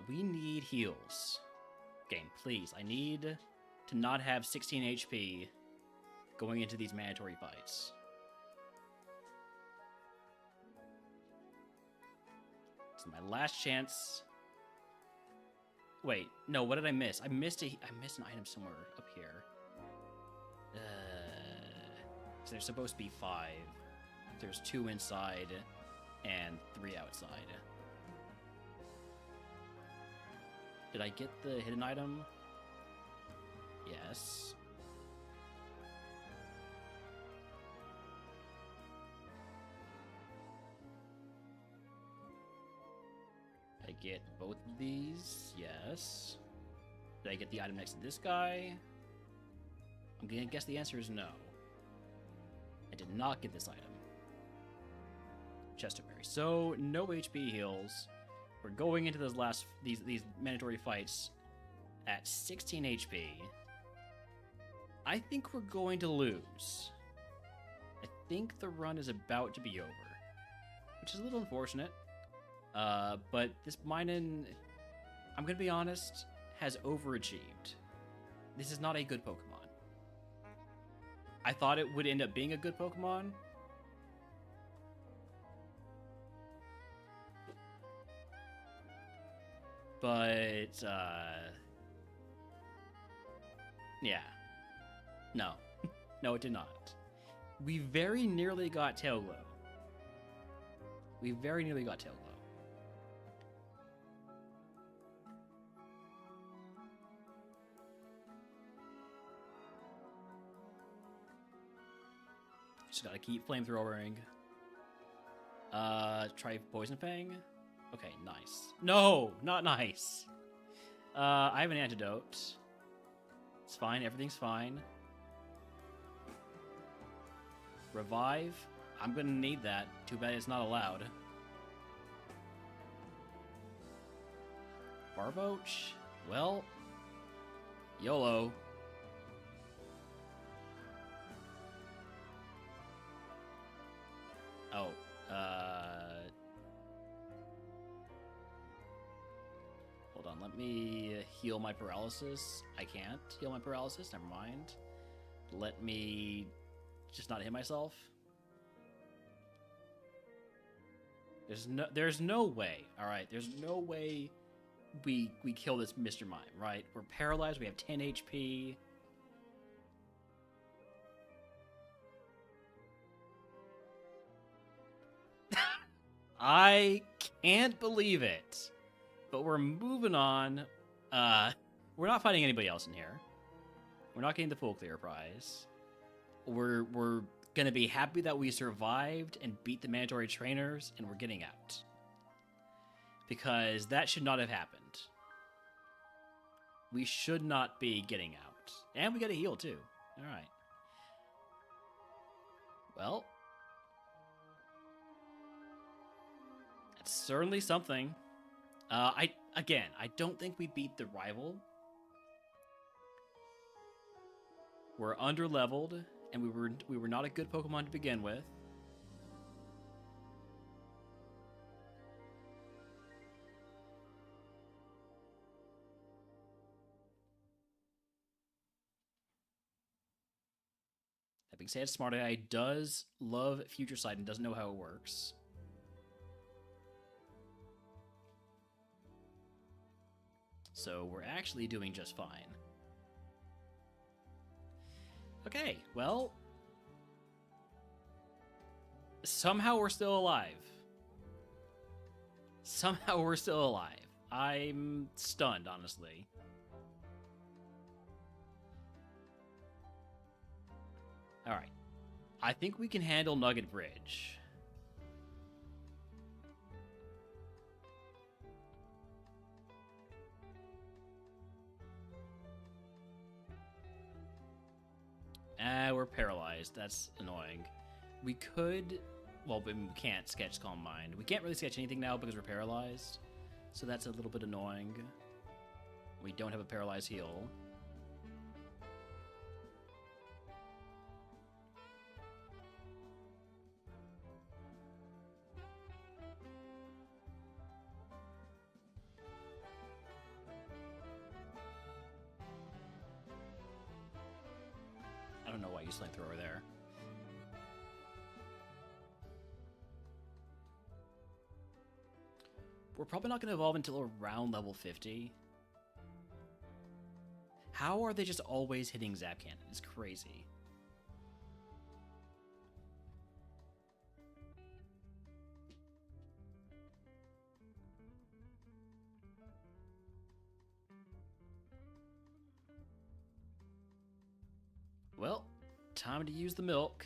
A: We need heals. Game, please. I need to not have 16 HP going into these mandatory fights. It's my last chance. Wait, no, what did I miss? I missed an item somewhere up here. So there's supposed to be 5. There's 2 inside and 3 outside. Did I get the hidden item? Yes. Did I get both of these? Yes. Did I get the item next to this guy? I'm gonna guess the answer is no. I did not get this item. Chesterberry. So no HP heals. We're going into these mandatory fights at 16 HP. I think we're going to lose. I think the run is about to be over, which is a little unfortunate. But this Minun, I'm gonna be honest, has overachieved. This is not a good Pokemon. I thought it would end up being a good Pokemon. But, yeah. No. No, it did not. We very nearly got Tailglow. We very nearly got Tailglow. Just gotta keep flamethrowing. Try Poison Fang. Okay, nice. No, not nice. I have an antidote. It's fine. Everything's fine. Revive. I'm gonna need that. Too bad it's not allowed. Barboach? Well, YOLO. Oh, hold on, let me heal my paralysis. I can't heal my paralysis, never mind. Let me just not hit myself. There's no way, alright, there's no way we kill this Mr. Mime, right? We're paralyzed, we have 10 HP. I can't believe it. But we're moving on. We're not fighting anybody else in here. We're not getting the full clear prize. We're gonna be happy that we survived and beat the mandatory trainers, and we're getting out. Because that should not have happened. We should not be getting out. And we got a heal, too. Alright. Well. It's certainly something. I don't think we beat the rival. We're under-leveled, and we were not a good Pokemon to begin with. That being said, Smart AI does love Future Sight and doesn't know how it works. So we're actually doing just fine. Okay, well, somehow we're still alive. Somehow we're still alive. I'm stunned, honestly. Alright. I think we can handle Nugget Bridge. We're paralyzed. That's annoying. We could... Well, we can't sketch Calm Mind. We can't really sketch anything now because we're paralyzed. So that's a little bit annoying. We don't have a paralyzed heal. I don't know why you Sling Thrower there. We're probably not going to evolve until around level 50. How are they just always hitting Zap Cannon? It's crazy. Well, time to use the milk.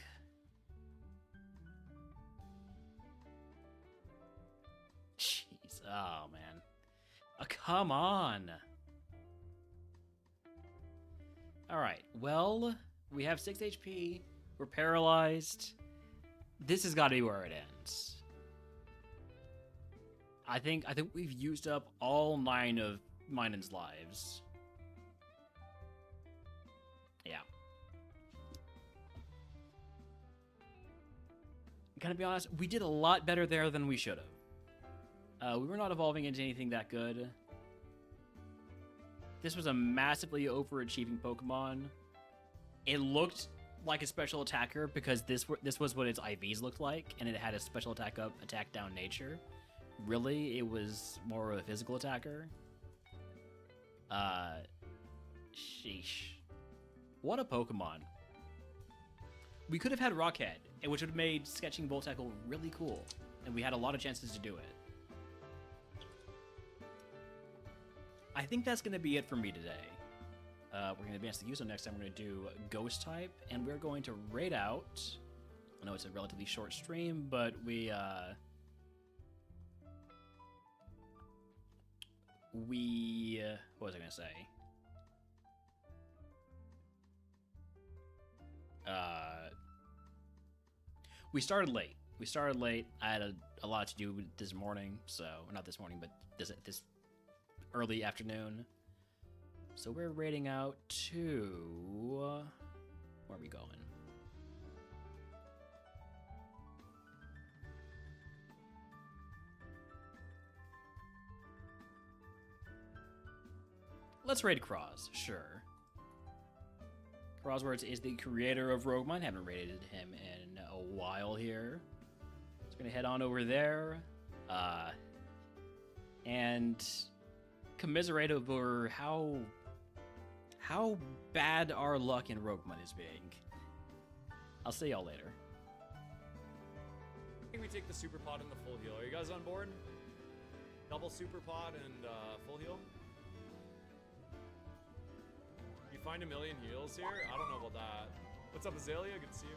A: Jeez, oh man. Oh, come on. Alright, well, we have 6 HP. We're paralyzed. This has got to be where it ends. I think we've used up all 9 of Minon's lives. Yeah. Gotta be honest, we did a lot better there than we should have. We were not evolving into anything that good. This was a massively overachieving Pokemon. It looked like a special attacker because this was what its IVs looked like, and it had a special attack up, attack down nature. Really, it was more of a physical attacker. Sheesh. What a Pokemon. We could have had Rockhead, which would have made sketching Volt Tackle really cool, and we had a lot of chances to do it. I think that's going to be it for me today. We're going to advance the Yuzo next time. We're going to do Ghost type, and we're going to raid out. I know it's a relatively short stream, but what was I going to say? We started late. I had a lot to do this morning, so not this morning, but this early afternoon. So we're raiding out to where are we going? Let's raid Cross, sure. Crosswords is the creator of RogueMon. Haven't raided him in a while here. So we're gonna head on over there, and commiserate over how bad our luck in RogueMon is being. I'll see y'all later.
B: I think we take the super pod and the full heal. Are you guys on board? Double super pod and full heal. You find 1,000,000 heals here? I don't know about that. What's up, Azalea? Good to see you.